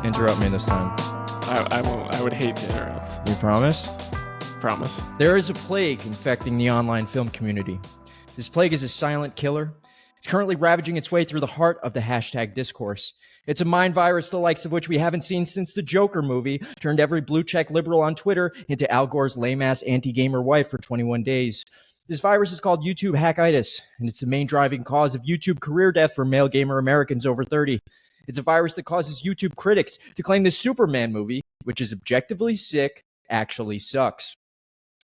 interrupt me this time. I won't. I would hate to interrupt. You promise? Promise. There is a plague infecting the online film community. This plague is a silent killer. It's currently ravaging its way through the heart of the hashtag discourse. It's a mind virus the likes of which we haven't seen since the Joker movie turned every blue check liberal on Twitter into Al Gore's lame-ass anti-gamer wife for 21 days. This virus is called YouTube hackitis, and it's the main driving cause of YouTube career death for male gamer Americans over 30. It's a virus that causes YouTube critics to claim the Superman movie, which is objectively sick, actually sucks.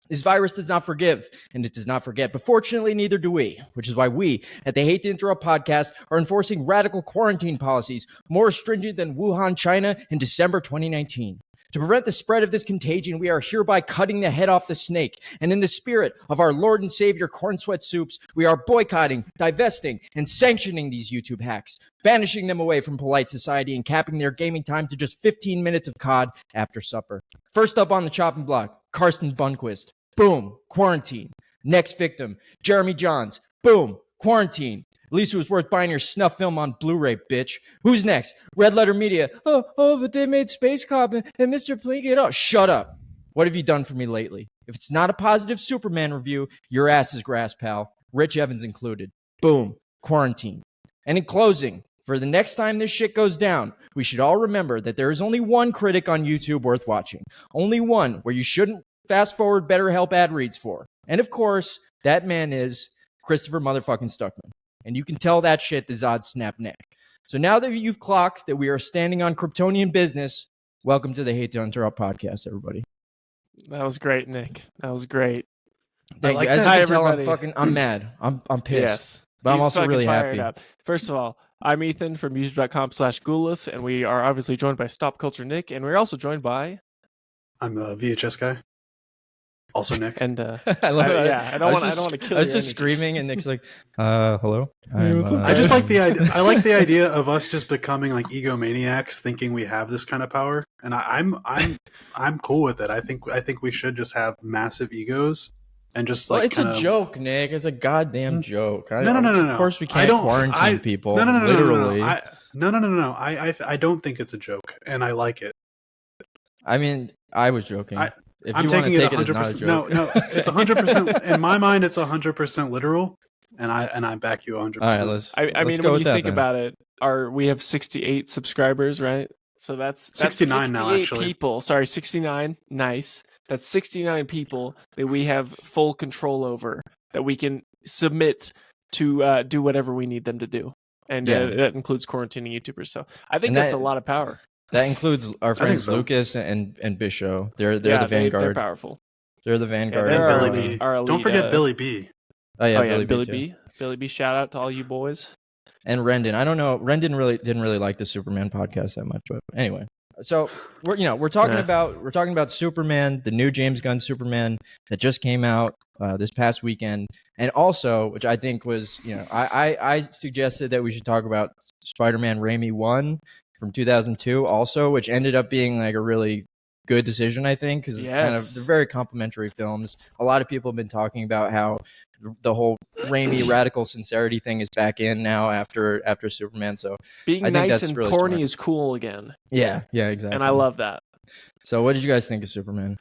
This virus does not forgive, and it does not forget, but fortunately neither do we, which is why we, at the Hate to Interrupt podcast, are enforcing radical quarantine policies more stringent than Wuhan, China in December 2019. To prevent the spread of this contagion, we are hereby cutting the head off the snake, and in the spirit of our Lord and Savior Corn Sweat Soups, we are boycotting, divesting, and sanctioning these YouTube hacks, banishing them away from polite society and capping their gaming time to just 15 minutes of COD after supper. First up on the chopping block, Karsten Bunquist. Boom, quarantine. Next victim, Jeremy Johns. Boom, quarantine. At least it was worth buying your snuff film on Blu-ray, bitch. Who's next? Red Letter Media. Oh, but they made Space Cop and Mr. Plinkett. Oh, shut up. What have you done for me lately? If it's not a positive Superman review, your ass is grass, pal. Rich Evans included. Boom, quarantine. And in closing, for the next time this shit goes down, we should all remember that there is only one critic on YouTube worth watching. Only one where you shouldn't fast forward BetterHelp ad reads for. And of course, that man is Christopher motherfucking Stuckman. And you can tell that shit the Zod snap neck. So now that you've clocked that we are standing on Kryptonian business, welcome to the Hate to Interrupt podcast, everybody. That was great, Nick. That was great. Thank you. As you can tell, I'm mad. I'm pissed. Yes. But I'm also really happy. Up. First of all, I'm Ethan from youtube.com/Gulif, and we are obviously joined by Stop Culture Nick, and we're also joined by... I'm a VHS guy. Also Nick. And I love it. Yeah, I don't want to kill you. I was just screaming, and Nick's like, hello. I just like the idea. I like the idea of us just becoming like egomaniacs, thinking we have this kind of power, and I'm cool with it. I think we should just have massive egos and just like. Well, it's a joke, Nick. It's a goddamn joke. No. Of course, we can't quarantine people. No. Literally. No. I don't think it's a joke, and I like it. I mean, I was joking. If I'm you want to taking take it as not a joke. No, it's 100%. In my mind, it's 100% literal, and I back you 100%. All right, let's mean, go when with you think about it, we have 68 subscribers, right? So that's 69 now, actually. People. Sorry, 69. Nice. That's 69 people that we have full control over, that we can submit to do whatever we need them to do, and that includes quarantining YouTubers. So I think that's a lot of power. That includes our friends Lucas and Bisho. They're the vanguard. They're powerful. They're the vanguard. And Billy B. Elite, don't forget Billy B. Oh yeah, Billy B. Billy B. Shout out to all you boys. And Rendon. I don't know. Rendon didn't really like the Superman podcast that much, but anyway. So we're talking about Superman, the new James Gunn Superman that just came out this past weekend, and also, which I think was, I suggested that we should talk about Spider-Man Raimi 1 from 2002 also, which ended up being like a really good decision, I think, because it's they're very complimentary films. A lot of people have been talking about how the whole Raimi radical sincerity thing is back in now after Superman. So being nice and really corny is cool again. Yeah, exactly. And I love that. So what did you guys think of Superman?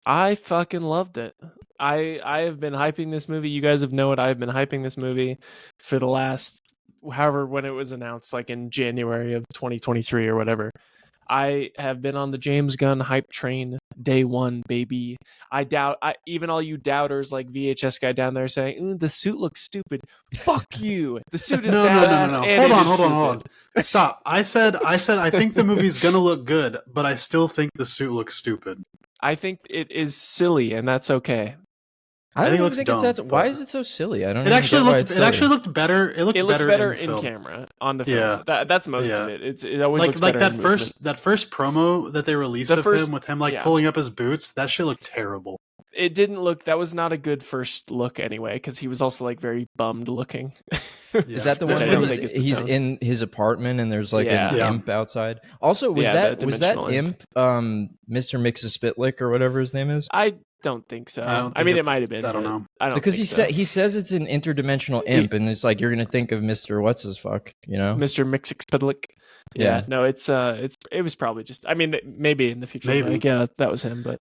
I fucking loved it. I have been hyping this movie. You guys have known I've been hyping this movie for the last when it was announced, like in January of 2023 or whatever. I have been on the James Gunn hype train day one, baby. Even all you doubters like VHS guy down there saying, the suit looks stupid. Fuck you. The suit is badass. No. Hold on. Stop. I said I think the movie's gonna look good, but I still think the suit looks stupid. I think it is silly, and that's okay. I think it looks dumb. Why is it so silly? I don't. It actually looked better. It looks better in camera on the film. Yeah. That's most of it. It always looks better that first promo that they released of him like pulling up his boots. That shit looked terrible. It didn't look. That was not a good first look anyway, because he was also like very bummed looking. Is that the one that he's in his apartment and there's like an imp outside? Also, was that imp Mr. Mixes-Spitlick or whatever his name is? I don't think so. I mean, it might have been. I don't know. Because he says it's an interdimensional imp, and it's like you're gonna think of Mr. What's his fuck, Mr. Mixes-Spitlick. Yeah, no, it was probably just. I mean, maybe in the future, Maybe. like, yeah, that was him, but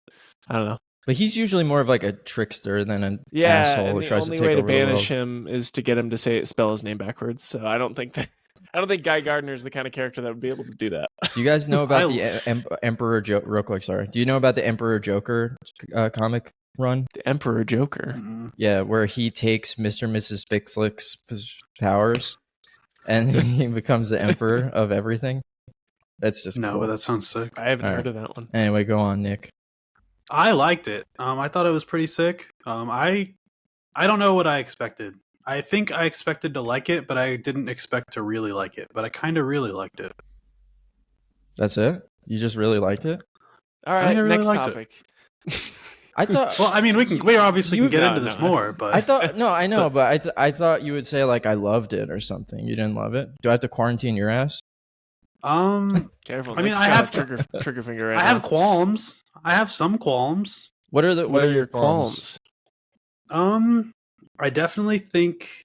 I don't know. But he's usually more of like a trickster than an Yeah, asshole and who the tries to only take way to over the banish world. him is to get him to spell his name backwards. So I don't think Guy Gardner is the kind of character that would be able to do that. Do you guys know about the Emperor Joker? Real quick, sorry. Do you know about the Emperor Joker comic run? The Emperor Joker. Yeah, where he takes Mr. and Mrs. Bixlick's powers and he becomes the emperor of everything. That's just no, cool. but that sounds sick. I haven't heard of that one. Anyway, go on, Nick. I liked it. I thought it was pretty sick. I don't know what I expected. I think I expected to like it, but I didn't expect to really like it. But I kind of really liked it. That's it? You just really liked it? All right, really next liked topic. I thought. Well, I mean, we obviously can get no, into this no. more, but I thought no, I know, but I thought you would say like I loved it or something. You didn't love it? Do I have to quarantine your ass? Careful. I mean, Nick's I got have a trigger finger right I have now. qualms. I have some qualms. What are your qualms? I definitely think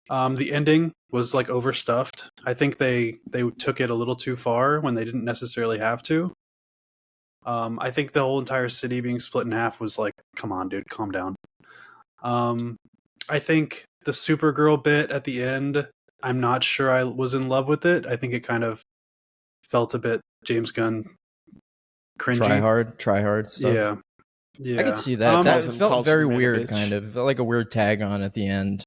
the ending was like overstuffed. I think they took it a little too far when they didn't necessarily have to. I think the whole entire city being split in half was like, come on, dude, calm down. I think the Supergirl bit at the end, I'm not sure I was in love with it. I think it kind of felt a bit James Gunn cringy. Try hard stuff. Yeah. I could see that. That Calls felt very Superman a weird, bitch. kind of. It felt like a weird tag on at the end.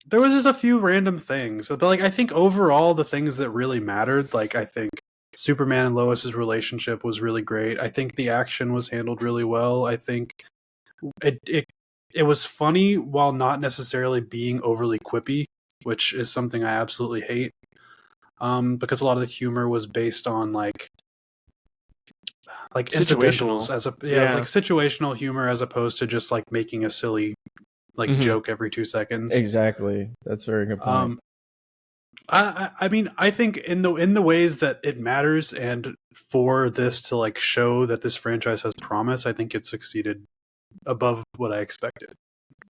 There was just a few random things, but like I think overall the things that really mattered, like I think Superman and Lois's relationship was really great. I think the action was handled really well. I think it was funny while not necessarily being overly quippy, which is something I absolutely hate. Because a lot of the humor was based on like incidentals as it was like situational humor as opposed to just like making a silly joke every 2 seconds. Exactly. That's a very good point. I mean, I think in the ways that it matters, and for this to like show that this franchise has promise, I think it succeeded above what I expected.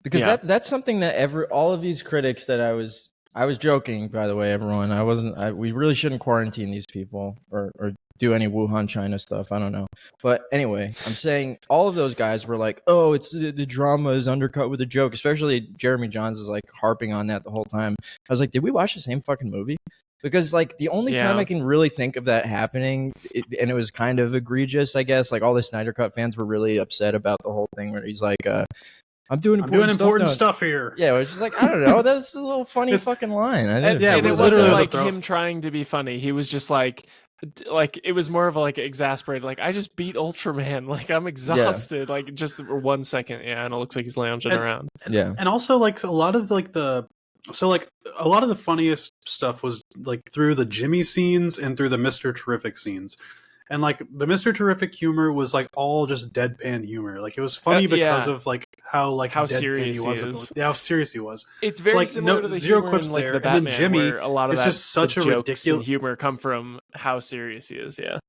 Because that's something that all of these critics that I was joking, by the way, everyone. We really shouldn't quarantine these people or do any Wuhan, China stuff. I don't know. But anyway, I'm saying all of those guys were like, oh, it's the drama is undercut with a joke. Especially Jeremy Johns is like harping on that the whole time. I was like, did we watch the same fucking movie? Because like the only time I can really think of that happening, and it was kind of egregious, I guess. Like all the Snyder Cut fans were really upset about the whole thing where he's like, I'm doing important stuff here. Yeah, it was just like, I don't know. That's a little funny fucking line. And it wasn't like him trying to be funny. He was just like it was more of a like exasperated. Like, I just beat Ultraman. Like, I'm exhausted. Yeah. Like, just for 1 second. Yeah, and it looks like he's lounging around. Yeah. And also, like, a lot of the funniest stuff was like through the Jimmy scenes and through the Mr. Terrific scenes. And like the Mr. Terrific humor was like all just deadpan humor. Like it was funny because of like how serious he was. How serious he was. It's very similar to the zero humor quips in, like, there. The Batman, and then Jimmy, where a lot of it's that, just such a ridiculous humor come from how serious he is. Yeah.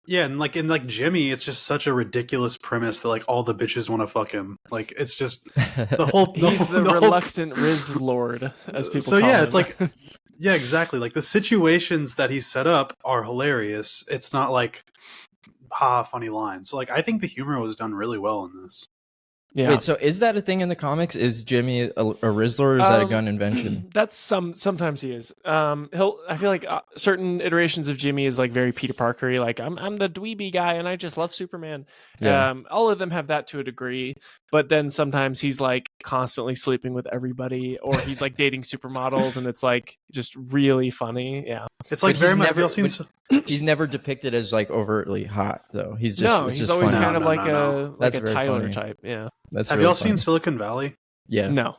Yeah, and like Jimmy, it's just such a ridiculous premise that like all the bitches want to fuck him. Like it's just the whole. He's the reluctant Riz Lord, as people. So call him. It's like. Yeah, exactly. Like the situations that he set up are hilarious. It's not like funny lines. So like I think the humor was done really well in this. Yeah. Wait, so is that a thing in the comics? Is Jimmy a Rizzler, or is that a Gunn invention? That's sometimes he is. I feel like certain iterations of Jimmy is like very Peter Parker-y, like I'm the dweeby guy and I just love Superman. Yeah. All of them have that to a degree, but then sometimes he's like constantly sleeping with everybody, or he's like dating supermodels, and it's like just really funny. Yeah. It's like very much. He's never depicted as like overtly hot though. He's just he's always funny. kind of like a Tyler funny. type. Yeah. That's have really y'all funny. seen Silicon Valley? Yeah. No.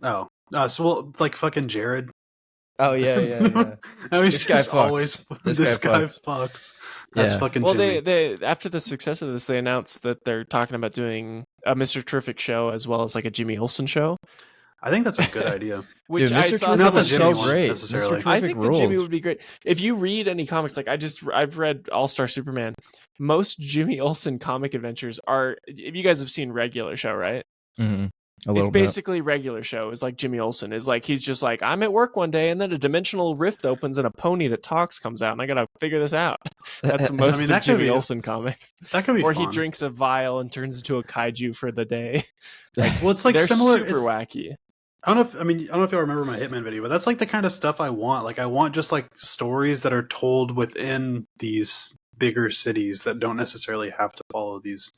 Oh. Like fucking Jared. Oh yeah. I mean, this guy fucks. This guy fucks. That's fucking. Well, Jimmy. they after the success of this, they announced that they're talking about doing a Mr. Terrific show as well as like a Jimmy Olsen show. I think that's a good idea. Which Dude, I saw not the so Jimmy great. necessarily. I think the Jimmy would be great. If you read any comics, like I've read All-Star Superman. Most Jimmy Olsen comic adventures are. If you guys have seen Regular Show, right? Mm-hmm. A It's little bit. basically regular show. It's like Jimmy Olsen is like, he's just like, I'm at work one day and then a dimensional rift opens and a pony that talks comes out and I gotta figure this out. That's most of that could Jimmy be- Olsen comics. That could be Or fun. he drinks a vial and turns into a kaiju for the day. Well, it's like They're similar. super wacky. I don't know if y'all remember my Hitman video, but that's like the kind of stuff I want. Like, I want just like stories that are told within these bigger cities that don't necessarily have to follow these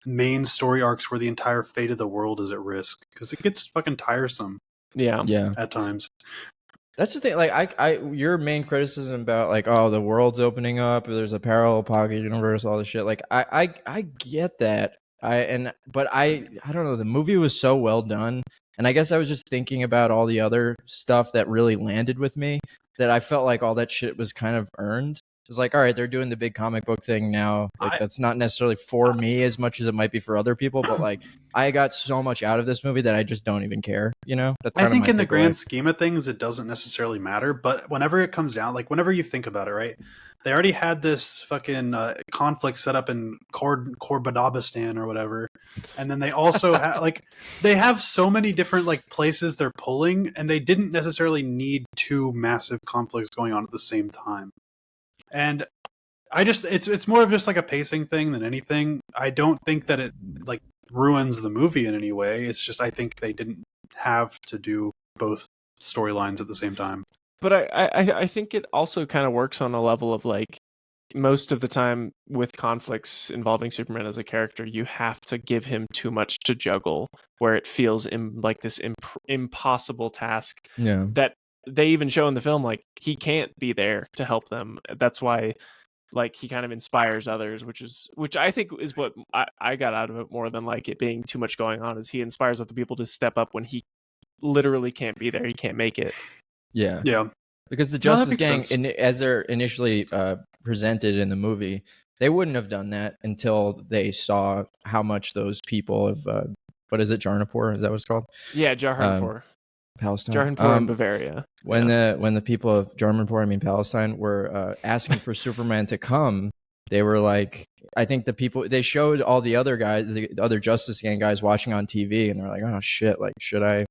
main story arcs where the entire fate of the world is at risk, because it gets fucking tiresome Yeah. at times. That's the thing. Like, your main criticism about like, oh, the world's opening up, there's a parallel pocket universe, all this shit. Like, I get that. But I don't know. The movie was so well done, and I guess I was just thinking about all the other stuff that really landed with me, that I felt like all that shit was kind of earned. It's like, all right, they're doing the big comic book thing now. Like, that's not necessarily for me as much as it might be for other people, but like, I got so much out of this movie that I just don't even care. You know, that's I think in the takeaway. grand scheme of things, it doesn't necessarily matter. But whenever it comes down, like whenever you think about it, right? They already had this fucking conflict set up in Korbadabistan or whatever, and then they also like they have so many different like places they're pulling, and they didn't necessarily need two massive conflicts going on at the same time. And I just it's more of just like a pacing thing than anything. I don't think that it like ruins the movie in any way. It's just I think they didn't have to do both storylines at the same time. But I think it also kind of works on a level of like, most of the time with conflicts involving Superman as a character, you have to give him too much to juggle, where it feels like this impossible task. Yeah. That they even show in the film, like he can't be there to help them. That's why, like, he kind of inspires others, which I think is what I got out of it more than like it being too much going on. Is he inspires other people to step up when he literally can't be there, he can't make it. Yeah. Yeah. Because the No, that Justice makes Gang, sense. as they're initially presented in the movie, they wouldn't have done that until they saw how much those people of, what is it, Jarnapur? Is that what it's called? Yeah, Jahanpur. Palestine. Jahanpur in Bavaria. When the people of Jarnapur, I mean Palestine, were asking for Superman to come, they were like, I think the people, they showed all the other guys, the other Justice Gang guys watching on TV, and they're like, oh shit, like, should I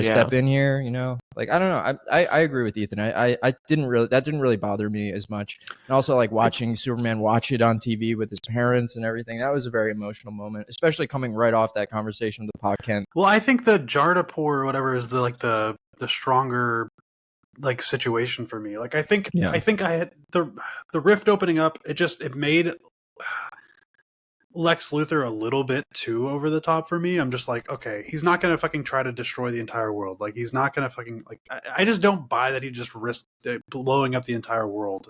step in here? You know, like, I don't know. I agree with Ethan. I didn't really bother me as much. And also, like, watching Superman watch it on TV with his parents and everything, that was a very emotional moment, especially coming right off that conversation with the Pa Kent. Well, I think the Jardapur or whatever is the stronger like situation for me. Like I think I had the rift opening up. It made Lex Luthor a little bit too over the top for me. I'm just like, okay, he's not gonna fucking try to destroy the entire world. Like he's not gonna fucking like. I just don't buy that he just risked blowing up the entire world.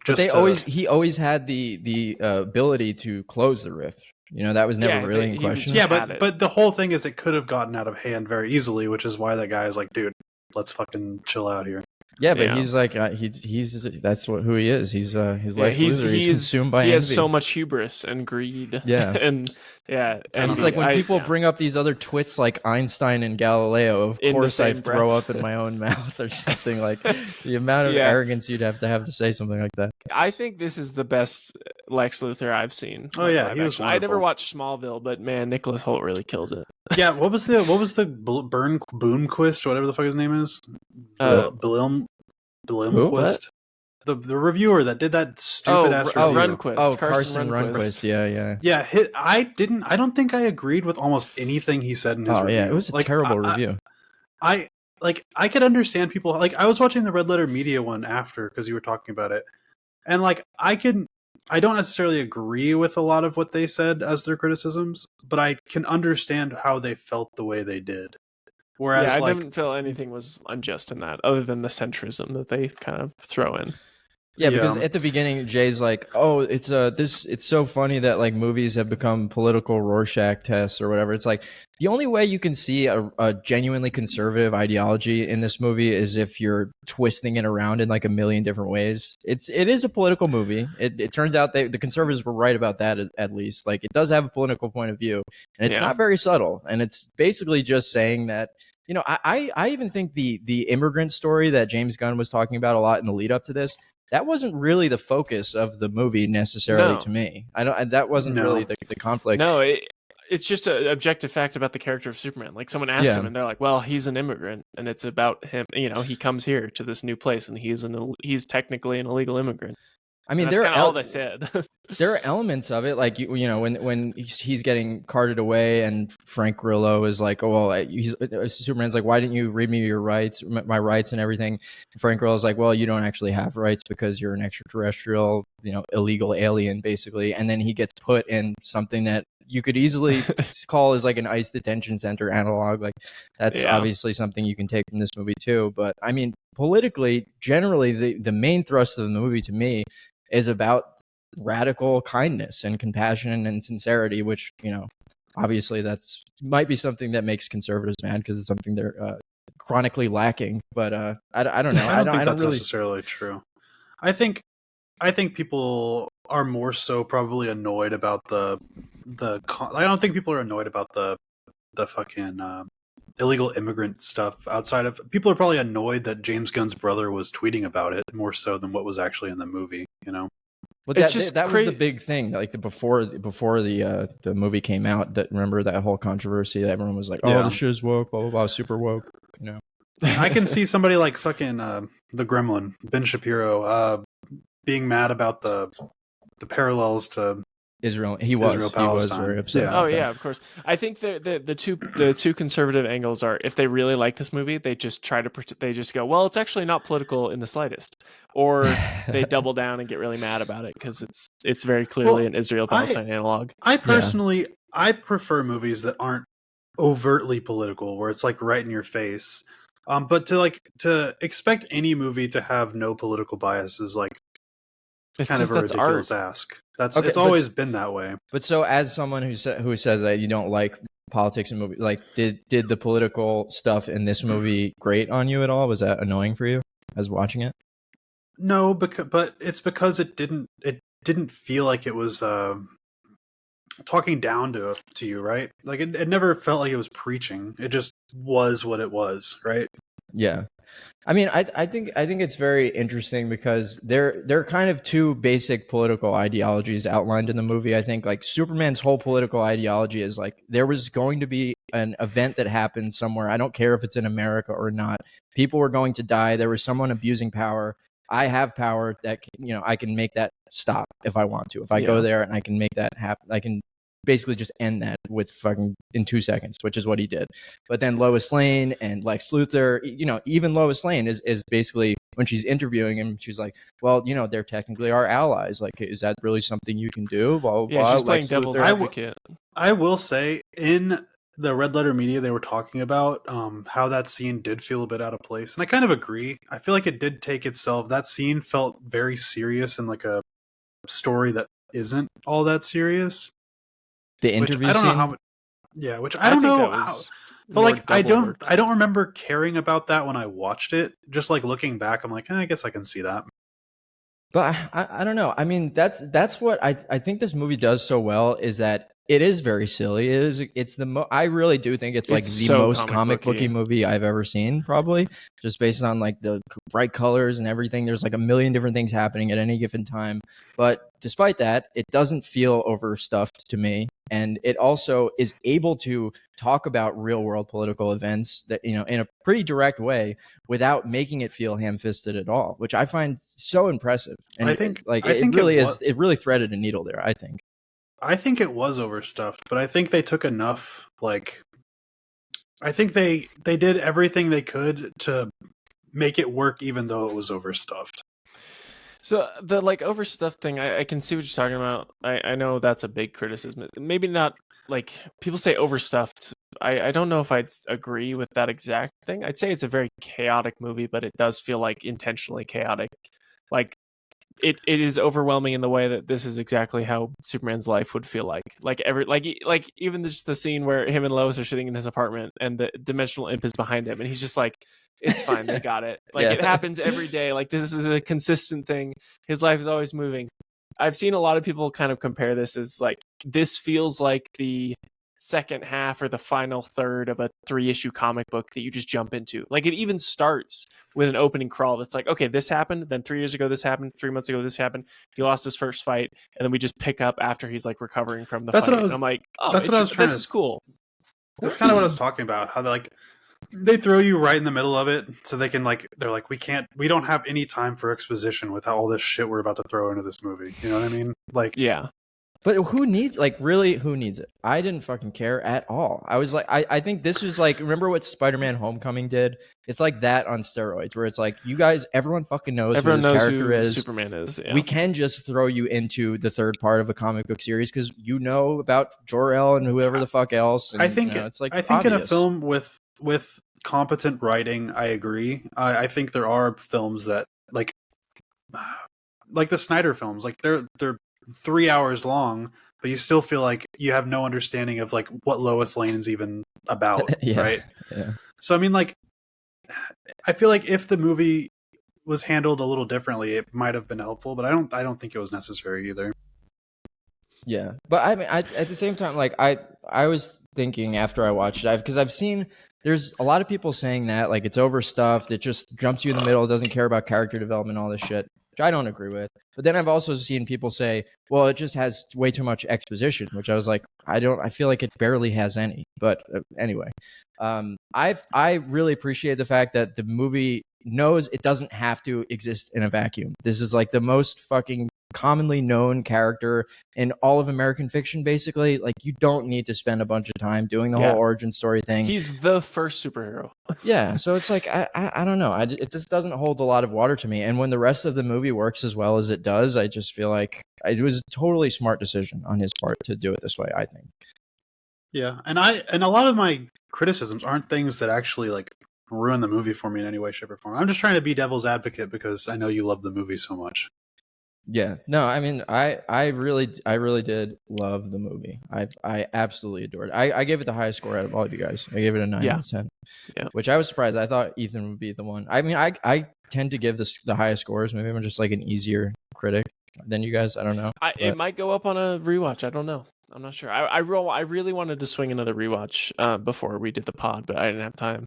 He always had the ability to close the rift. You know, that was never really in question. Yeah, but the whole thing is it could have gotten out of hand very easily, which is why that guy is like, dude, let's fucking chill out here. Yeah, but he's like he's that's who he is. He's Lex Luthor. He's consumed by envy. He has so much hubris and greed. Yeah, and he's like, when people bring up these other twits like Einstein and Galileo, of course I throw up in my own mouth or something. Like the amount of arrogance you'd have to say something like that. I think this is the best Lex Luthor I've seen. Oh yeah, he was wonderful. I never watched Smallville, but man, Nicholas Hoult really killed it. Yeah, what was the Boomquist, whatever the fuck his name is? Bilimquist, the reviewer that did that stupid ass review. Runquist. Carson Runquist. Yeah. I don't think I agreed with almost anything he said in his review. Yeah, it was a terrible review. I could understand people, like I was watching the Red Letter Media one after because you were talking about it, and like I don't necessarily agree with a lot of what they said as their criticisms, but I can understand how they felt the way they did. Whereas, I didn't feel anything was unjust in that, other than the centrism that they kind of throw in. Yeah, because at the beginning, Jay's like, "Oh, it's so funny that like movies have become political Rorschach tests or whatever." It's like the only way you can see a genuinely conservative ideology in this movie is if you're twisting it around in like a million different ways. It is a political movie. It turns out the conservatives were right about that at least. Like it does have a political point of view, and it's not very subtle. And it's basically just saying that. You know, I even think the immigrant story that James Gunn was talking about a lot in the lead up to this, that wasn't really the focus of the movie necessarily to me. That wasn't really the conflict. No, it's just an objective fact about the character of Superman. Like someone asks him, and they're like, "Well, he's an immigrant, and it's about him. You know, he comes here to this new place, and he's technically an illegal immigrant." I mean, that's kind of all they said. There are elements of it, like you know, when he's getting carted away, and Frank Grillo is like, "Oh well," Superman's like, "Why didn't you read me your rights, my rights and everything?" And Frank Grillo's like, "Well, you don't actually have rights because you're an extraterrestrial, you know, illegal alien, basically." And then he gets put in something that you could easily call as like an ICE detention center analog. Like that's obviously something you can take from this movie too. But I mean, politically, generally, the main thrust of the movie to me is about radical kindness and compassion and sincerity, which, you know, obviously that's might be something that makes conservatives mad because it's something they're chronically lacking. But I don't know. I don't think that's really necessarily true. I think people are more so probably annoyed about I don't think people are annoyed about the fucking illegal immigrant stuff. Outside of, people are probably annoyed that James Gunn's brother was tweeting about it more so than what was actually in the movie, you know. Well, that was the big thing. Like before the movie came out, that remember that whole controversy that everyone was like, "Oh, the shit's woke, blah blah blah, super woke," you know. I can see somebody like fucking the Gremlin, Ben Shapiro, being mad about the parallels to Israel. He was very upset. Yeah. Oh yeah, of course. I think the two conservative angles are, if they really like this movie, they just they just go, well, it's actually not political in the slightest, or they double down and get really mad about it because it's very clearly an Israel-Palestine analog. I personally I prefer movies that aren't overtly political, where it's like right in your face. But to expect any movie to have no political bias is like kind of a ridiculous ask. It's always been that way. But so, as someone who says that you don't like politics in movies, like did the political stuff in this movie grate on you at all? Was that annoying for you as watching it? No, but it's because it didn't feel like it was talking down to you, right? Like it never felt like it was preaching. It just was what it was, right? Yeah. I mean, I think it's very interesting because there are kind of two basic political ideologies outlined in the movie. I think like Superman's whole political ideology is like there was going to be an event that happened somewhere. I don't care if it's in America or not. People were going to die. There was someone abusing power. I have power that, you know, I can make that stop if I want to. If I go there and I can make that happen, I can basically just end that with fucking in 2 seconds, which is what he did. But then Lois Lane and Lex Luthor, you know, even Lois Lane is basically, when she's interviewing him, she's like, well, you know, they're technically our allies. Like, is that really something you can do? Blah, blah, yeah, she's playing Lex devil's Luthor. advocate. I will say, in the Red Letter Media, they were talking about how that scene did feel a bit out of place. And I kind of agree. I feel like it did take itself. That scene felt very serious and like a story that isn't all that serious. The interview I don't scene? know how. Yeah, which I don't know how. But like, I don't remember caring about that when I watched it. Just like looking back, I'm like, I guess I can see that. But I don't know. I mean, that's what I think this movie does so well, is that it is very silly. It's I really do think it's like the most comic booky movie I've ever seen, probably, just based on like the bright colors and everything. There's like a million different things happening at any given time. But despite that, it doesn't feel overstuffed to me. And it also is able to talk about real world political events that, you know, in a pretty direct way without making it feel ham-fisted at all, which I find so impressive. And I think it really threaded a needle there, I think. I think it was overstuffed, but I think they took enough, like, I think they did everything they could to make it work even though it was overstuffed. So the like overstuffed thing, I can see what you're talking about. I know that's a big criticism. Maybe not, like, people say overstuffed. I don't know if I'd agree with that exact thing. I'd say it's a very chaotic movie, but it does feel like intentionally chaotic. Like, it is overwhelming in the way that this is exactly how Superman's life would feel like. Like even just the scene where him and Lois are sitting in his apartment and the dimensional imp is behind him and he's just like, it's fine, they got it. Like, it happens every day. Like, this is a consistent thing. His life is always moving. I've seen a lot of people kind of compare this as like, this feels like the second half or the final third of a 3-issue comic book that you just jump into. Like it even starts with an opening crawl that's like, okay, this happened, then 3 years ago this happened, 3 months ago this happened, he lost his first fight, and then we just pick up after he's like recovering from the That's fight. what I was- And I'm like, oh, that's what I was trying this to- is cool. That's kind of what I was talking about. How they throw you right in the middle of it, so they can they're like, we don't have any time for exposition with all this shit we're about to throw into this movie. You know what I mean? Like, Yeah. But who needs, really, who needs it? I didn't fucking care at all. I was like, I think this was like, remember what Spider-Man Homecoming did? It's like that on steroids, where it's like, you guys, everyone fucking knows Everyone who this knows character who is. Superman is. Yeah. We can just throw you into the third part of a comic book series because you know about Jor-El and whoever the fuck else. And, I think it's like I think in a obvious. film with competent writing, I agree. I think there are films that like the Snyder films, like they're 3 hours long, but you still feel like you have no understanding of like what Lois Lane's even about, Yeah. right? Yeah. So I mean, like, I feel like if the movie was handled a little differently, it might have been helpful, but I don't think it was necessary either. Yeah, but I mean, at the same time, like I was thinking after I watched it, because I've seen there's a lot of people saying that like it's overstuffed, it just jumps you in the middle, doesn't care about character development, all this shit, which I don't agree with. But then I've also seen people say, well, it just has way too much exposition, which I was like, I feel like it barely has any. But anyway, I really appreciate the fact that the movie knows it doesn't have to exist in a vacuum. This is like the most fucking commonly known character in all of American fiction, basically. Like, you don't need to spend a bunch of time doing the whole origin story thing. He's the first superhero. Yeah, so it's like, I don't know. It just doesn't hold a lot of water to me. And when the rest of the movie works as well as it does, I just feel like it was a totally smart decision on his part to do it this way, I think. Yeah, and a lot of my criticisms aren't things that actually like ruin the movie for me in any way, shape, or form. I'm just trying to be devil's advocate because I know you love the movie so much. Yeah, no, I mean, I really did love the movie. I absolutely adored it. I gave it the highest score out of all of you guys. I gave it a 9 out of 10. Yeah. Which I was surprised. I thought Ethan would be the one. I mean, I tend to give the highest scores. Maybe I'm just like an easier critic than you guys. I don't know. It might go up on a rewatch. I don't know. I'm not sure. I really wanted to swing another rewatch before we did the pod, but I didn't have time.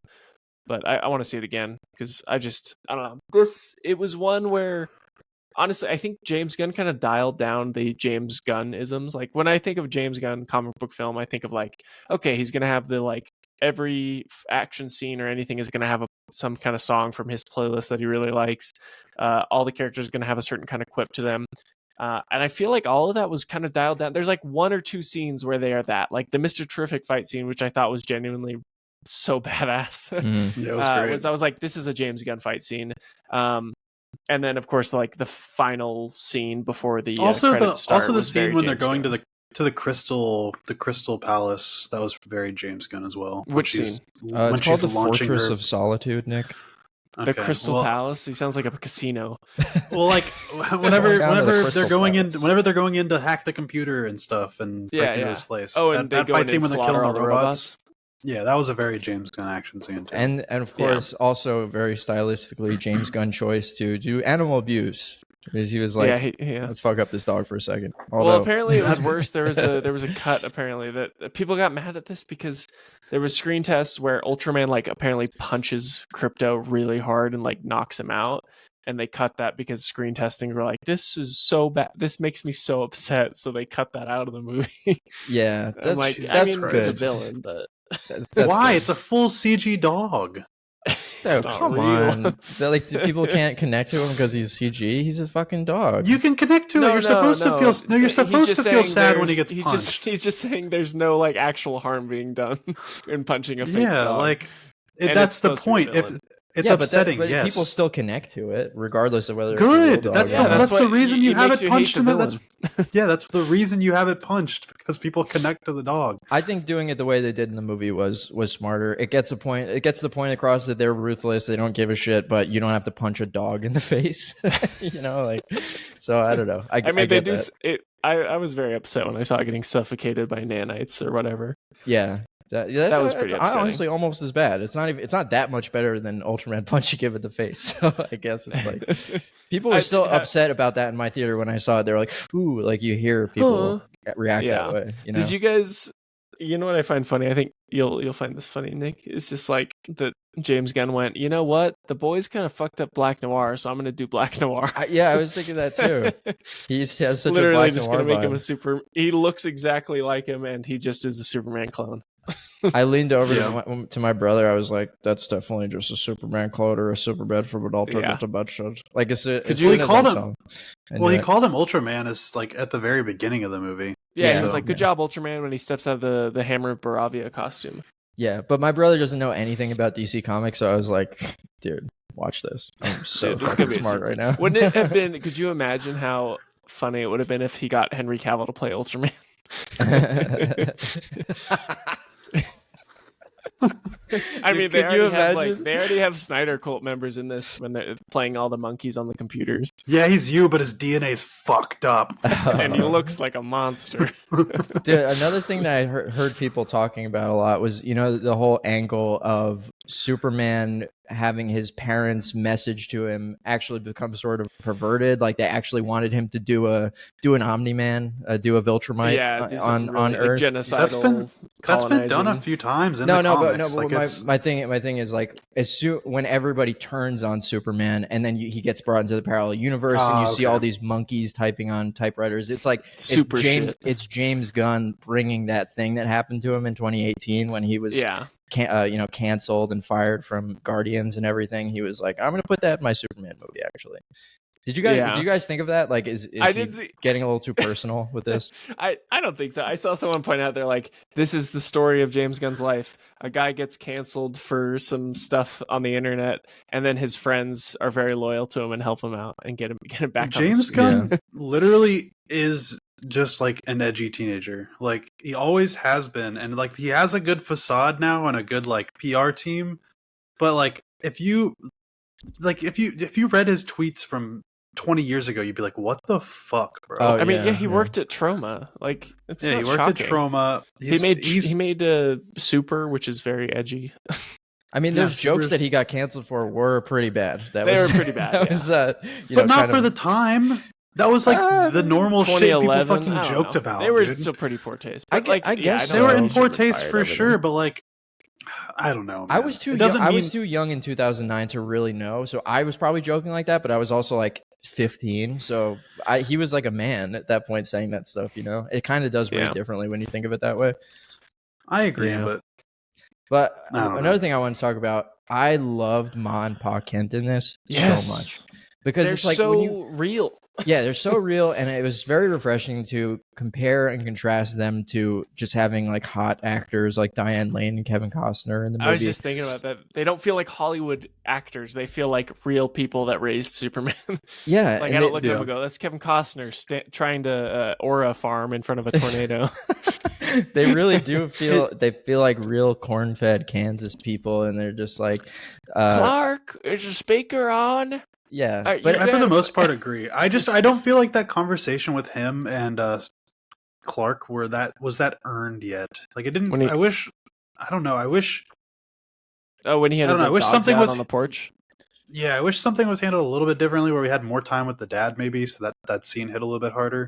But I want to see it again because I don't know. It was one where, honestly, I think James Gunn kind of dialed down the James Gunn isms. Like, when I think of James Gunn comic book film, I think of like, okay, he's gonna have the like every action scene or anything is gonna have some kind of song from his playlist that he really likes. All the characters are gonna have a certain kind of quip to them. And I feel like all of that was kind of dialed down. There's like 1 or 2 scenes where they are that, like the Mr. Terrific fight scene, which I thought was genuinely so badass. Yeah, it was great. I was like, this is a James Gunn fight scene. And then, of course, like the final scene before the credits start the was scene very when they're James going Gunn. to the Crystal Palace, that was very James Gunn as well. Which scene? It's called the Fortress of Solitude, Nick. The Crystal Palace. He sounds like a casino. Well, like whenever they're going Palace. in to hack the computer and stuff and break into his place. Oh, and that they go fight in scene and when they're slaughter killing all the the robots. Yeah, that was a very James Gunn action scene too. And of course, also very stylistically James Gunn choice to do animal abuse. Because he was like, let's fuck up this dog for a second. Well, apparently it was worse. There was a cut apparently that people got mad at this because there was screen tests where Ultraman like apparently punches Crypto really hard and like knocks him out, and they cut that because screen testing were like, this is so bad, this makes me so upset, so they cut that out of the movie. Yeah, that's like, that's good. good. It's a villain, but That's why? good. It's a full CG dog. Oh, come on. Like, people can't connect to him because he's CG. He's a fucking dog. You can connect to it. You're supposed to feel. No, you're supposed to feel sad when he gets punched. He's just saying there's no like actual harm being done in punching a fake dog. Like that's the point. If it's upsetting, but yes, people still connect to it regardless of whether good. It's a that's dog. that's the reason you have it punched. That's that's the reason you have it punched, because people connect to the dog. I think doing it the way they did in the movie was smarter. It gets the point across that they're ruthless, they don't give a shit, but you don't have to punch a dog in the face. Like, so I don't know. I mean, they do it. I was very upset when I saw it getting suffocated by nanites or whatever. Yeah. That was pretty upsetting. Honestly almost as bad. It's not that much better than Ultraman punching him in the face. So I guess it's like people were still upset about that in my theater when I saw it. They were like, "Ooh!" Like, you hear people react that way. You know? Did you guys? You know what I find funny? I think you'll find this funny, Nick. It's just like that James Gunn went, you know what? The boys kind of fucked up Black Noir, so I'm gonna do Black Noir. I was thinking that too. He has such Literally a Black just Noir gonna make him vibe. a super. He looks exactly like him, and he just is a Superman clone. I leaned over Yeah. to my brother. I was like, "That's definitely just a Superman clone or a Superman from an alternate dimension." Like it's a. Well, he called him. I Well, knew he it. called him Ultraman as like at the very beginning of the movie. Yeah, Yeah. he was like, "Good job, Ultraman," when he steps out of the Hammer of Baravia costume. Yeah, but my brother doesn't know anything about DC Comics, so I was like, "Dude, watch this. I'm so Dude, this is fucking gonna be smart right now." Wouldn't it have been? Could you imagine how funny it would have been if he got Henry Cavill to play Ultraman? I mean, they could you already have imagine? they already have Snyder cult members in this when they're playing all the monkeys on the computers, Yeah, he's you, but his DNA's fucked up. and he looks like a monster. Dude, another thing that I heard people talking about a lot was, the whole angle of Superman having his parents' message to him actually become sort of perverted. Like they actually wanted him to do an Omni-Man, do a Viltrumite do on something really, like, Earth. genocidal. That's been done a colonizing. few times in No, the no, comics. but my thing is like when everybody turns on Superman and then he gets brought into the parallel universe and you see all these monkeys typing on typewriters. It's like Super shit. It's James Gunn bringing that thing that happened to him in 2018 when he was canceled and fired from Guardians and everything. He was like, I'm gonna put that in my Superman movie. Actually, did you guys think of that? Like, is he getting a little too personal with this? I don't think so. I saw someone point out, they're like, this is the story of James Gunn's life. A guy gets canceled for some stuff on the internet, and then his friends are very loyal to him and help him out and get him back. James Gunn literally is just like an edgy teenager. Like he always has been, and like he has a good facade now and a good like PR team. But like if you read his tweets from 20 years ago, you'd be like, what the fuck, bro? I mean, he worked at Troma. Like, it's not he worked shocking. at Troma. He made a Super, which is very edgy. I mean, those jokes that he got canceled for were pretty bad. They were pretty bad. That was, but not for the time. That was like the normal shit people fucking joked about. They were dude. still pretty poor taste. I guess they were in poor taste for sure. But like, I don't know. Man. I was too young in 2009 to really know. So I was probably joking like that, but I was also like 15. So he was like a man at that point saying that stuff. It kind of does read differently when you think of it that way. I agree, but another thing I want to talk about. I loved Ma and Pa Kent in this so much because they're it's like so real. Yeah, they're so real, and it was very refreshing to compare and contrast them to just having like hot actors like Diane Lane and Kevin Costner in the movie. I was just thinking about that. They don't feel like Hollywood actors. They feel like real people that raised Superman. Yeah. Like I don't look up and go, that's Kevin Costner trying to aura farm in front of a tornado. They really do feel like real corn-fed Kansas people, and they're just like Clark, is the speaker on? Yeah, but I for the most part agree. I don't feel like that conversation with him and Clark was that earned yet. Like it didn't. I wish. Oh, when he had his dogs out on the porch. Yeah, I wish something was handled a little bit differently, where we had more time with the dad, maybe, so that scene hit a little bit harder.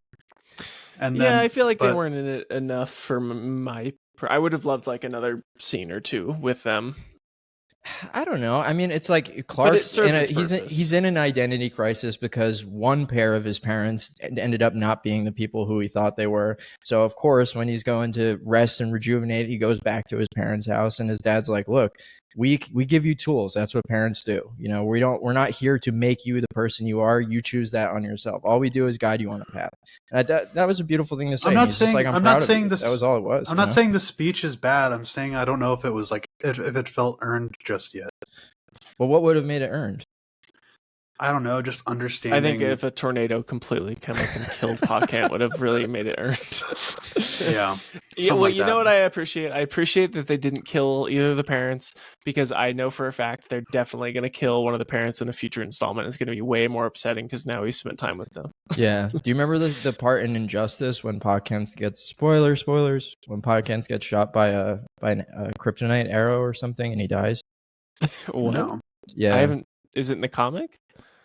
And then, I feel like they weren't in it enough for my. I would have loved like another scene or two with them. I don't know. I mean, it's like Clark's he's in an identity crisis because one pair of his parents ended up not being the people who he thought they were. So of course, when he's going to rest and rejuvenate, he goes back to his parents' house, and his dad's like, "Look, we give you tools. That's what parents do. We're not here to make you the person you are. You choose that on yourself. All we do is guide you on a path." And that was a beautiful thing to say. I'm not saying this. That was all it was. I'm not saying the speech is bad. I'm saying I don't know if it was like if it felt earned just yet. Well, what would have made it earned? I don't know, just understanding. I think if a tornado completely came up and killed Pa Kent would have really made it earned. Yeah. Well, you know what I appreciate? I appreciate that they didn't kill either of the parents, because I know for a fact they're definitely going to kill one of the parents in a future installment. It's going to be way more upsetting because now we've spent time with them. Yeah. Do you remember the part in Injustice when Pa Kent gets spoilers when Pa Kent gets shot by a kryptonite arrow or something and he dies? What? No. Yeah. I haven't. Is it in the comic?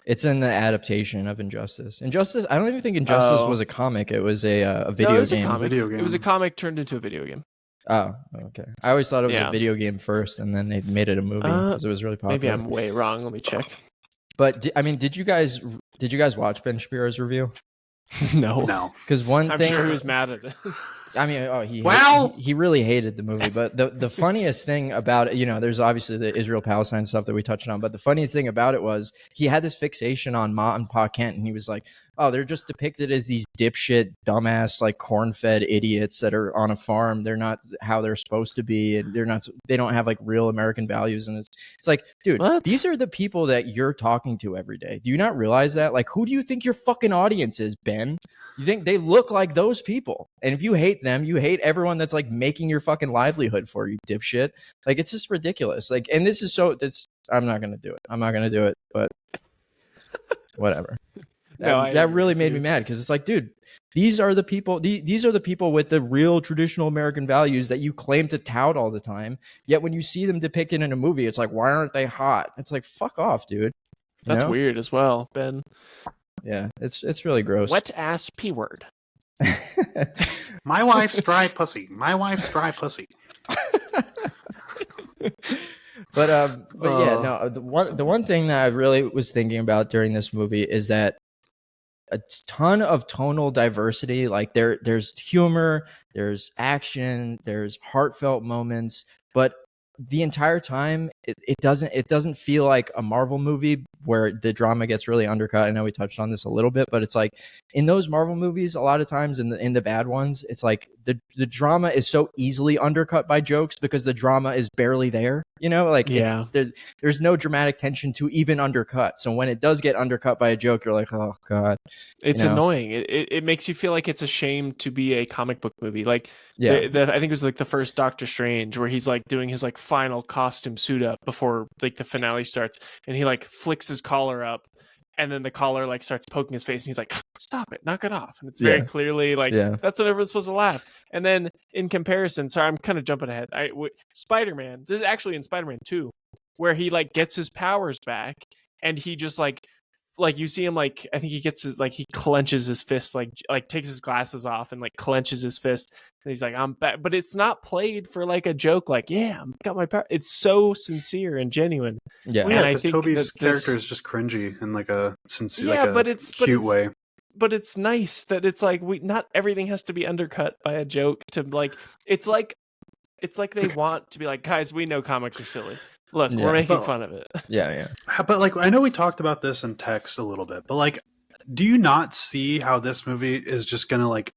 It's in the adaptation of Injustice. I don't even think Injustice was a comic. It was a video game. It was a comic turned into a video game. Oh, okay. I always thought it was a Yeah. video game first, and then they made it a movie because it was really popular. Maybe I'm way wrong. Let me check. But did you guys watch Ben Shapiro's review? No. No. Because one I'm thing, sure he was mad at it. I mean, Well- he really hated the movie. But the funniest thing about it, there's obviously the Israel-Palestine stuff that we touched on. But the funniest thing about it was he had this fixation on Ma and Pa Kent, and he was like, "Oh, they're just depicted as these dipshit, dumbass, like corn-fed idiots that are on a farm. They're not how they're supposed to be, and they don't have like real American values." And it's like, dude, What? these are the people that you're talking to every day. Do you not realize that? Like, who do you think your fucking audience is, Ben? You think they look like those people? And if you hate them, you hate everyone that's like making your fucking livelihood for you, dipshit. Like, it's just ridiculous. Like, and I'm not gonna do it. I'm not gonna do it. But whatever. That really made me mad because it's like, dude, these are the people. These are the people with the real traditional American values that you claim to tout all the time. Yet when you see them depicted in a movie, it's like, why aren't they hot? It's like, fuck off, dude. That's weird as well, Ben. Yeah, it's really gross. Wet ass P word. My wife's dry pussy. My wife's dry pussy. But yeah, no. The one thing that I really was thinking about during this movie is that a ton of tonal diversity. Like there's humor, there's action, there's heartfelt moments, but the entire time it doesn't feel like a Marvel movie where the drama gets really undercut. I know we touched on this a little bit, but it's like in those Marvel movies, a lot of times in the bad ones, it's like the drama is so easily undercut by jokes because the drama is barely there. Like there's no dramatic tension to even undercut. So when it does get undercut by a joke, you're like, oh god, it's annoying. It makes you feel like it's a shame to be a comic book movie. Like I think it was like the first Doctor Strange where he's like doing his like final costume suit up before like the finale starts, and he like flicks his collar up, and then the collar like starts poking his face, and he's like, stop it, knock it off. And it's very clearly like that's when everyone's supposed to laugh. And then in comparison, sorry, I'm kind of jumping ahead. Spider-Man, this is actually in Spider-Man 2, where he like gets his powers back, and he just like you see him like, I think he gets his like, he clenches his fist, like takes his glasses off and like clenches his fist, and he's like, I'm back. But it's not played for like a joke, like, yeah, I've got my power. It's so sincere and genuine. Yeah, because Toby's character is just cringy in like a sincere, cute way. But it's nice that it's like not everything has to be undercut by a joke to like, it's like they want to be like, guys, we know comics are silly. Look, we're making fun of it. Yeah. But like, I know we talked about this in text a little bit, but like, do you not see how this movie is just gonna like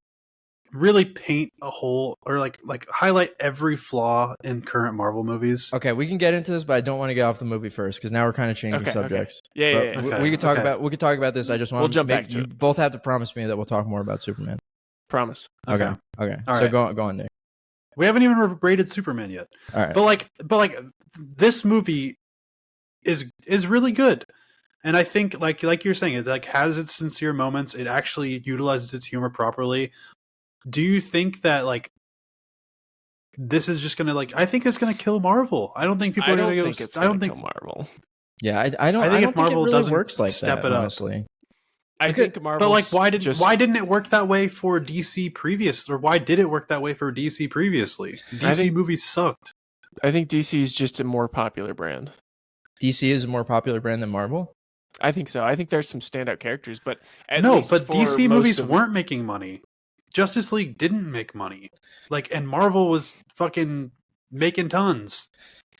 really paint a hole or like highlight every flaw in current Marvel movies? Okay, we can get into this, but I don't want to get off the movie first because now we're kind of changing subjects. Okay. Yeah. We could talk about about this. I just want we'll jump back to you it. Both have to promise me that we'll talk more about Superman. Promise. Okay. All so right. go on, Nick. We haven't even rated Superman yet. All right. But like this movie is really good. And I think like you're saying, it like has its sincere moments. It actually utilizes its humor properly. Do you think that like this is just gonna like? I think it's gonna kill Marvel. I don't think people are gonna go. I don't think kill Marvel. Yeah, I don't. I think if Marvel really doesn't works like step that, it up, honestly. I think Marvel. But like, why didn't it work that way for DC previous? Or why did it work that way for DC previously? DC movies sucked. I think DC is just a more popular brand. DC is a more popular brand than Marvel? I think so. I think there's some standout characters, but DC movies weren't making money. Justice League didn't make money. Like, and Marvel was fucking making tons.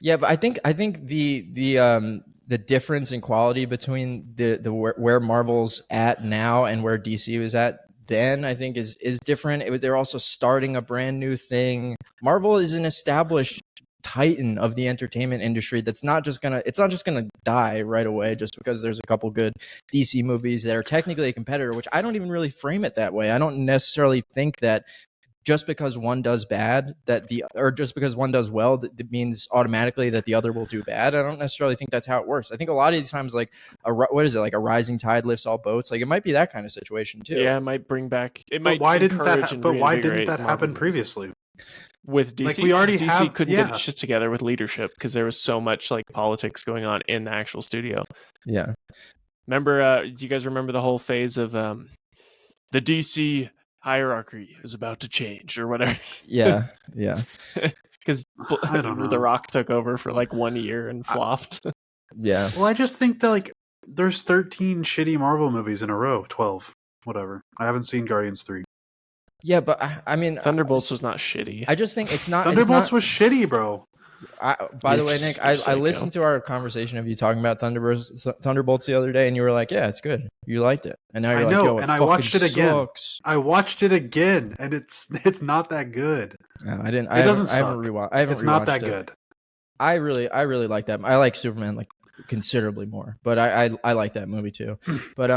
Yeah, but I think the difference in quality between the where Marvel's at now and where DC was at then, I think is different. They're also starting a brand new thing. Marvel is an established titan of the entertainment industry it's not just gonna die right away just because there's a couple good DC movies that are technically a competitor, which I don't even really frame it that way. I don't necessarily think that just because one does bad or just because one does well that means automatically that the other will do bad. I don't necessarily think that's how it works. I think a lot of these times like a rising tide lifts all boats. Like it might be that kind of situation too. Yeah, it might bring back. Why didn't that happen previously? With DC, like we already DC couldn't get its shit together with leadership because there was so much like politics going on in the actual studio. Yeah. Remember, do you guys remember the whole phase of the DC hierarchy is about to change or whatever. Yeah. Because I don't know. The Rock took over for like 1 year and flopped. Yeah. Well, I just think that like there's 13 shitty Marvel movies in a row, 12, whatever. I haven't seen Guardians 3. Yeah, but I mean, Thunderbolts was not shitty. I just think it's not. Thunderbolts was shitty, bro. By the way, Nick, I listened to our conversation of you talking about Thunderbolts the other day, and you were like, "Yeah, it's good. You liked it." And now you're I like, know, "Yo, and I watched it again. sucks." I watched it again, and it's not that good. No, I didn't. It doesn't I haven't suck. rewatched. I haven't. It's not that rewatched it. good. I really like that. I like Superman like considerably more, but I like that movie too. But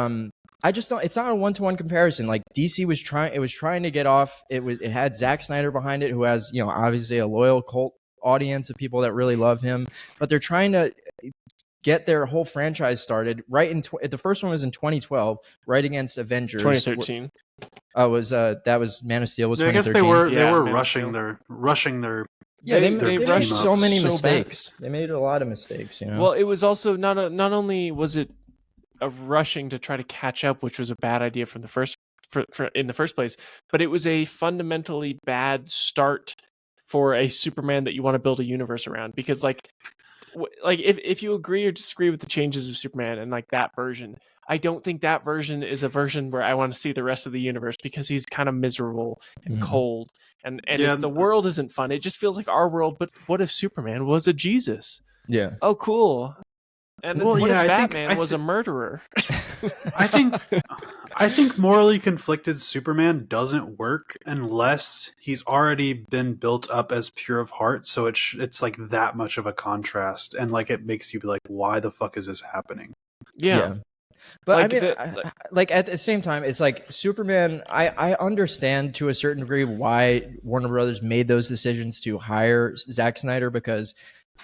I just don't. It's not a 1-to-1 comparison. Like DC was trying. It was trying to get off. It had Zack Snyder behind it, who has obviously a loyal cult audience of people that really love him. But they're trying to get their whole franchise started right in. The first one was in 2012, right against Avengers. 2013. Was that was Man of Steel was 2013. I guess they were Man rushing their. Yeah, they rushed so many mistakes. Bad. They made a lot of mistakes. Well, it was also not only was it a rushing to try to catch up, which was a bad idea from the first in the first place, but it was a fundamentally bad start for a Superman that you want to build a universe around. Because like if you agree or disagree with the changes of Superman and like that version, I don't think that version is a version where I want to see the rest of the universe, because he's kind of miserable and cold and the world isn't fun. It just feels like our world. But what if Superman was a Jesus? Yeah. Oh, cool. And what if Batman was a murderer? I think morally conflicted Superman doesn't work unless he's already been built up as pure of heart. So it's like that much of a contrast, and like it makes you be like, why the fuck is this happening? Yeah. But like I mean, like at the same time, it's like Superman. I understand to a certain degree why Warner Brothers made those decisions to hire Zack Snyder, because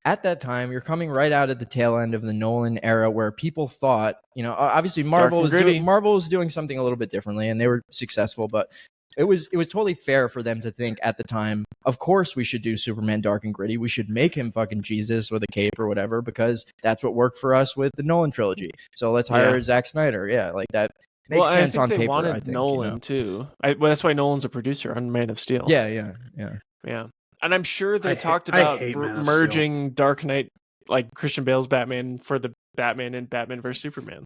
at that time you're coming right out of the tail end of the Nolan era, where people thought, obviously Marvel was doing something a little bit differently, and they were successful, but it was totally fair for them to think at the time, of course we should do Superman dark and gritty. We should make him fucking Jesus with a cape or whatever, because that's what worked for us with the Nolan trilogy. So let's hire Zack Snyder. Yeah, like that makes sense on paper. They wanted Nolan too. That's why Nolan's a producer on Man of Steel. Yeah. And I'm sure they talked about merging Dark Knight, like Christian Bale's Batman, for the Batman and Batman vs Superman.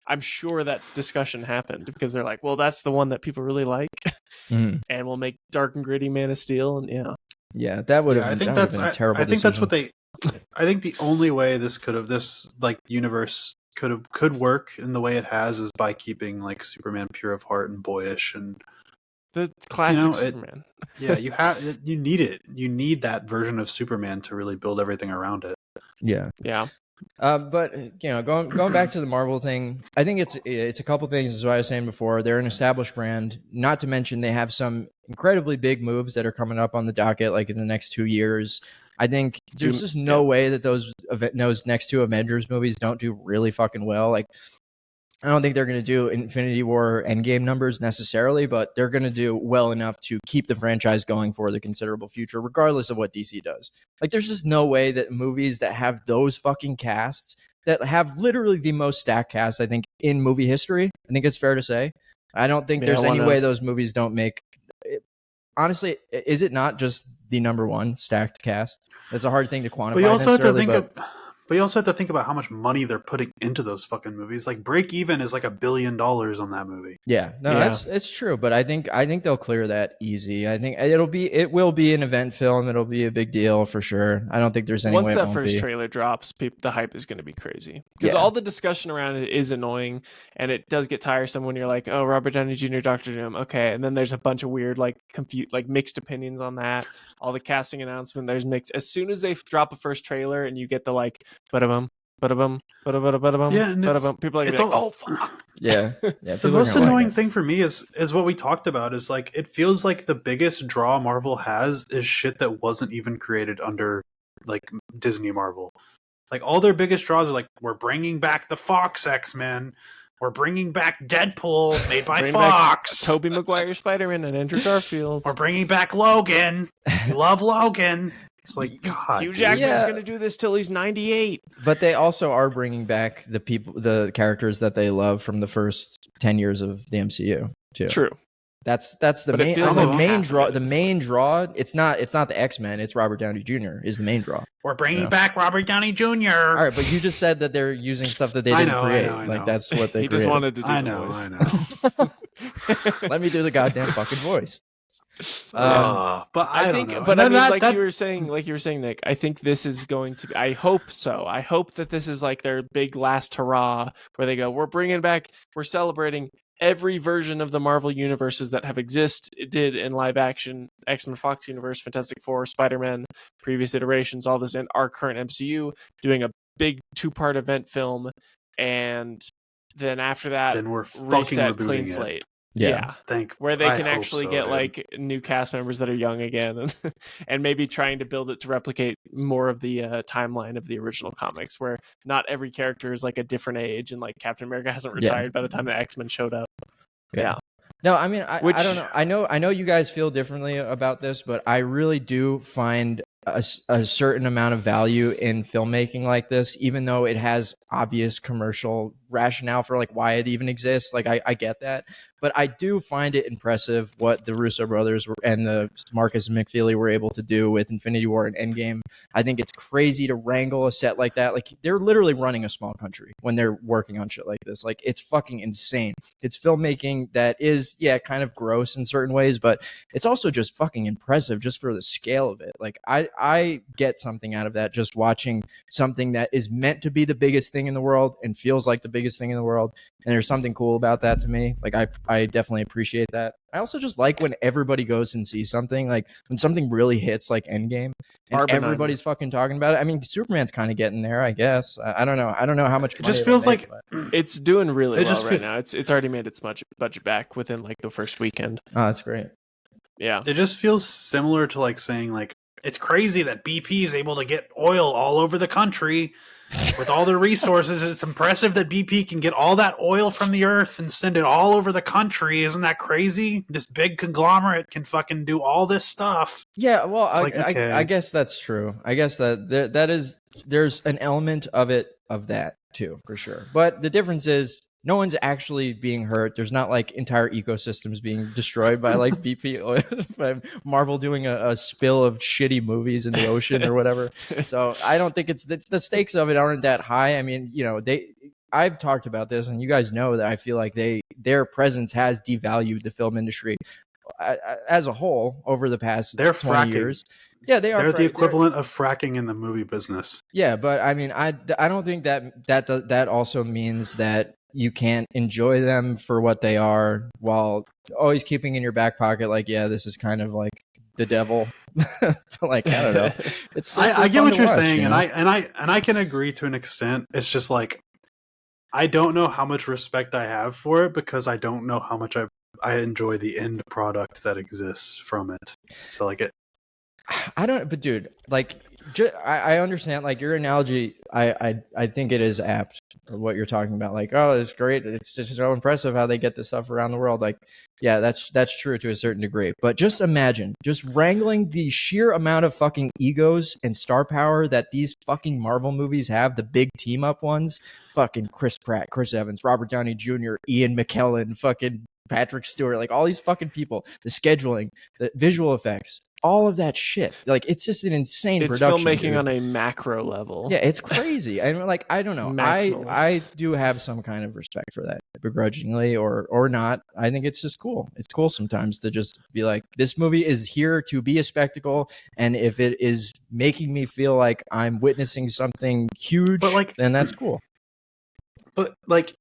I'm sure that discussion happened, because they're like, well, that's the one that people really like, and we'll make dark and gritty Man of Steel, and that would have. I think that's a terrible. I think that's what they. I think the only way this like universe could work in the way it has is by keeping like Superman pure of heart and boyish and the classic Superman. You need it. You need that version of Superman to really build everything around it. Yeah. But going back to the Marvel thing, I think it's a couple things, as I was saying before. They're an established brand. Not to mention they have some incredibly big moves that are coming up on the docket, like in the next 2 years. I think there's just no way that those next 2 Avengers movies don't do really fucking well. Like, I don't think they're going to do Infinity War Endgame numbers necessarily, but they're going to do well enough to keep the franchise going for the considerable future, regardless of what DC does. Like, there's just no way that movies that have those fucking casts, that have literally the most stacked cast, I think, in movie history, I think it's fair to say. I don't think there's any way those movies don't make... Honestly, is it not just the number one stacked cast? That's a hard thing to quantify. But you also have to think about how much money they're putting into those fucking movies. Like, break even is like $1 billion on that movie. It's true. But I think they'll clear that easy. I think it will be an event film. It'll be a big deal for sure. I don't think there's any way once it that won't first be. trailer drops, the hype is going to be crazy, because all the discussion around it is annoying, and it does get tiresome when you're like, oh, Robert Downey Jr., Dr. Doom, okay, and then there's a bunch of weird mixed opinions on that. All the casting announcement, there's mixed. As soon as they drop a first trailer and you get the like, ba-da-bum, ba-da-bum, ba-da-bum, ba-da-bum, people are like, oh fuck. The most annoying thing for me is what we talked about, is like, it feels like the biggest draw Marvel has is shit that wasn't even created under like Disney Marvel. Like, all their biggest draws are like, we're bringing back the Fox X-Men, we're bringing back Deadpool made by Fox, Tobey Maguire Spiderman and Andrew Garfield, we're bringing back Logan. You love Logan. It's like, God, Hugh Jackman's going to do this till he's 98. But they also are bringing back the characters that they love from the first 10 years of the MCU too. True. That's the But it main feels like main half of draw. it The is main draw. It's not the X-Men. It's Robert Downey Jr. is the main draw. We're bringing Yeah. back Robert Downey Jr. All right, but you just said that they're using stuff that they I didn't know, create. I Like know. that's what they He created. just wanted to do I the know, voice. I know. Let me do the goddamn fucking voice. But I think, don't know. but And I mean, then you were saying, Nick. I think this is going to be. I hope so. I hope that this is like their big last hurrah, where they go, "We're bringing back. We're celebrating every version of the Marvel universes that have existed in live action, X-Men, Fox universe, Fantastic Four, Spider-Man, previous iterations, all this in our current MCU, doing a big 2-part event film, and then after that, then we're fucking reset, rebooting clean it. slate." Yeah. Where they I can hope actually so, get dude. like new cast members that are young again, and maybe trying to build it to replicate more of the timeline of the original comics, where not every character is like a different age, and like Captain America hasn't retired by the time the X-Men showed up. Yeah. No, I mean, I don't know. I know you guys feel differently about this, but I really do find a certain amount of value in filmmaking like this, even though it has obvious commercial rationale for like why it even exists. Like I get that, but I do find it impressive what the Russo brothers and the Marcus and McFeely were able to do with Infinity War and Endgame. I think it's crazy to wrangle a set like that. Like they're literally running a small country when they're working on shit like this. Like it's fucking insane. It's filmmaking that is, yeah, kind of gross in certain ways, but it's also just fucking impressive just for the scale of it. Like I get something out of that just watching something that is meant to be the biggest thing in the world and feels like the biggest thing in the world. And there's something cool about that to me. Like I definitely appreciate that. I also just like when everybody goes and sees something, like when something really hits like Endgame and everybody's fucking talking about it. I mean, Superman's kind of getting there, I guess. I don't know. I don't know how much It money just feels make, like it's doing really well right now. It's already made its budget back within like the first weekend. Oh, that's great. Yeah. It just feels similar to like saying like it's crazy that BP is able to get oil all over the country with all their resources. It's impressive that BP can get all that oil from the earth and send it all over the country. Isn't that crazy? This big conglomerate can fucking do all this stuff. Yeah, well, okay. I guess that's true. I guess that there's an element of that too, for sure. But the difference is no one's actually being hurt. There's not like entire ecosystems being destroyed by like BP, by Marvel doing a spill of shitty movies in the ocean or whatever. So I don't think it's the stakes of it aren't that high. I mean, you know, I've talked about this, and you guys know that I feel like their presence has devalued the film industry as a whole over the past 20 years. Yeah, they are. They're the equivalent of fracking in the movie business. Yeah, but I mean, I don't think that also means that you can't enjoy them for what they are while always keeping in your back pocket, like, yeah, this is kind of like the devil. Like, I don't know. It's I get what you're saying, you know? and I can agree to an extent. It's just like I don't know how much respect I have for it because I don't know how much I enjoy the end product that exists from it. So like I don't, but dude, like, I understand, like, your analogy, I think it is apt, what you're talking about. Like, oh, it's great. It's just so impressive how they get this stuff around the world. Like, yeah, that's true to a certain degree. But just imagine, just wrangling the sheer amount of fucking egos and star power that these fucking Marvel movies have, the big team up ones, fucking Chris Pratt, Chris Evans, Robert Downey Jr., Ian McKellen, fucking Patrick Stewart, like all these fucking people, the scheduling, the visual effects, all of that shit. Like, it's just an insane production. It's filmmaking dude. on a macro level. Yeah, it's crazy. And like, I don't know. I do have some kind of respect for that, begrudgingly or not. I think it's just cool. It's cool sometimes to just be like, this movie is here to be a spectacle, and if it is making me feel like I'm witnessing something huge, but like, then that's cool. But like,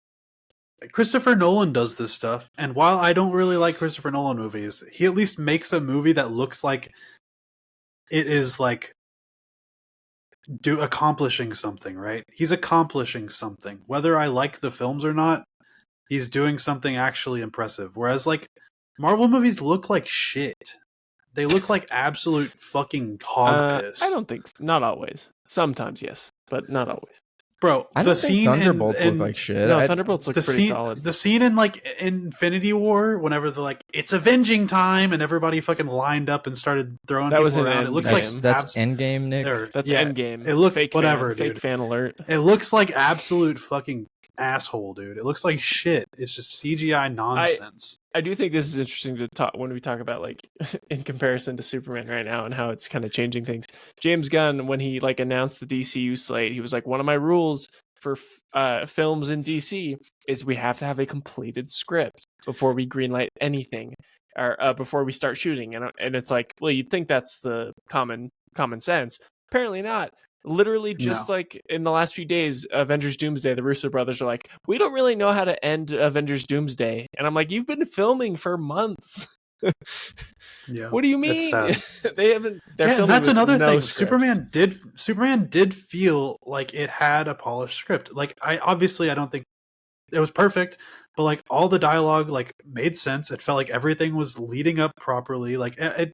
Christopher Nolan does this stuff, and while I don't really like Christopher Nolan movies, he at least makes a movie that looks like it is like accomplishing something, right? He's accomplishing something. Whether I like the films or not, he's doing something actually impressive. Whereas like Marvel movies look like shit. They look like absolute fucking hog piss. I don't think so. Not always. Sometimes yes, but not always. Bro, I don't think Thunderbolts look like shit. No, Thunderbolts look pretty solid. The scene in like Infinity War, whenever they're like, "It's avenging time," and everybody fucking lined up and started throwing people around. It looks like that's Endgame, Nick. That's Endgame. It looked fake whatever, fan, dude. Fake fan alert. It looks like absolute fucking asshole, dude. It looks like shit. It's just CGI nonsense. I do think this is interesting to talk when we talk about like in comparison to Superman right now and how it's kind of changing things. James Gunn, when he like announced the DCU slate, he was like, one of my rules for films in DC is we have to have a completed script before we greenlight anything or before we start shooting. And it's like, well, you'd think that's the common sense. Apparently not. Literally just like in the last few days, Avengers Doomsday, the Russo brothers are like, we don't really know how to end Avengers Doomsday. And I'm like, you've been filming for months. Yeah. What do you mean? They haven't. That's another thing. Script. Superman did feel like it had a polished script. Like I don't think it was perfect, but like all the dialogue like made sense. It felt like everything was leading up properly. Like dude.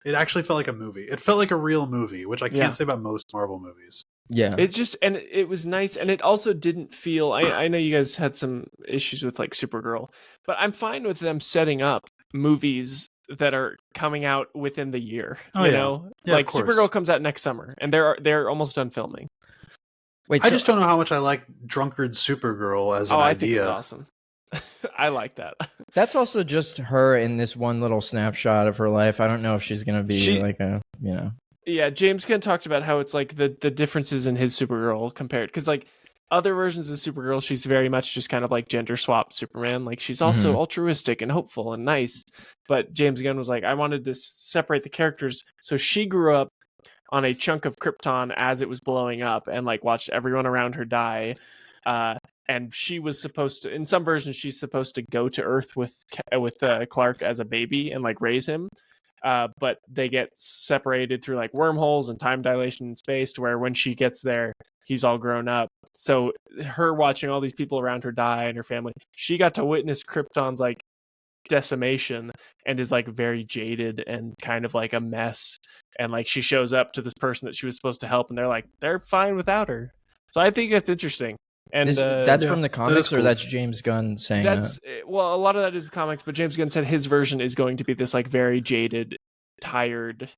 It actually felt like a movie. It felt like a real movie, which I can't say about most Marvel movies. Yeah. It's just, and it was nice. And it also didn't feel, I know you guys had some issues with like Supergirl, but I'm fine with them setting up movies that are coming out within the year. You know? Yeah, like Supergirl comes out next summer and they're almost done filming. Wait, I just don't know how much I like drunkard Supergirl as an idea. I think it's awesome. I like that. That's also just her in this one little snapshot of her life. I don't know if she's going to be like a, you know. Yeah, James Gunn talked about how it's like the differences in his Supergirl compared, because like other versions of Supergirl, she's very much just kind of like gender swapped Superman. Like she's also altruistic and hopeful and nice. But James Gunn was like, I wanted to separate the characters. So she grew up on a chunk of Krypton as it was blowing up and like watched everyone around her die. And she was supposed to, in some versions, she's supposed to go to Earth with Clark as a baby and like raise him. But they get separated through like wormholes and time dilation in space to where when she gets there, he's all grown up. So her watching all these people around her die and her family, she got to witness Krypton's like decimation and is like very jaded and kind of like a mess. And like she shows up to this person that she was supposed to help and they're fine without her. So I think that's interesting. And that's from the comics, cool. or that's James Gunn saying that? Well, a lot of that is comics, but James Gunn said his version is going to be this like very jaded, tired,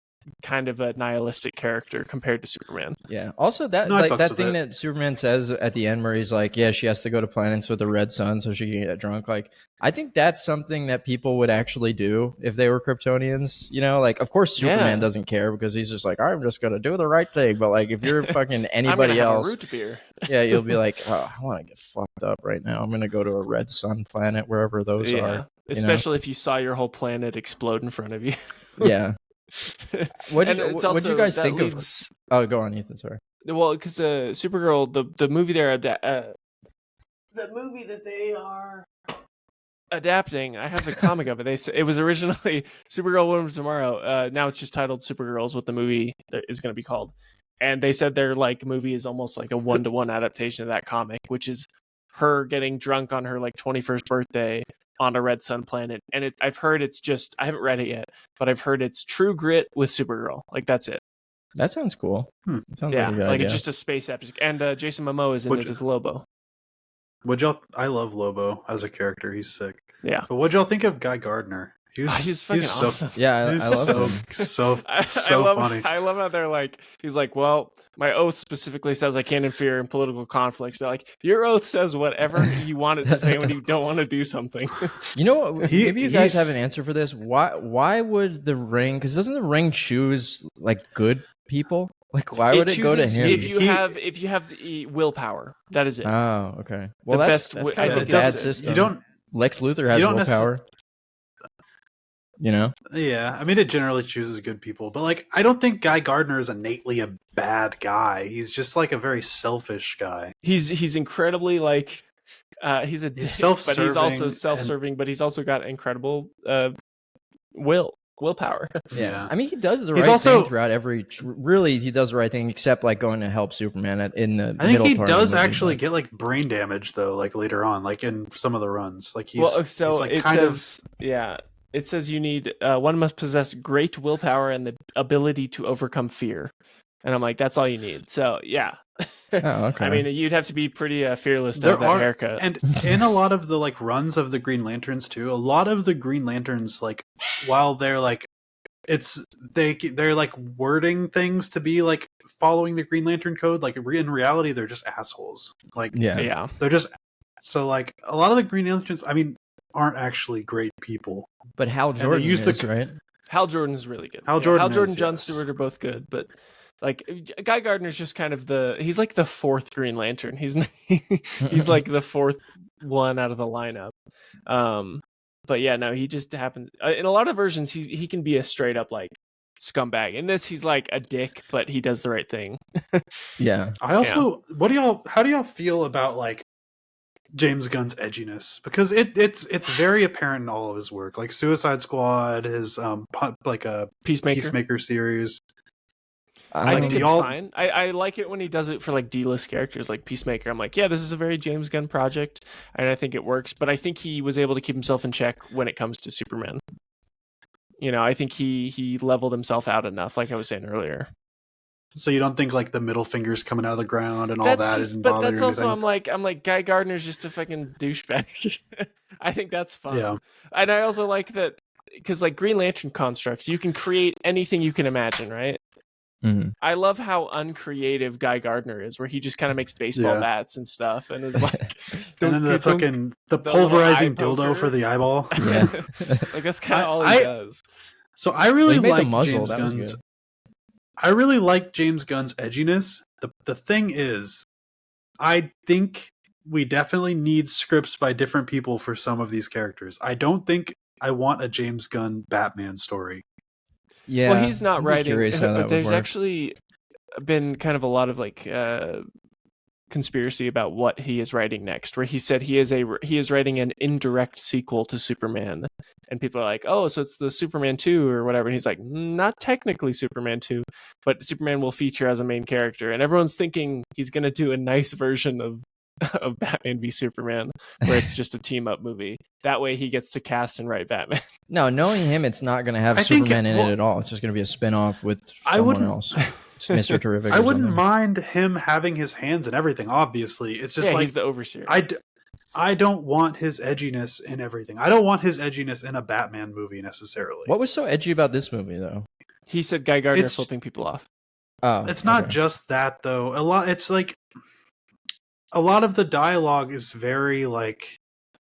kind of a nihilistic character compared to Superman. Yeah. Also, that thing that Superman says at the end, where he's like, "Yeah, she has to go to planets with the red sun so she can get drunk." Like, I think that's something that people would actually do if they were Kryptonians. You know, like, of course, Superman doesn't care because he's just like, "I'm just gonna do the right thing." But like, if you're fucking anybody else, root beer. Yeah, you'll be like, "Oh, I want to get fucked up right now. I'm gonna go to a red sun planet wherever those are." Especially if you saw your whole planet explode in front of you. Yeah. What did you guys think of? Oh, go on, Ethan. Sorry. Well, because Supergirl, the movie the movie that they are adapting, I have the comic of it. It was originally Supergirl Woman of Tomorrow. Now it's just titled Supergirl is what the movie is going to be called. And they said their like movie is almost like a 1-to-1 adaptation of that comic, which is her getting drunk on her like 21st birthday on a red sun planet. And I've heard it's just, I haven't read it yet, but I've heard it's True Grit with Supergirl. Like that's it. That sounds cool. Sounds yeah, like a good like idea. it's just a space epic. And Jason Momoa is in it as Lobo. I love Lobo as a character. He's sick. Yeah. But what'd y'all think of Guy Gardner? He's fucking awesome. Yeah, I love him. So funny. I love how they're like, he's like, well, my oath specifically says I can't interfere in political conflicts. They're like, your oath says whatever you want it to say when you don't want to do something. You know what? Maybe you guys have an answer for this. Why would the Ring? Because doesn't the Ring choose like good people? Like, why would it go to him? If you have the willpower, that is it. Oh, okay. Well, that's kind of a bad system. Lex Luthor has willpower. You know? Yeah, I mean, it generally chooses good people, but like, I don't think Guy Gardner is innately a bad guy. He's just like a very self-ish guy. He's incredibly like, he's self-serving, but he's also self-serving, but he's also got incredible willpower. Yeah, I mean, he does the right thing throughout every. Really, he does the right thing, except like going to help Superman in the. I think he does actually get like brain damage though, like later on, like in some of the runs. Like he's like it says, yeah. It says you need one must possess great willpower and the ability to overcome fear, and I'm like, that's all you need. So yeah, okay. I mean, you'd have to be pretty fearless to have that haircut. And in a lot of the like runs of the Green Lanterns too, a lot of the Green Lanterns, like while they're like they're like wording things to be like following the Green Lantern code. Like in reality, they're just assholes. Like Yeah. they're just so like a lot of the Green Lanterns. I mean, aren't actually great people. But Hal Jordan is, right? Hal Jordan's really good. Hal Jordan, John yes. Stewart are both good, but like Guy Gardner's just kind of he's like the fourth Green Lantern. He's like the fourth one out of the lineup. But yeah, no, he just happens in a lot of versions. He can be a straight up like scumbag. In this, he's like a dick, but he does the right thing. Yeah. I also, how do y'all feel about like James Gunn's edginess? Because it's very apparent in all of his work, like Suicide Squad, his like a Peacemaker series. I think it's fine. I like it when he does it for like D-list characters like Peacemaker. I'm like, yeah, this is a very James Gunn project, and I think it works. But I think he was able to keep himself in check when it comes to Superman. You know, I think he leveled himself out enough, like I was saying earlier. So you don't think like the middle fingers coming out of the ground and all that isn't bothering you? But that's also I'm like Guy Gardner's just a fucking douchebag. I think that's fun. Yeah. And I also like that because like Green Lantern constructs, you can create anything you can imagine, right? Mm-hmm. I love how uncreative Guy Gardner is, where he just kind of makes baseball bats and stuff, and is like, and then the pulverizing dildo for the eyeball. Yeah, like that's kind of all he does. So I really like muzzle. James Gunn's. I really like James Gunn's edginess. The thing is, I think we definitely need scripts by different people for some of these characters. I don't think I want a James Gunn Batman story. Yeah, well, he's not writing. There's actually been kind of a lot of like conspiracy about what he is writing next, where he said he is writing an indirect sequel to Superman, and people are like, oh, so it's the Superman 2 or whatever, and he's like, not technically Superman 2, but Superman will feature as a main character, and everyone's thinking he's going to do a nice version of Batman v Superman, where it's just a team up movie. That way he gets to cast and write Batman. No, knowing him, it's not going to have Superman in it at all. It's just going to be a spin-off with someone else. Mr. Terrific. I wouldn't mind him having his hands in everything, obviously. It's just like he's the overseer. I don't want his edginess in everything. I don't want his edginess in a Batman movie necessarily. What was so edgy about this movie, though? He said Guy Gardner flipping people off. Oh, it's not just that, though. It's like a lot of the dialogue is very like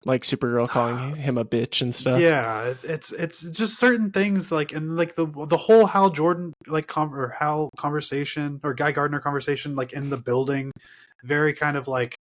Supergirl calling him a bitch and stuff. Yeah, it's just certain things like, and like the whole Hal Jordan Hal conversation or Guy Gardner conversation, like in the building, very kind of like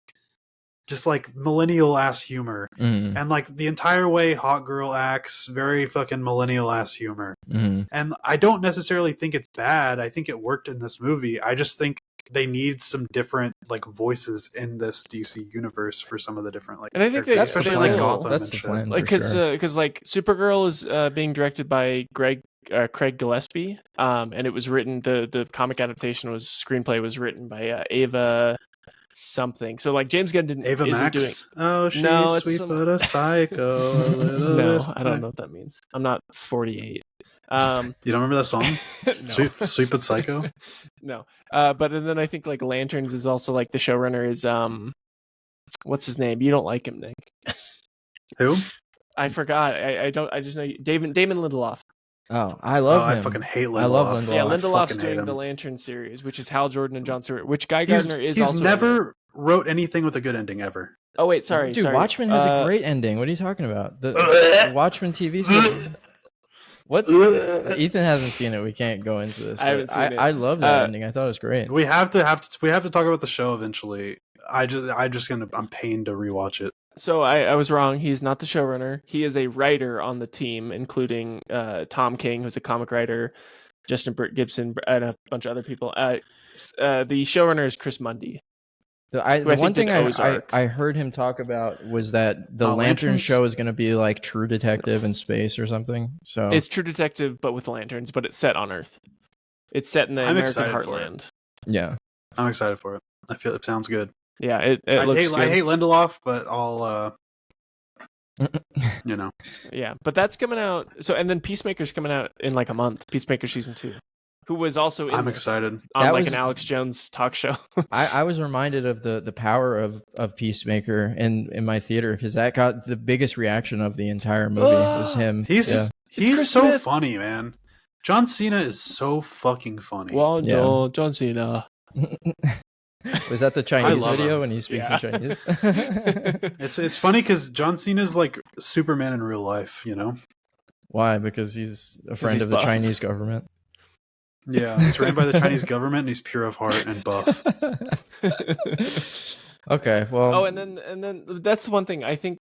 just like millennial ass humor, and like the entire way Hot Girl acts, very fucking millennial ass humor. And I don't necessarily think it's bad. I think it worked in this movie. I just think they need some different like voices in this DC universe for some of the different like. And I think especially like Gotham that's and the shit. plan, like because like Supergirl is being directed by Craig Gillespie, and it was written the comic adaptation screenplay was written by Ava something. So like James Gunn Ava isn't Max? doing. Oh, she's No, sweet but a psycho. No, I don't know what that means. I'm not 48. You don't remember that song? No. Sweet but psycho. No, but then I think like Lanterns is also like the showrunner is what's his name? You don't like him, Nick. Who? I forgot. I don't. I just know Damon Lindelof. Oh, I love him. I fucking hate Lindelof. I love Lindelof. Yeah, Lindelof's doing the Lantern series, which is Hal Jordan and John Stewart, which Guy Gardner is also. He's never wrote anything with a good ending ever. Oh wait, sorry, dude. Sorry. Watchmen has a great ending. What are you talking about? The Watchmen TV series. What's Ethan hasn't seen it. We can't go into this. I haven't seen it. I love that ending. I thought it was great. We have to talk about the show eventually. I'm pained to rewatch it. So I was wrong. He's not the showrunner. He is a writer on the team, including Tom King, who's a comic writer, Justin Gibson, and a bunch of other people. The showrunner is Chris Mundy. So the one thing I heard him talk about was that the Lantern show is going to be like True Detective in space or something. So it's True Detective, but with lanterns, but it's set on Earth. It's set in the American heartland. Yeah, I'm excited for it. I feel it sounds good. Yeah, it looks good. I hate Lindelof, but I'll you know. Yeah, but that's coming out. So and then Peacemaker's coming out in like a month. Peacemaker season 2. Who was also in excited on an Alex Jones talk show. I was reminded of the power of Peacemaker in my theater because that got the biggest reaction of the entire movie was him. He's so funny, man. John Cena is so fucking funny. John Cena. Was that the Chinese love video him. when he speaks in Chinese? It's funny because John Cena's like Superman in real life, you know? Why? Because he's a friend he's of the buff. Chinese government. Yeah, he's ran by the Chinese government and he's pure of heart and buff. Okay, well. Oh, and then that's one thing I think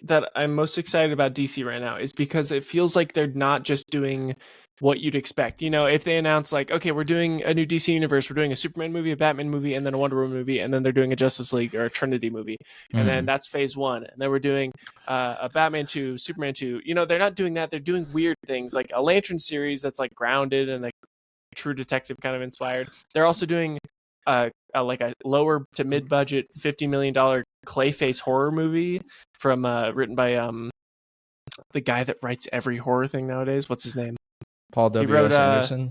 that I'm most excited about DC right now is because it feels like they're not just doing what you'd expect. You know, if they announce like, okay, we're doing a new DC universe, we're doing a Superman movie, a Batman movie, and then a Wonder Woman movie, and then they're doing a Justice League or a Trinity movie, and then that's phase one, and then we're doing a Batman 2, Superman 2. You know, they're not doing that. They're doing weird things like a Lantern series that's like grounded and like True Detective kind of inspired. They're also doing like a lower to mid budget $50 million Clayface horror movie from written by the guy that writes every horror thing nowadays. What's his name? Paul W.S. Anderson.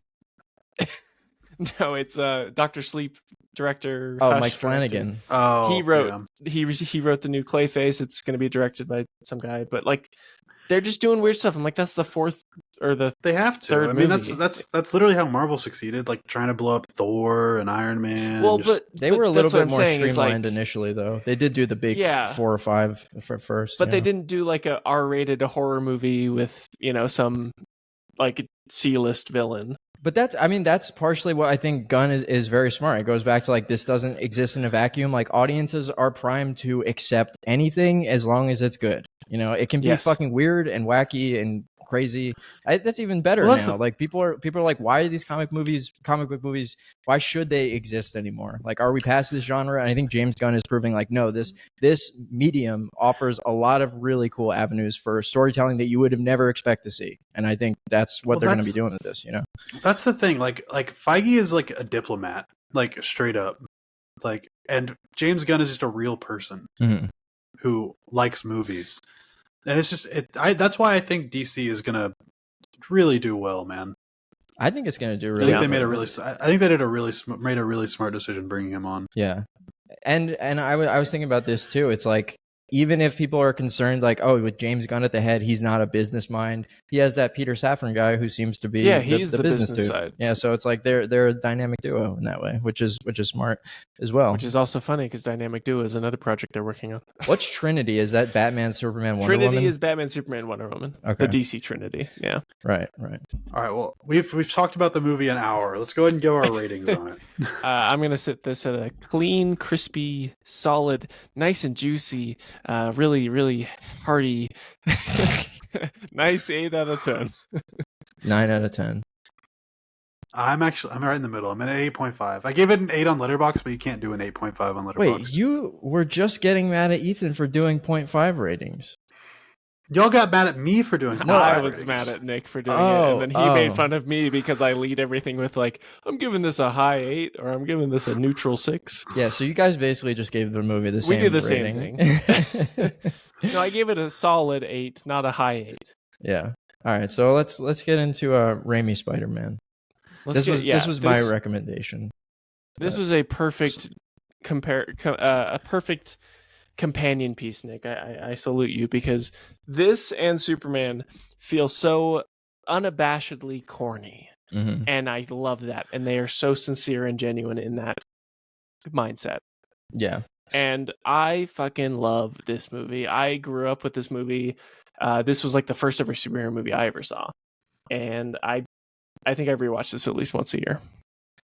No, it's Dr. Sleep director. Oh, Mike Flanagan. Oh, he wrote he wrote the new Clayface. It's going to be directed by some guy, but like they're just doing weird stuff. I'm like, that's the fourth or the they have to. third I mean, movie. that's literally how Marvel succeeded, like trying to blow up Thor and Iron Man. Well, just... they were a little bit more streamlined streamlined initially, though. They did do the big 4 or 5 for first, but they didn't do like a R-rated horror movie with some like C-list villain. But that's partially what I think Gunn is very smart. It goes back to like, this doesn't exist in a vacuum. Like, audiences are primed to accept anything as long as it's good. You know, it can be fucking weird and wacky and crazy. That's even better now. Like, people are like, why are these comic book movies? Why should they exist anymore? Like, are we past this genre? And I think James Gunn is proving like, no, this medium offers a lot of really cool avenues for storytelling that you would have never expect to see. And I think that's what they're going to be doing with this. You know, that's the thing. Like Feige is like a diplomat, like straight up. Like, and James Gunn is just a real person who likes movies. And it's just that's why I think DC is gonna really do well, man. I think it's gonna do really. I think they made a really smart decision bringing him on. Yeah, and I was thinking about this too. It's like, even if people are concerned, like, oh, with James Gunn at the head, he's not a business mind. He has that Peter Safran guy who seems to be he's the business side. Yeah, so it's like they're a dynamic duo in that way, which is smart as well. Which is also funny because Dynamic Duo is another project they're working on. What's Trinity? Is that Batman, Superman, Wonder Woman? Trinity is Batman, Superman, Wonder Woman. Okay. The DC Trinity. Yeah. Right. All right. Well, we've talked about the movie an hour. Let's go ahead and give our ratings on it. I'm gonna sit this at a clean, crispy, solid, nice and juicy, really, really hearty, nice 8 out of 10. 9 out of 10. I'm right in the middle. I'm at an 8.5. I gave it an 8 on Letterboxd, but you can't do an 8.5 on Letterboxd. Wait, you were just getting mad at Ethan for doing 0.5 ratings. Y'all got mad at me for doing. No, I was mad at Nick for doing it, and then he made fun of me because I lead everything with like, I'm giving this a high 8 or I'm giving this a neutral 6. Yeah, so you guys basically just gave the movie the same. We did the rating. same thing. No, I gave it a solid 8, not a high 8. Yeah. All right, so let's get into Raimi Spider-Man. This was my recommendation. This was a perfect perfect companion piece, Nick. I salute you because this and Superman feel so unabashedly corny, and I love that. And they are so sincere and genuine in that mindset. Yeah. And I fucking love this movie. I grew up with this movie. This was like the first ever superhero movie I ever saw, and I think I rewatched this at least once a year.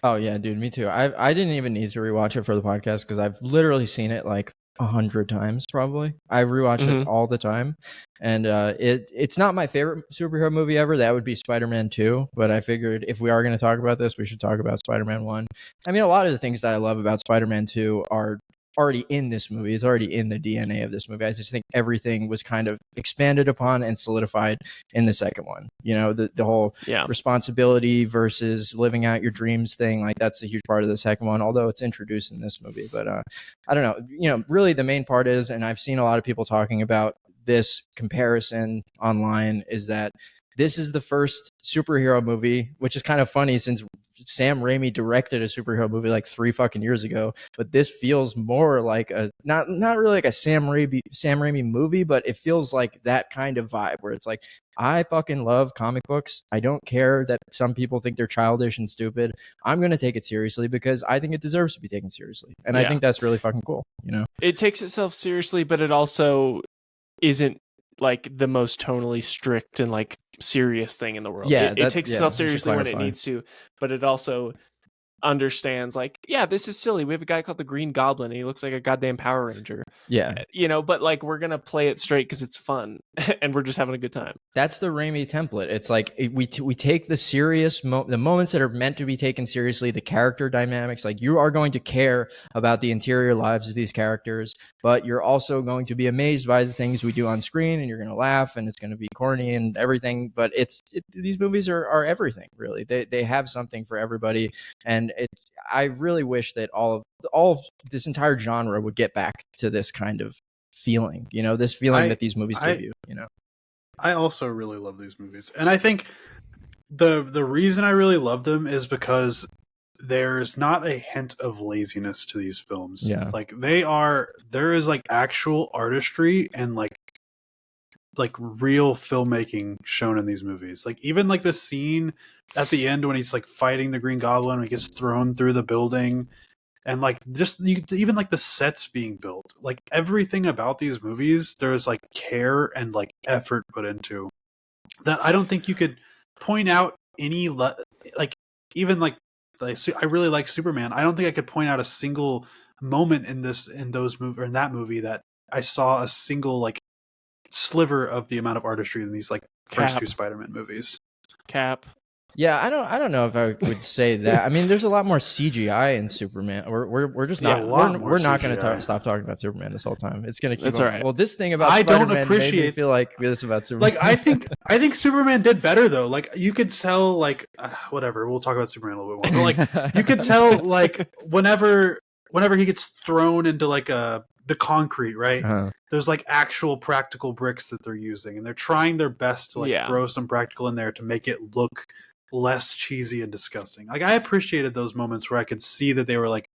Oh yeah, dude, me too. I didn't even need to rewatch it for the podcast because I've literally seen it like 100 times probably. I rewatch it all the time, and it's not my favorite superhero movie ever. That would be Spider-Man 2, but I figured if we are going to talk about this, we should talk about Spider-Man 1. I mean, a lot of the things that I love about Spider-Man 2 are already in this movie. It's already in the DNA of this movie. I just think everything was kind of expanded upon and solidified in the second one. You know, the whole responsibility versus living out your dreams thing, like that's a huge part of the second one, although it's introduced in this movie. But I don't know, you know, really the main part is, and I've seen a lot of people talking about this comparison online, is that this is the first superhero movie, which is kind of funny since Sam Raimi directed a superhero movie like 3 fucking years ago. But this feels more like a not really like a Sam Raimi movie, but it feels like that kind of vibe where it's like I fucking love comic books. I don't care that some people think they're childish and stupid. I'm going to take it seriously because I think it deserves to be taken seriously. And I think that's really fucking cool, you know? It takes itself seriously, but it also isn't like the most tonally strict and like serious thing in the world. Yeah, it takes itself we should seriously when it clarify. needs to, but it also understands like, yeah, this is silly. We have a guy called the Green Goblin and he looks like a goddamn Power Ranger. Yeah. You know, but like we're gonna play it straight because it's fun and we're just having a good time. That's the Raimi template. It's like we take the serious the moments that are meant to be taken seriously, the character dynamics. Like you are going to care about the interior lives of these characters, but you're also going to be amazed by the things we do on screen, and you're going to laugh, and it's going to be corny and everything. But these movies are everything, really. They have something for everybody, and I really wish that all of this entire genre would get back to this kind of feeling. You know, this feeling that these movies give you. You know. I also really love these movies. And I think the reason I really love them is because there's not a hint of laziness to these films. Yeah. Like there is like actual artistry and like real filmmaking shown in these movies. Like even like the scene at the end when he's like fighting the Green Goblin, when he gets thrown through the building, and like just even like the sets being built, like everything about these movies, there's like care and like effort put into that. I don't think you could point out any like even like I really like Superman. I don't think I could point out a single moment in those movie or in that movie that I saw a single like sliver of the amount of artistry in these like first two Spider-Man movies. Cap. Yeah, I don't know if I would say that. I mean, there's a lot more CGI in Superman. We're just not we're not going to stop talking about Superman this whole time. It's going to keep. That's all right. Well, this thing about I Spider-Man don't appreciate made me feel like this about Superman. Like I think Superman did better though. Like you could tell like whatever. We'll talk about Superman a little bit more. But like you could tell like whenever he gets thrown into like the concrete, right? Uh-huh. There's like actual practical bricks that they're using, and they're trying their best to like throw some practical in there to make it look less cheesy and disgusting. Like I appreciated those moments where I could see that they were like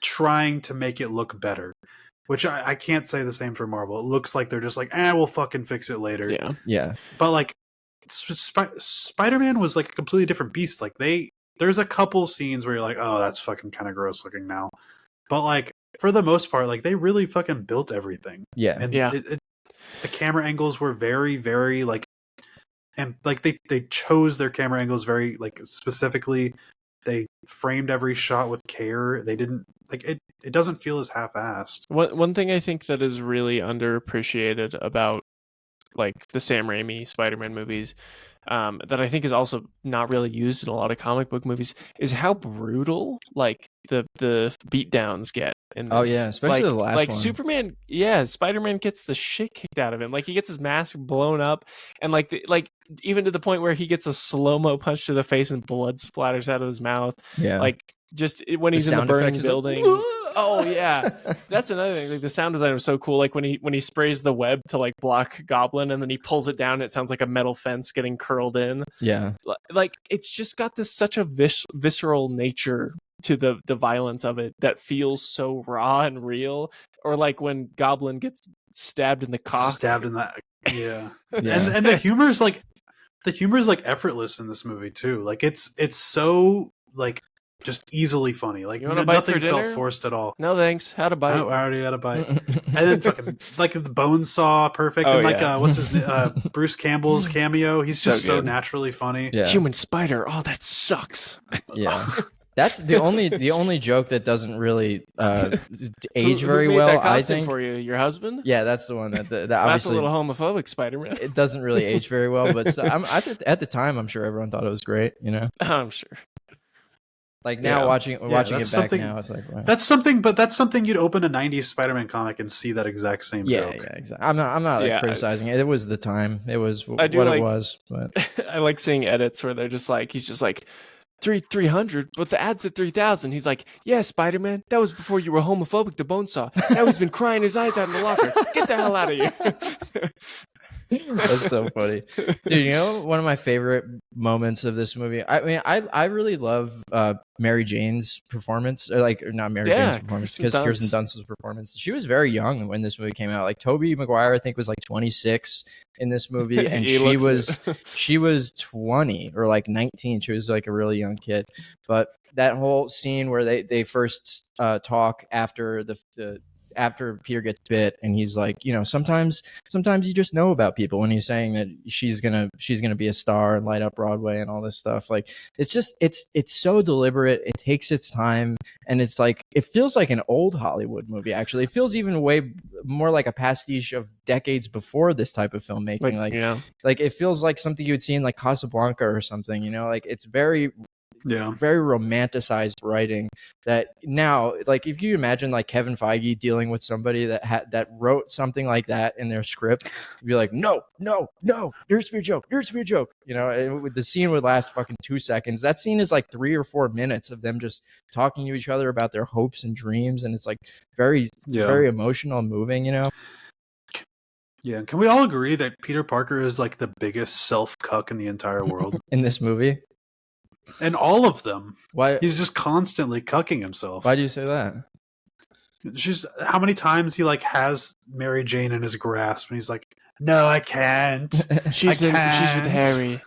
trying to make it look better, which I can't say the same for Marvel. It looks like they're just like, we'll fucking fix it later. Yeah. But like Spider-Man was like a completely different beast. Like there's a couple scenes where you're like, oh, that's fucking kind of gross looking now. But like for the most part, like they really fucking built everything. Yeah. And the camera angles were very, very like, and like they chose their camera angles very like specifically. They framed every shot with care. They didn't like it. It doesn't feel as half-assed. One thing I think that is really underappreciated about like the Sam Raimi Spider-Man movies, that I think is also not really used in a lot of comic book movies, is how brutal like the beatdowns get in this. Oh yeah, especially like, the last like one. Superman, Spider-Man gets the shit kicked out of him. Like he gets his mask blown up, and like even to the point where he gets a slow-mo punch to the face and blood splatters out of his mouth. Yeah, like just when he's in the burning building. Like, oh yeah, that's another thing. Like the sound design was so cool. Like when he sprays the web to like block Goblin, and then he pulls it down, and it sounds like a metal fence getting curled in. Yeah, like it's just got this such a visceral nature to the violence of it that feels so raw and real. Or like when Goblin gets stabbed in the cock. Stabbed in that. Yeah. And the humor's like effortless in this movie too. Like it's so like just easily funny. Like nothing felt forced at all. No thanks. Had a bite. I already had a bite. And then fucking like the bone saw perfect. And like what's his name? Bruce Campbell's cameo. He's just so naturally funny. Yeah. Human spider. Oh, that sucks. Yeah. That's the only joke that doesn't really age very who made well. That costume I think for you, your husband. Yeah, that's the one that that's obviously a little homophobic, Spider-Man. It doesn't really age very well, but at the time, I'm sure everyone thought it was great. You know, I'm sure. Like now, watching it back now, it's like wow. That's something you'd open a '90s Spider-Man comic and see that exact same joke. Yeah, exactly. I'm not like criticizing it. It was the time. It was what it was. But I like seeing edits where they're just like he's just like 300, but the ad said 3,000. He's like, yeah, Spider-Man, that was before you were homophobic to Bonesaw. Now he's been crying his eyes out in the locker. Get the hell out of here. That's so funny, dude. You know, one of my favorite moments of this movie. I mean, I really love Mary Jane's performance, or not Mary Jane's performance, because Kirsten Dunst's performance. She was very young when this movie came out. Like Tobey Maguire, I think, was like 26 in this movie, and she was 20 or like 19. She was like a really young kid. But that whole scene where they first talk after after Peter gets bit, and he's like, sometimes you just know about people, when he's saying that she's gonna be a star and light up Broadway and all this stuff. Like, it's so deliberate. It takes its time, and it's like, it feels like an old Hollywood movie. Actually, it feels even way more like a pastiche of decades before this type of filmmaking. Like it feels like something you would see in like Casablanca or something. Like it's very romanticized writing that now, like, if you imagine like Kevin Feige dealing with somebody that wrote something like that in their script, you'd be like, no, there used to be a joke. The scene would last fucking 2 seconds. That scene is like 3 or 4 minutes of them just talking to each other about their hopes and dreams, and it's like very emotional and moving. Yeah, can we all agree that Peter Parker is like the biggest self-cuck in the entire world? In this movie? And all of them. Why? He's just constantly cucking himself. Why do you say that? Just how many times he like has Mary Jane in his grasp, and he's like, "No, I can't. She's with Harry."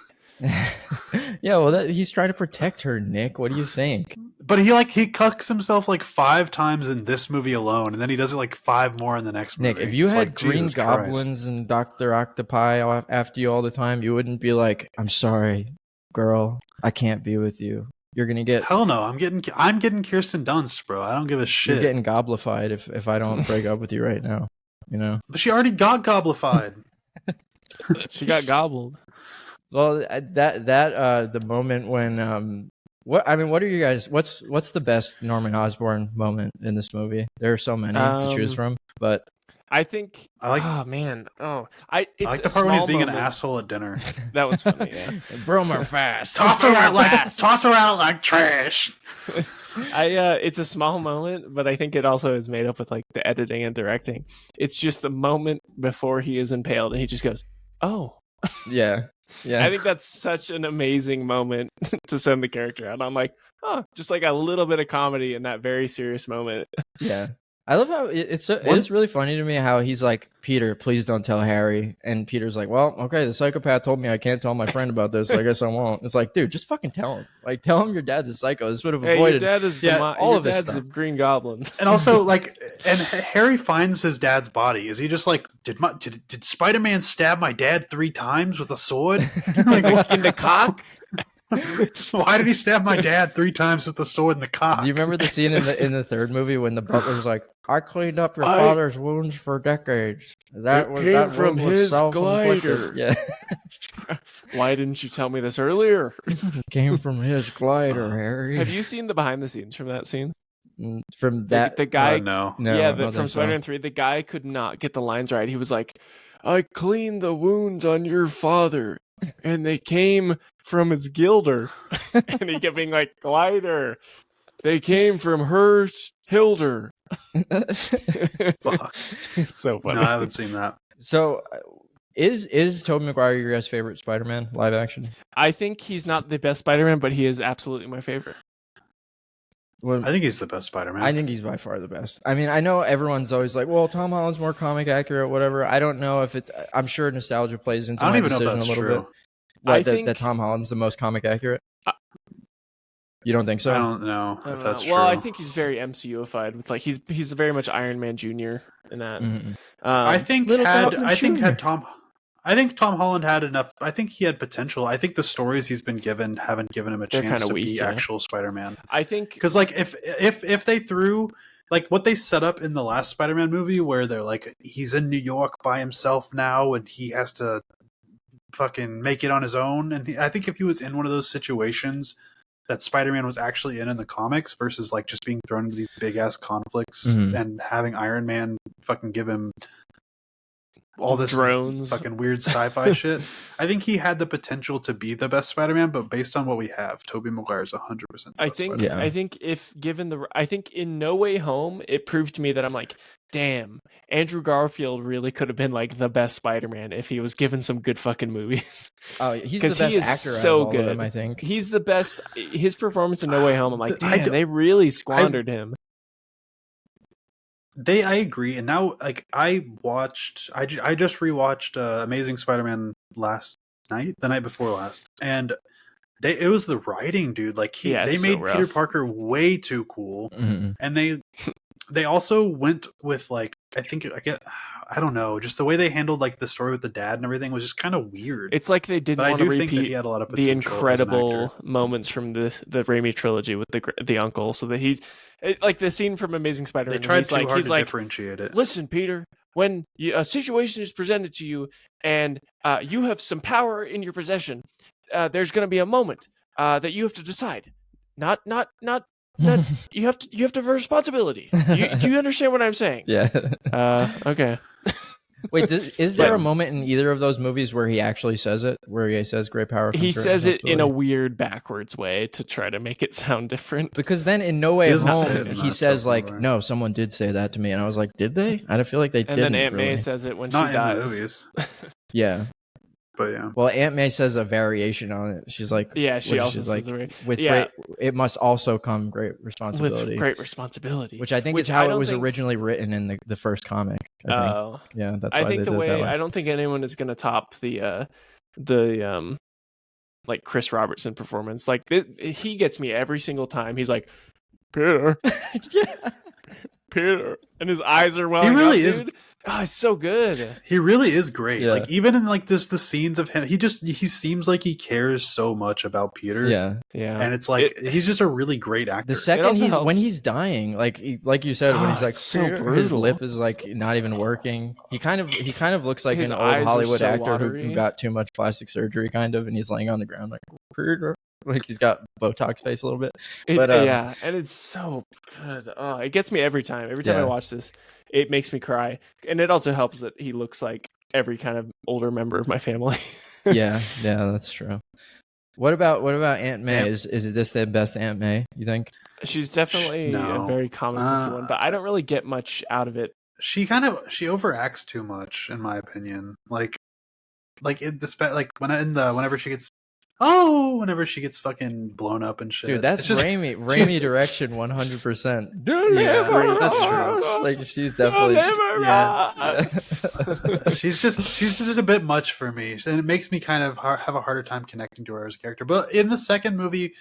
Yeah, well, he's trying to protect her, Nick. What do you think? But he cucks himself like 5 times in this movie alone, and then he does it like 5 more in the next movie. Nick, if you had Green Goblins and Dr. Octopi after you all the time, you wouldn't be like, "I'm sorry, girl, I can't be with you." You're gonna get hell no. I'm getting Kirsten Dunst, bro. I don't give a shit. You're getting goblified if I don't break up with you right now. But she already got goblified. She got gobbled. Well, the moment when what are you guys? What's the best Norman Osborn moment in this movie? There are so many to choose from, but I think. I like. Oh man. Oh, I like the part when he's being an asshole at dinner. That was funny. Yeah. Broom her fast. Toss her out like trash. It's a small moment, but I think it also is made up with like the editing and directing. It's just the moment before he is impaled, and he just goes, "Oh." Yeah. I think that's such an amazing moment to send the character out. I'm like, oh, just like a little bit of comedy in that very serious moment. Yeah. I love how it's really funny to me how he's like, "Peter, please don't tell Harry." And Peter's like, "Well, okay, the psychopath told me I can't tell my friend about this, so I guess I won't." It's like, dude, just fucking tell him. Like, tell him your dad's a psycho. This would have avoided your dad is all of this dad's stuff. a Green Goblin. And also, like, and Harry finds his dad's body. Is he just like, did Spider-Man stab my dad 3 times with a sword? Like, in the cock? Why did he stab my dad 3 times with the sword in the cock? Do you remember the scene in the third movie when the butler's like, "I cleaned up your father's wounds for decades. That came from his glider." Yeah. Why didn't you tell me this earlier? Came from his glider, Harry. Have you seen the behind the scenes from that scene? From that, the guy, no. Yeah, from Spider-Man 3, the guy could not get the lines right. He was like, "I cleaned the wounds on your father, and they came from his gilder." And he kept being like, "Glider. They came from her Hilder." Fuck. It's so funny. No, I haven't seen that. So, is Tobey Maguire your guys' favorite Spider-Man live action? I think he's not the best Spider-Man, but he is absolutely my favorite. Well, I think he's the best Spider-Man. I think he's by far the best. I mean, I know everyone's always like, "Well, Tom Holland's more comic accurate, whatever." I don't know if it. I'm sure nostalgia plays into my decision a little bit. I think that Tom Holland's the most comic accurate. You don't think so? I don't know if that's true. Well, I think he's very MCU-ified with like he's very much Iron Man Jr. in that. Mm-hmm. I think Tom Holland had enough. I think he had potential. I think the stories he's been given haven't given him a chance to be actual Spider-Man. I think because like if they threw like what they set up in the last Spider-Man movie where they're like he's in New York by himself now and he has to fucking make it on his own, and I think if he was in one of those situations that Spider-Man was actually in the comics versus like just being thrown into these big ass conflicts and having Iron Man fucking give him all this drones, fucking weird sci-fi shit. I think he had the potential to be the best Spider-Man, but based on what we have, Tobey Maguire is 100%. I think if given I think in No Way Home, it proved to me that I'm like, damn, Andrew Garfield really could have been like the best Spider-Man if he was given some good fucking movies. Oh, he's the best actor out of all of them, I think. He's the best. His performance in No Way Home, I'm like, damn, they really squandered him. I agree, and now like I just rewatched Amazing Spider-Man the night before last, and it was the writing, dude. Like they made Peter Parker way too cool, and they also went with like I don't know, just the way they handled like the story with the dad and everything was just kind of weird. It's like they didn't want to repeat the incredible moments from the Raimi trilogy with the uncle, so that he's like the scene from Amazing Spider-Man. They tried too hard to differentiate it. Listen, Peter, when a situation is presented to you and you have some power in your possession, there's going to be a moment that you have to decide. Not you have to have responsibility. Do you understand what I'm saying? Yeah. Okay. Wait, is there a moment in either of those movies where he actually says it? Where he says "great power"? He says it in a weird backwards way to try to make it sound different. Because then in No Way Home, he says like, "No, someone did say that to me," and I was like, "Did they?" I don't feel like they did. And then Aunt May says it when Not she dies. In the movies. Yeah. But yeah. Well, Aunt May says a variation on it. She's like, yeah, she also says like, great, it must also come great responsibility. With great responsibility, which I think is how it was originally written in the first comic. Oh, yeah, that's why I think they the did way it that way. I don't think anyone is going to top the like Chris Robertson performance. Like he gets me every single time. He's like, Peter, yeah, Peter, and his eyes are welling. He really up, is. Dude. Oh, it's so good. He really is great. Yeah. Like even in like the scenes of him, he seems like he cares so much about Peter. Yeah. And it's like he's just a really great actor. The second when he's dying, like you said, when he's like so his lip is like not even working. He kind of looks like an old Hollywood actor who got too much plastic surgery, kind of, and he's laying on the ground like he's got Botox face a little bit. Yeah, and it's so good. Oh, it gets me every time. Every time I watch this, it makes me cry. And it also helps that he looks like every kind of older member of my family. yeah, that's true. What about Aunt May? Is this the best Aunt May, you think? She's definitely a very comic book one, but I don't really get much out of it. She overacts too much, in my opinion. Whenever she gets fucking blown up and shit. Dude, that's just Raimi direction 100%. Yeah, that's true. Like she's definitely she's just a bit much for me, and it makes me kind of have a harder time connecting to her as a character. But in the second movie,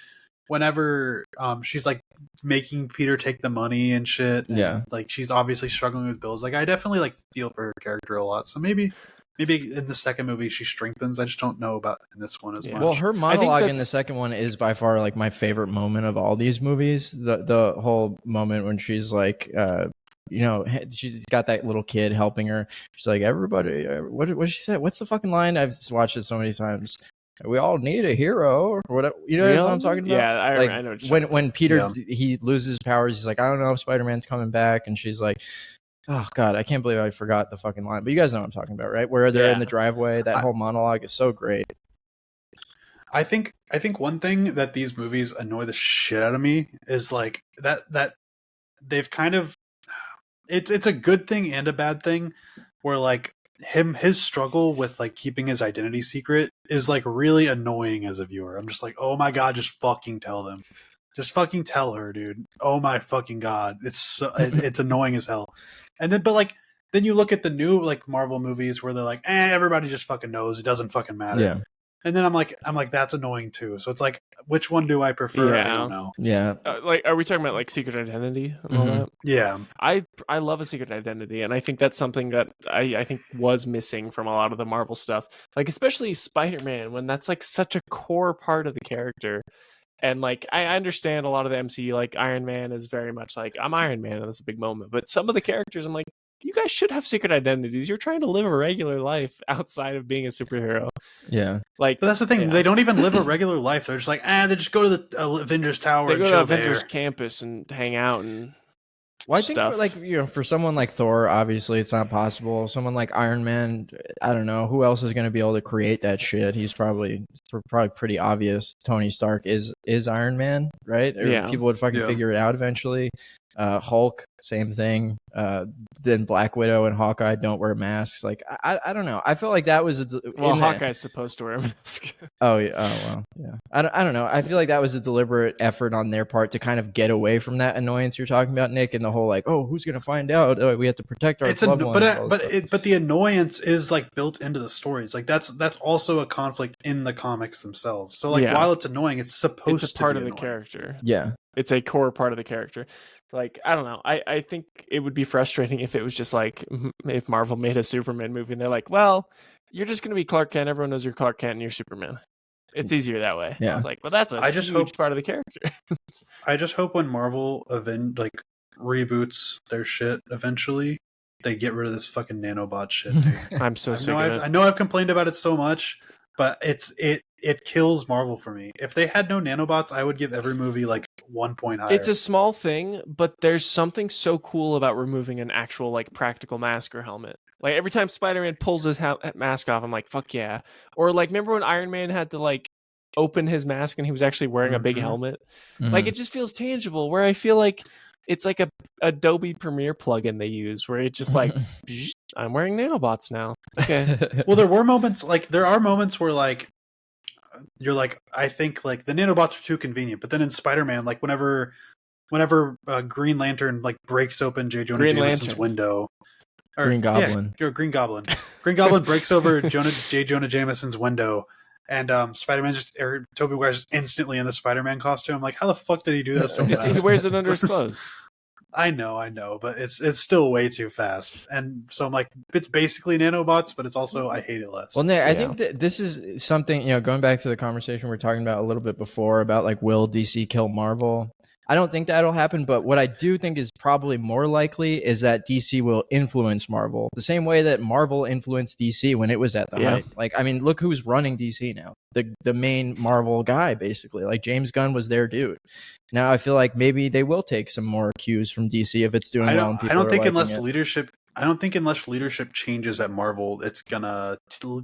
whenever she's like making Peter take the money and shit, and, like she's obviously struggling with bills. Like I definitely like feel for her character a lot. So maybe in the second movie she strengthens. I just don't know about in this one as much. Well, her monologue in the second one is by far like my favorite moment of all these movies. The whole moment when she's like, she's got that little kid helping her. She's like, everybody, what she said? What's the fucking line? I've watched it so many times. We all need a hero, or whatever. You know what I'm talking about? Yeah, I know. When Peter he loses his powers, he's like, I don't know if Spider-Man's coming back, and she's like, oh God, I can't believe I forgot the fucking line. But you guys know what I'm talking about, right? Where they're in the driveway. That whole monologue is so great. I think one thing that these movies annoy the shit out of me is like that they've kind of it's a good thing and a bad thing where like his struggle with like keeping his identity secret is like really annoying as a viewer. I'm just like, oh my God, just fucking tell them. Just fucking tell her, dude. Oh my fucking God. It's annoying as hell. And then you look at the new like Marvel movies where they're like, everybody just fucking knows. It doesn't fucking matter. Yeah. And then I'm like, that's annoying too. So it's like, which one do I prefer? Yeah. I don't know. Yeah. Like, are we talking about like Secret Identity and all that? Yeah. I love a Secret Identity, and I think that's something that I think was missing from a lot of the Marvel stuff. Like especially Spider-Man, when that's like such a core part of the character. And like I understand a lot of the MCU, like Iron Man is very much like I'm Iron Man, and that's a big moment. But some of the characters, I'm like, you guys should have secret identities. You're trying to live a regular life outside of being a superhero. Yeah, but that's the thing. They don't even live a regular life. They're just like, they just go to the Avengers Tower. They and go chill to Avengers there. campus and hang out and. Well, I think for someone like Thor, obviously it's not possible. Someone like Iron Man, I don't know who else is going to be able to create that shit. He's probably pretty obvious. Tony Stark is Iron Man, right? Or people would fucking figure it out eventually. Hulk, same thing. Then Black Widow and Hawkeye don't wear masks. Like I don't know. I feel like that was Hawkeye's supposed to wear a mask. Oh yeah. Oh well. Yeah. I don't know. I feel like that was a deliberate effort on their part to kind of get away from that annoyance you're talking about, Nick, and the whole like, oh, who's gonna find out? We have to protect our loved ones. But the annoyance is like built into the stories. Like that's also a conflict in the comics themselves. So like while it's annoying, it's supposed to be it's a part of annoying. the character. Yeah. It's a core part of the character. Like, I don't know. I think it would be frustrating if it was just like, if Marvel made a Superman movie and they're like, well, you're just going to be Clark Kent. Everyone knows you're Clark Kent and you're Superman. It's easier that way. Yeah. It's like, well, that's a huge part of the character. I just hope when Marvel reboots their shit eventually, they get rid of this fucking nanobot shit, dude. I'm so sick of it. I know I've complained about it so much, but it kills Marvel for me. If they had no nanobots, I would give every movie like 1 point higher. It's a small thing, but there's something so cool about removing an actual like practical mask or helmet. Like every time Spider-Man pulls his mask off, I'm like, fuck yeah. Or like, remember when Iron Man had to like open his mask and he was actually wearing a big helmet? Mm-hmm. Like it just feels tangible, where I feel like it's like a Adobe Premiere plugin they use where it's just like, I'm wearing nanobots now. Okay. Well, there are moments where like you're like, I think like the nanobots are too convenient, but then in Spider-Man, like whenever Green Lantern like breaks open J. Jonah Jameson's window, or Green Goblin, Green Goblin breaks over J. Jonah Jameson's window, and Spider-Man's Tobey Maguire's just instantly in the Spider-Man costume. I'm like, how the fuck did he do that so fast? He wears it under his clothes. I know, but it's still way too fast. And so I'm like, it's basically nanobots, but it's also, I hate it less. Well, Nick, I think that this is something, going back to the conversation we were talking about a little bit before about like, will DC kill Marvel? I don't think that'll happen, but what I do think is probably more likely is that DC will influence Marvel the same way that Marvel influenced DC when it was at the height. Like, I mean, look who's running DC now. The main Marvel guy, basically. Like, James Gunn was their dude. Now I feel like maybe they will take some more cues from DC if it's doing well. And people I don't think it. unless leadership changes at Marvel, it's gonna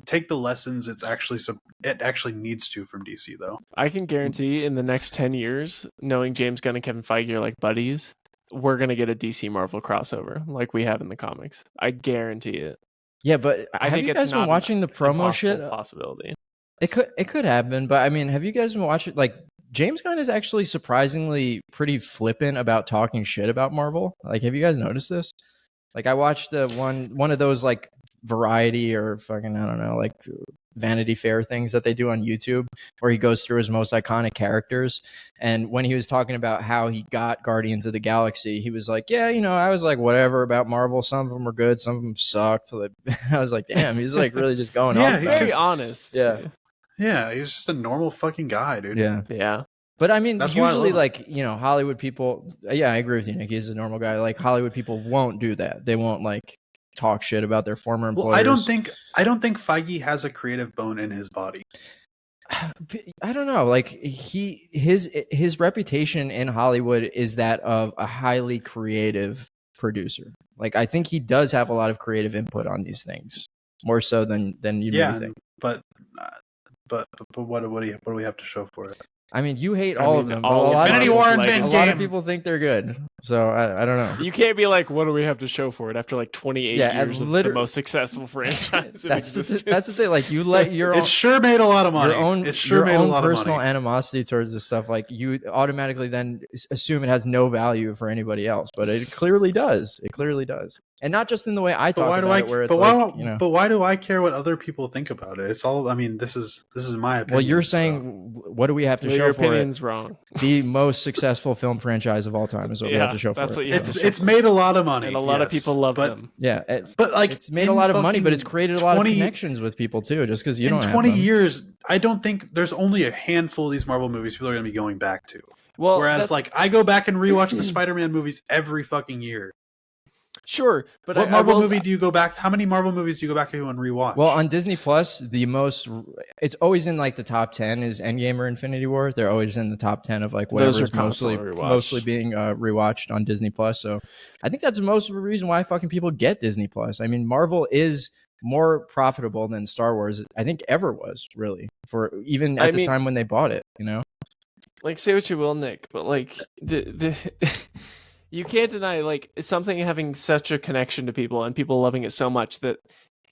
take the lessons it actually needs to from DC, though. I can guarantee in the next 10 years, knowing James Gunn and Kevin Feige are like buddies, we're gonna get a DC Marvel crossover like we have in the comics. I guarantee it. Yeah, but I think you guys been watching the promo shit? Possibility. It could happen, but I mean, have you guys been watching? Like, James Gunn is actually surprisingly pretty flippant about talking shit about Marvel. Like, have you guys noticed this? Like, I watched the one of those like Variety or fucking, I don't know, like Vanity Fair things that they do on YouTube where he goes through his most iconic characters. And when he was talking about how he got Guardians of the Galaxy, he was like, yeah, I was like, whatever about Marvel. Some of them were good. Some of them sucked. I was like, damn, he's like really just going off. He's very honest. Yeah, he's just a normal fucking guy, dude. Yeah. But I mean, that's usually, like, Hollywood people. Yeah, I agree with you, Nick. He's a normal guy. Like, Hollywood people won't do that. They won't like talk shit about their former employers. Well, I don't think Feige has a creative bone in his body. I don't know. Like, his reputation in Hollywood is that of a highly creative producer. Like, I think he does have a lot of creative input on these things, more so than you may think. But what do we have to show for it? I mean, you hate all of them. But a lot of people think they're good. So I don't know. You can't be like, what do we have to show for it after like 28 years of the most successful franchise in existence? That's the thing. Like, you let your own, it sure made a lot of money. Your own personal animosity towards this stuff, like, you automatically then assume it has no value for anybody else, but it clearly does. It clearly does, and not just in the way I talk about it. Where it's but why do I care what other people think about it? It's all. I mean, this is my opinion. Well, you're saying, what do we have to show? Your for opinion's it? Wrong. The most successful film franchise of all time is what we have to show for that's it. What you it's made a lot of money, and a lot of people love them. Yeah, but like, it's made a lot of money, but it's created a lot of connections with people too. Just because you don't have 20 them. years, I don't think there's only a handful of these Marvel movies people are going to be going back to. Well, whereas like I go back and rewatch the Spider-Man movies every fucking year. Sure, but what Marvel movie do you go back? How many Marvel movies do you go back to and rewatch? Well, on Disney Plus, it's always in like the top 10 is Endgame or Infinity War. They're always in the top 10 of like whatever is mostly being rewatched on Disney Plus. So I think that's most of the reason why fucking people get Disney Plus. I mean, Marvel is more profitable than Star Wars, I think, ever was, really, for even at the time when they bought it. Like, say what you will, Nick, but like you can't deny like it's something having such a connection to people and people loving it so much that,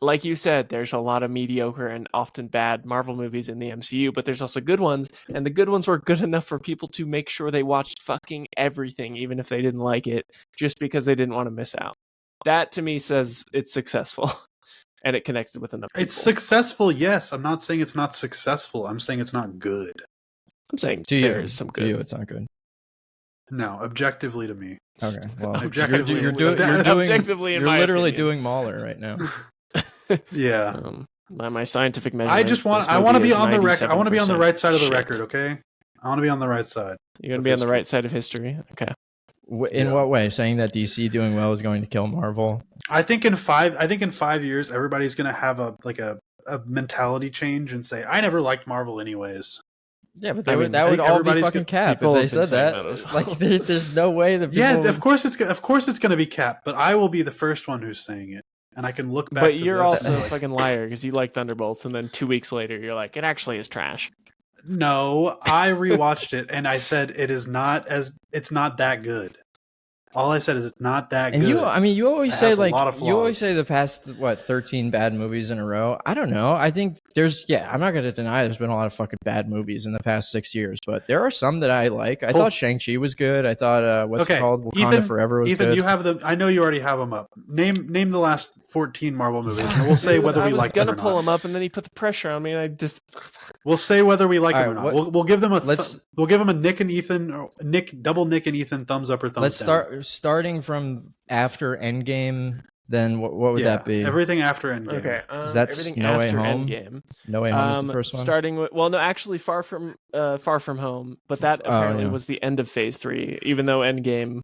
like you said, there's a lot of mediocre and often bad Marvel movies in the MCU, but there's also good ones, and the good ones were good enough for people to make sure they watched fucking everything, even if they didn't like it, just because they didn't want to miss out. That to me says it's successful. And it connected with enough people. It's successful, yes. I'm not saying it's not successful. I'm saying it's not good. I'm saying To there you, is some to good. you, it's not good. No, objectively to me. Okay, well, Objectively- you're Objectively, in you're my literally opinion. doing Mahler right now. Yeah. My scientific measurement. I just want. I want to be on the record. I want to be on the right side of the record. Okay. I want to be on the right side. You're going to be on the right side of history. Okay. In what way? Saying that DC doing well is going to kill Marvel? I think in 5 years, everybody's gonna have a mentality change and say, "I never liked Marvel, anyways." Yeah, but I mean, that I would think all be everybody's fucking cap if people they have been said saying that. that as well. Like, there's no way that people... Yeah, of course it's gonna be capped, but I will be the first one who's saying it, and I can look back. But to you're this also and a like, fucking liar because you like Thunderbolts, and then 2 weeks later you're like, it actually is trash. no, I rewatched it and I said it's not that good. All I said is it's not that And good. you always It say has a like lot of you always flaws. say the past 13 bad movies in a row. I don't know. I think I'm not going to deny there's been a lot of fucking bad movies in the past 6 years, but there are some that I like. I thought Shang-Chi was good. I thought what's it called, Wakanda Forever was Ethan, good. you have I know you already have them up. Name the last 14 Marvel movies, and we'll say whether we like them or I was gonna pull not. him up, and then he put the pressure on me, and I just. We'll say whether we like All them or right, not. We'll give them we'll give them a Nick and Ethan, or double Nick and Ethan thumbs up or thumbs down. Starting from after Endgame. Then what would that be? Everything after Endgame. Okay, That's everything No Way after Home? Endgame. No Way Home is the first one. Starting with actually Far From Home, but that apparently was the end of Phase 3, even though Endgame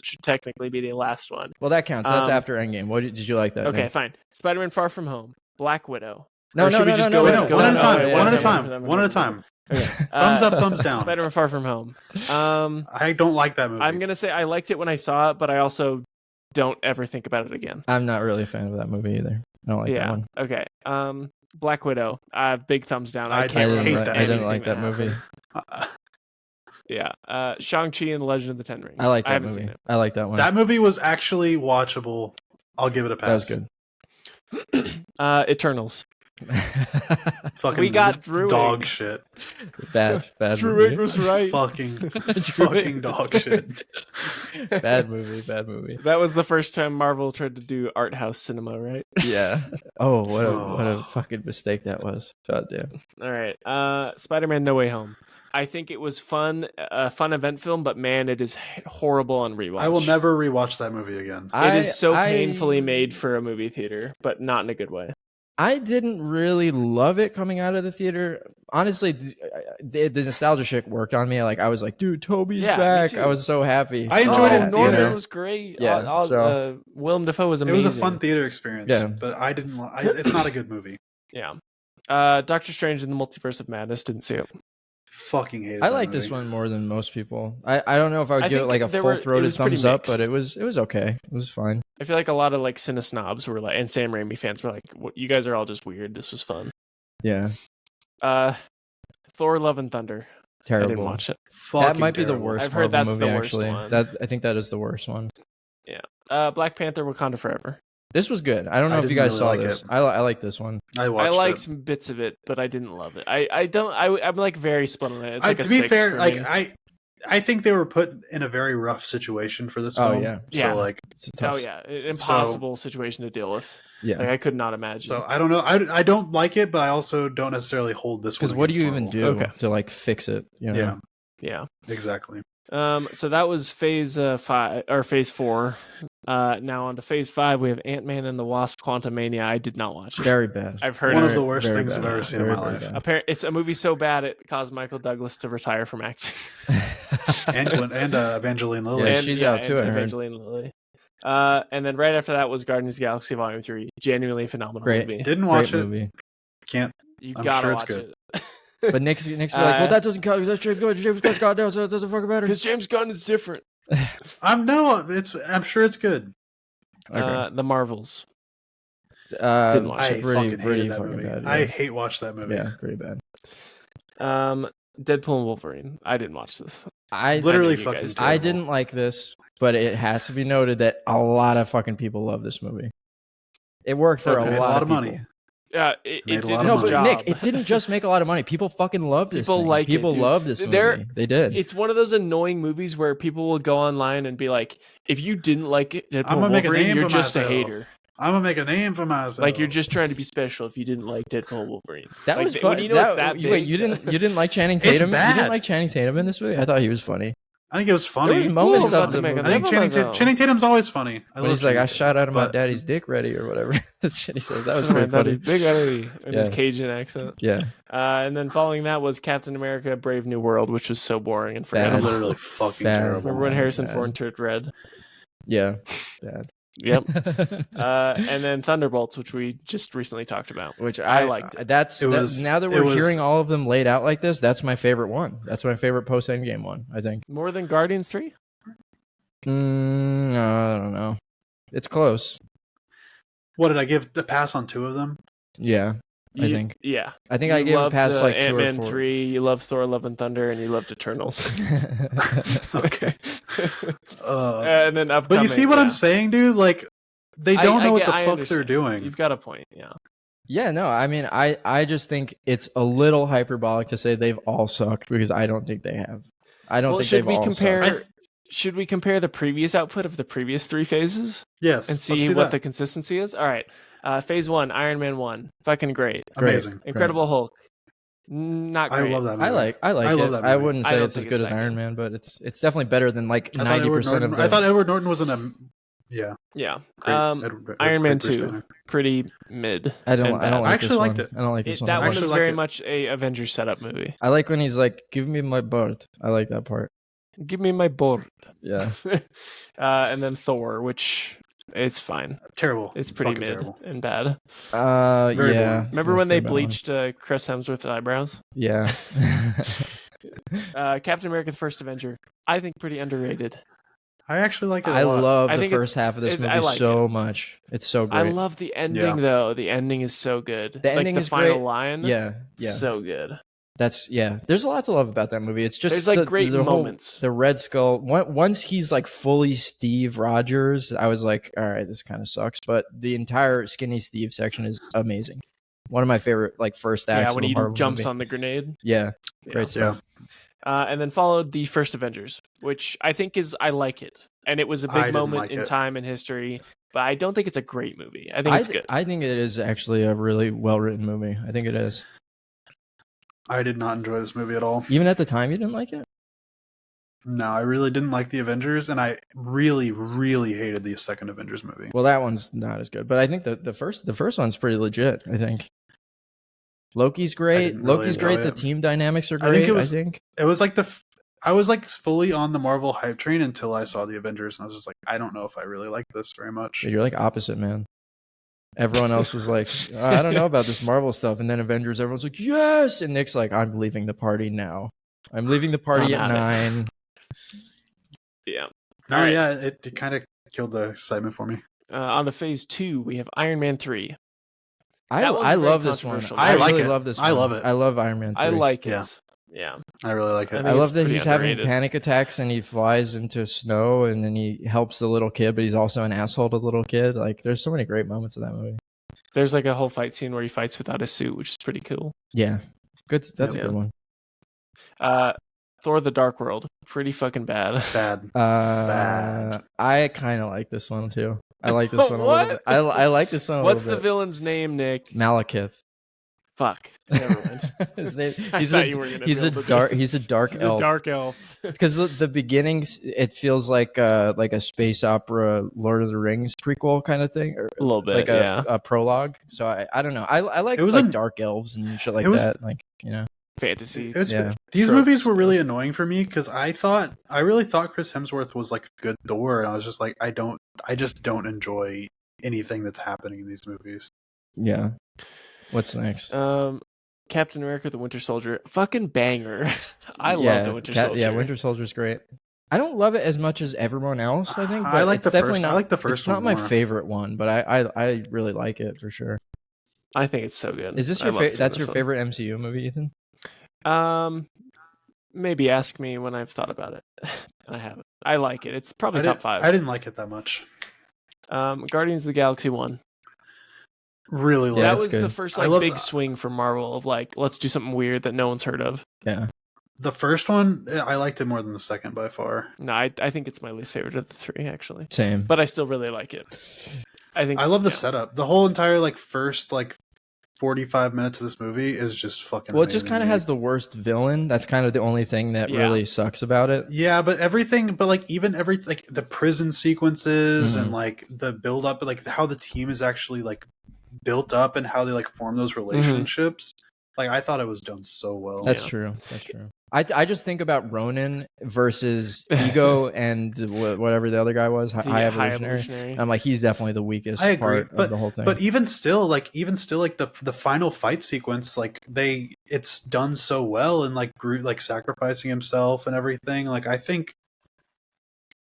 should technically be the last one. Well, that counts. That's after Endgame. What did you like that? Okay, Nick? fine. Spider-Man: Far From Home, Black Widow. No, Or should we just go Wait, in- no, go one in- at a time. yeah, One at a okay, time. One at a time. Okay. Thumbs up, thumbs down. Spider-Man: Far From Home. I don't like that movie. I'm gonna say I liked it when I saw it, but I also don't ever think about it again. I'm not really a fan of that movie either. I don't like that one. Okay. Black Widow. Big thumbs down. I I can't hate remember that. I didn't anything like that movie. Yeah. Shang-Chi and the Legend of the Ten Rings. I like that haven't movie. seen it. I like that one. That movie was actually watchable. I'll give it a pass. That was good. Eternals. Fucking We got Druig. dog shit. bad Druig movie. was right. Fucking dog shit. Bad movie. That was the first time Marvel tried to do art house cinema, right? Yeah. Oh, what a fucking mistake that was. God damn. All right. Spider-Man: No Way Home. I think it was a fun event film, but man, it is horrible on rewatch. I will never rewatch that movie again. It is so painfully made for a movie theater, but not in a good way. I didn't really love it coming out of the theater. Honestly, the nostalgia shit worked on me. Like, I was like, dude, Toby's back. I was so happy. I enjoyed it in Norman theater. was great. Yeah, Willem Dafoe was It amazing. was a fun theater experience. Yeah. But I didn't. It's not a good movie. Yeah. Doctor Strange in the Multiverse of Madness. Didn't see it. Fucking hated. I that like movie. this one more than most people. I don't know if I would I give it think like a it full-throated was pretty thumbs up, mixed. but it was okay. It was fine. I feel like a lot of like cine snobs were like, and Sam Raimi fans were like, "You guys are all just weird. This was fun." Yeah. Thor: Love and Thunder. Terrible. I didn't watch it. That might be the worst I've heard Marvel that's movie, the worst actually. one. I think that is the worst one. Black Panther: Wakanda Forever. This was good. I don't know I if you didn't guys really saw like this. it. I like this one. I I watched liked it. bits of it, but I didn't love it. I'm like very split on it. It's like to a be 6 fair, for like me. I think they were put in a very rough situation for this Oh, film. yeah. Yeah. So like, It's a tough. Oh yeah, an impossible situation to deal with. Yeah. Like I could not imagine. so I don't know. I don't like it, but I also don't necessarily hold this one. Because what do you even against do Okay. to like fix it? You know? Yeah, yeah. exactly. So that was phase 5 or phase 4. Now on to phase 5, we have Ant-Man and the Wasp: Quantumania. I did not watch it. Very bad. I've heard One it. of the worst very things I've bad. ever seen in Very, my very life. bad. It's a movie so bad it caused Michael Douglas to retire from acting. And Evangeline Lilly. Yeah, she's out too, I heard. Evangeline Lilly. And then right after that was Guardians of the Galaxy Volume 3. Genuinely phenomenal Great. movie. Didn't watch Great it. movie. Can't. You I'm gotta sure it's watch good. it. But Nick's be like, well, that doesn't count because that's James Gunn's goddamn, so it doesn't fucking matter. Because James Gunn is different. I'm sure it's good. Okay. The Marvels. Pretty, watch I fucking hated that fucking movie. bad, I yeah. hate watch that movie. Yeah, pretty bad. Deadpool and Wolverine. I didn't watch this. I Literally you fucking. guys terrible. I didn't like this. but it has to be noted that a lot of fucking people love this movie. It worked for Okay. a Made lot of people. money. Yeah, it Made a did lot of its No, money. but job. Nick, it didn't just make a lot of money. People fucking love this People thing. like it, People dude. love this movie. They did. It's one of those annoying movies where people will go online and be like, if you didn't like it, Deadpool I'm gonna make a Wolverine, name you're for just myself. a hater. I'm gonna make a name for myself. Like you're just trying to be special if you didn't like Deadpool Wolverine. That Like, was when fun. you know it's that Wait, big, you didn't like Channing It's Tatum? You bad. didn't like Channing Tatum in this movie? I thought he was funny. I think it was funny. There was moments Cool, of the about to make movie. a I think name for myself. Channing Tatum's always funny. When he's like, I shot out of my but- daddy's dick ready or whatever. That's shit he says. That was Oh my pretty God, funny. he's big already in his Yeah. Cajun accent. Yeah. And then following that was Captain America: Brave New World, which was so boring and Bad. forgettable. literally fucking Bad. terrible. Remember when Harrison Bad. Ford turned red? Yeah. Bad. Yep. And then Thunderbolts, which we just recently talked about. Which I I liked it. Now that we're hearing all of them laid out like this, that's my favorite one. That's my favorite post Endgame one, I think. More than Guardians 3? No, I don't know. It's close. What did I give the pass on 2 of them? Yeah, I think. Yeah. I think I gave a pass like 2 or Ant-Man 4. 3, you love Thor: Love and Thunder, and you loved Eternals. Okay. And then upcoming. But you see what I'm saying, dude? Like, they don't know what the I fuck they're understand. doing. You've got a point, yeah. Yeah, no, I mean, I just think it's a little hyperbolic to say they've all sucked because I don't think they have. I don't think should they've we all compare? sucked. Should we compare the previous output of the previous 3 phases Yes. and let's see do what that. the consistency is? All right. Phase 1, Iron Man 1, fucking great. Great. Amazing. Incredible Hulk, not great. I love that movie. I like I it. love that I movie. wouldn't I say don't it's as think good it's as that Iron good. Man, but it's definitely better than like I thought 90% of the. I thought Edward Norton was in a. Yeah. Yeah. Great, Iron Man Bruce 2, Banner. pretty mid. I don't and like I actually this liked one. it. I don't like this one. That at one all. actually is like very it. much a Avengers setup movie. I like when he's like, "Give me my board." I like that part. Give me my board. Yeah. And then Thor, which it's fine. Terrible. It's pretty Fucking mid terrible. and bad. Very Yeah. boring. Remember That's when they pretty bad one. bleached Chris Hemsworth's eyebrows? Yeah. Captain America: The First Avenger. I think pretty underrated. I actually like it a I lot. love I the think first half of this I movie like so much. It's so great. I love the ending though. The ending is so good. The ending the is final great. line. Yeah. So good. There's a lot to love about that movie. It's just There's, like, the, great the whole- moments. the Red Skull. Once he's like fully Steve Rogers, I was like, all right, this kind of sucks. But the entire Skinny Steve section is amazing. One of my favorite like first acts. Yeah, when of a he Marvel jumps movie. on the grenade. Yeah, Yeah. great Yeah. stuff. And then followed the first Avengers, which I think I like it, and it was a I big didn't moment like in it. time in history. But I don't think it's a great movie. I think it's good. I think it is actually a really well written movie. I think it is. I did not enjoy this movie at all. Even at the time, you didn't like it. No, I really didn't like the Avengers, and I really, really hated the second Avengers movie. Well, that one's not as good, but I think the first one's pretty legit. I think Loki's great. didn't really Loki's enjoy great. it. The team dynamics are I great. think I it was like I was like fully on the Marvel hype train until I saw the Avengers, and I was just like, I don't know if I really like this very much. You're like opposite, man. Everyone else was like, I don't know about this Marvel stuff, and then Avengers. Everyone's like, yes, and Nick's like, I'm leaving the party now. I'm leaving the party I'm at out of 9. Yeah. No, All right. yeah, it kind of killed the excitement for me. On to phase 2, we have Iron Man 3. I That one's I very love this one. controversial. I I like really it. love this. I one. love it. I love Iron Man 3. I like it. Yeah. Yeah. I really like I it. think I it's love that pretty he's having underrated. panic attacks and he flies into snow and then he helps the little kid, but he's also an asshole to the little kid. Like, there's so many great moments of that movie. There's like a whole fight scene where he fights without a suit, which is pretty cool. Yeah, good. That's Yeah. a good one. Thor: The Dark World, pretty fucking bad. Bad. I kind of like this one too. I like this one a What? little bit. I like this one a What's the little bit. villain's name, Nick? Malekith. Fuck. Never mind. His name. I He's thought a you were gonna he's be a able to do dark it. he's a dark He's elf. a dark elf. Because the beginnings, it feels like a space opera, Lord of the Rings prequel kind of thing, or A little bit, like yeah. a prologue. So I don't know. I like It was like a- dark elves and shit like it was- that. Like, you know, Fantasy. Yeah. These Tropes, movies were really annoying for me because I really thought Chris Hemsworth was like a good Thor, and I was just like, I just don't enjoy anything that's happening in these movies. yeah. What's next? Captain America: The Winter Soldier, fucking banger. I love the Winter Soldier. Yeah, Winter Soldier's great. I don't love it as much as everyone else. I think. I But like it's the definitely first- not. I like the first It's not one my more. favorite one, but I really like it for sure. I think it's so good. Is this I your love seeing that's this your one. favorite MCU movie, Ethan? Maybe ask me when I've thought about it. And I haven't. I like it. It's probably top 5. I didn't like it that much. Guardians of the Galaxy 1. Really Yeah, That liked was good. the first I like love big the- swing for Marvel of like, let's do something weird that no one's heard of. Yeah. the first one. I liked it more than the second by far. No, I think it's my least favorite of the 3 actually, Same. but I still really like it. I love the setup. The whole entire like first like 45 minutes of this movie is just fucking. Well, it just amazing kind to of me. has the worst villain. That's kind of the only thing that Yeah. really sucks about it. Yeah, but even every like the prison sequences Mhm. and like the build up, like how the team is actually like built up and how they like form those relationships. Like I thought it was done so well. That's true. That's true. I just think about Ronan versus Ego and whatever the other guy was, High Evolutionary. I'm like, he's definitely the weakest I agree, part of the whole thing. But even still, like the final fight sequence, like it's done so well, and like Groot like sacrificing himself and everything. Like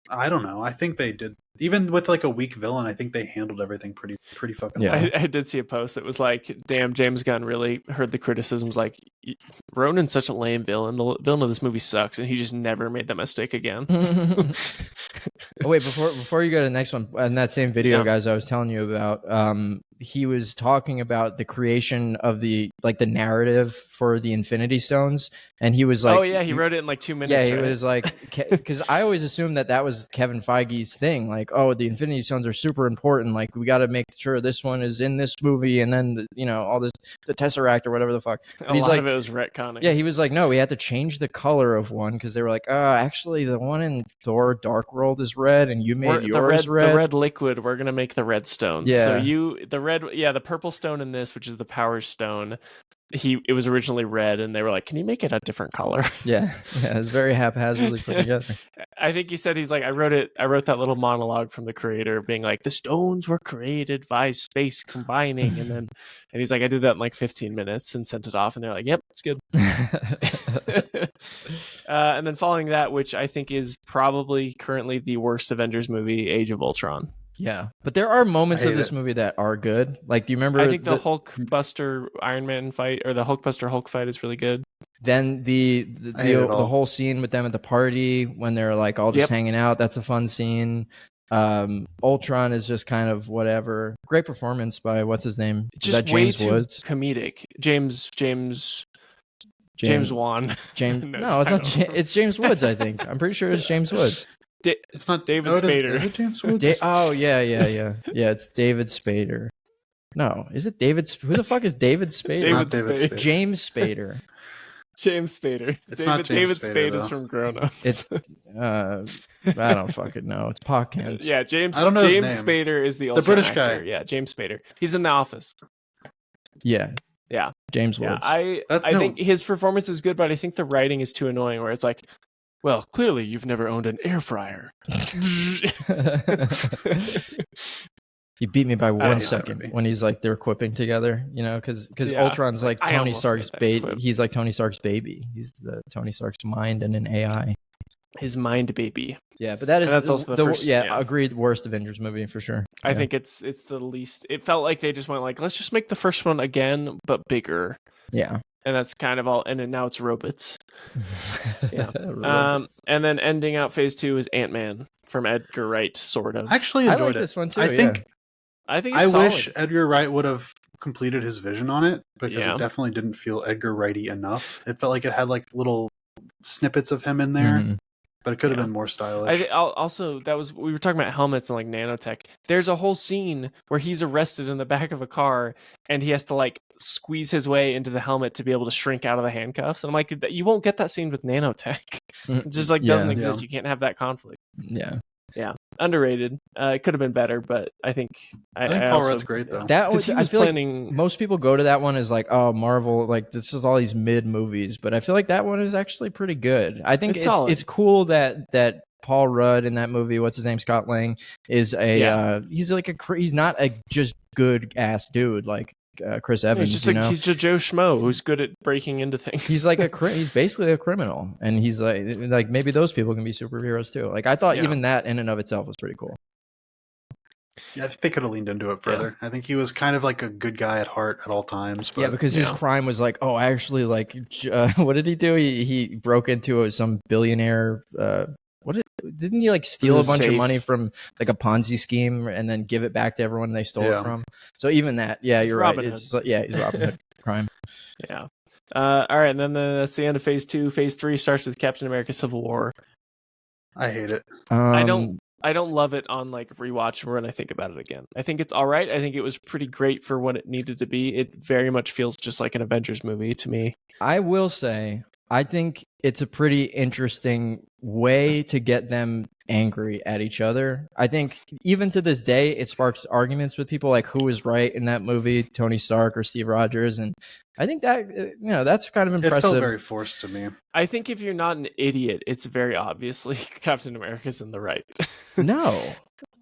I don't know. I think they did, even with like a weak villain. I think they handled everything pretty fucking Yeah. well. I did see a post that was like, damn, James Gunn really heard the criticisms like, Ronan's such a lame villain. The villain of this movie sucks, and he just never made that mistake again. Oh, wait, before you go to the next one, in that same video, Yeah. guys, I was telling you about, he was talking about the creation of the narrative for the Infinity Stones, and he was like, oh yeah, he wrote it in like 2 minutes. yeah, he right? was like, because I always assumed that was Kevin Feige's thing. Like, oh, the Infinity Stones are super important. Like, we got to make sure this one is in this movie, and then all this, the Tesseract or whatever the fuck. But a he's lot like, of it was retconning. yeah, he was like, no, we had to change the color of one because they were like, actually, the one in Thor Dark World is red, and you made yours red. The red liquid. We're gonna make the red stone. Yeah. So the purple stone in this, which is the Power Stone, it was originally red, and they were like, "Can you make it a different color?" Yeah, it's very haphazardly put together. I think he said he's like, I wrote that little monologue from the creator, being like, "The stones were created by space combining," and he's like, "I did that in like 15 minutes and sent it off," and they're like, "Yep, it's good." And then following that, which I think is probably currently the worst Avengers movie, Age of Ultron. Yeah, but there are moments I of hate this it. movie that are good. Like, do you remember? I think the Hulkbuster Iron Man fight, or the Hulkbuster Hulk fight, is really good. Then the I hate it all. whole scene with them at the party when they're like all just hanging out. That's a fun scene. Ultron is just kind of whatever. Great performance by what's his name? Is Just that way James too Woods? comedic. James Wan. James. No, No, it's I not. don't know. It's James Woods. I think. I'm pretty sure it's James Woods. It's not David oh, Spader. Is it James Woods? Oh yeah. It's David Spader. No, is it David? Who the fuck is David Spader? Not David Spader. James Spader. James Spader. It's not James David Spader, Spade is though. from Grown Ups. It's I don't fucking know. It's Pa Kent. Yeah, James. I don't know his James name. Spader is the British actor. guy. Yeah, James Spader. He's in The Office. Yeah. Yeah. James Yeah, Woods. I No. think his performance is good, but I think the writing is too annoying. Where it's like, well, clearly you've never owned an air fryer. He beat me by don't 1 know. second when he's like they're equipping together, because Yeah. Ultron's like I Tony almost Stark's made that baby. quip. He's like Tony Stark's baby. He's the Tony Stark's mind and an AI. His mind baby. Yeah, but that is And that's also the first- yeah. agreed, worst Avengers movie for sure. I Yeah. think it's the least. It felt like they just went like, let's just make the first one again, but bigger. Yeah. And that's kind of all. And then now it's robots. Yeah. Robots. And then ending out phase 2 is Ant-Man from Edgar Wright, sort of. I actually I enjoyed like it. this one too. I yeah. think I think I it's wish solid. Edgar Wright would have completed his vision on it, because Yeah. it definitely didn't feel Edgar Wrighty enough. It felt like it had like little snippets of him in there, Mhm. but it could have Yeah. been more stylish. Also, we were talking about helmets and like nanotech. There's a whole scene where he's arrested in the back of a car and he has to like squeeze his way into the helmet to be able to shrink out of the handcuffs. And I'm like, you won't get that scene with nanotech. It just like doesn't Yeah. exist. You can't have that conflict. Yeah. Underrated. It could have been better, but I think I think Paul Rudd's great though. That was. Because he I was feel like planning. most people go to that one as like, oh, Marvel, like this is all these mid movies, but I feel like that one is actually pretty good. I think It's solid. it's cool that Paul Rudd in that movie, what's his name, Scott Lang, is he's like he's not a just good ass dude like Chris Evans. He's just he's just Joe Schmo who's good at breaking into things. he's like he's basically a criminal, and he's like maybe those people can be superheroes too. Like I thought Yeah. even that in and of itself was pretty cool. Yeah, I think they could have leaned into it further. I think he was kind of like a good guy at heart at all times. But Yeah, because his crime was like, oh, I actually like, what did he do? He broke into some billionaire. Didn't he like steal a bunch of money from like a Ponzi scheme and then give it back to everyone they stole it from? So even that, you're right. He's Robin Hood crime. Yeah. All right, and then that's the end of Phase 2. Phase 3 starts with Captain America: Civil War. I hate it. I don't love it on like rewatch when I think about it again. I think it's all right. I think it was pretty great for what it needed to be. It very much feels just like an Avengers movie to me. I will say, I think it's a pretty interesting way to get them angry at each other. I think even to this day, it sparks arguments with people like who was right in that movie, Tony Stark or Steve Rogers. And I think that, that's kind of impressive. It felt very forced to me. I think if you're not an idiot, it's very obviously Captain America's in the right. No,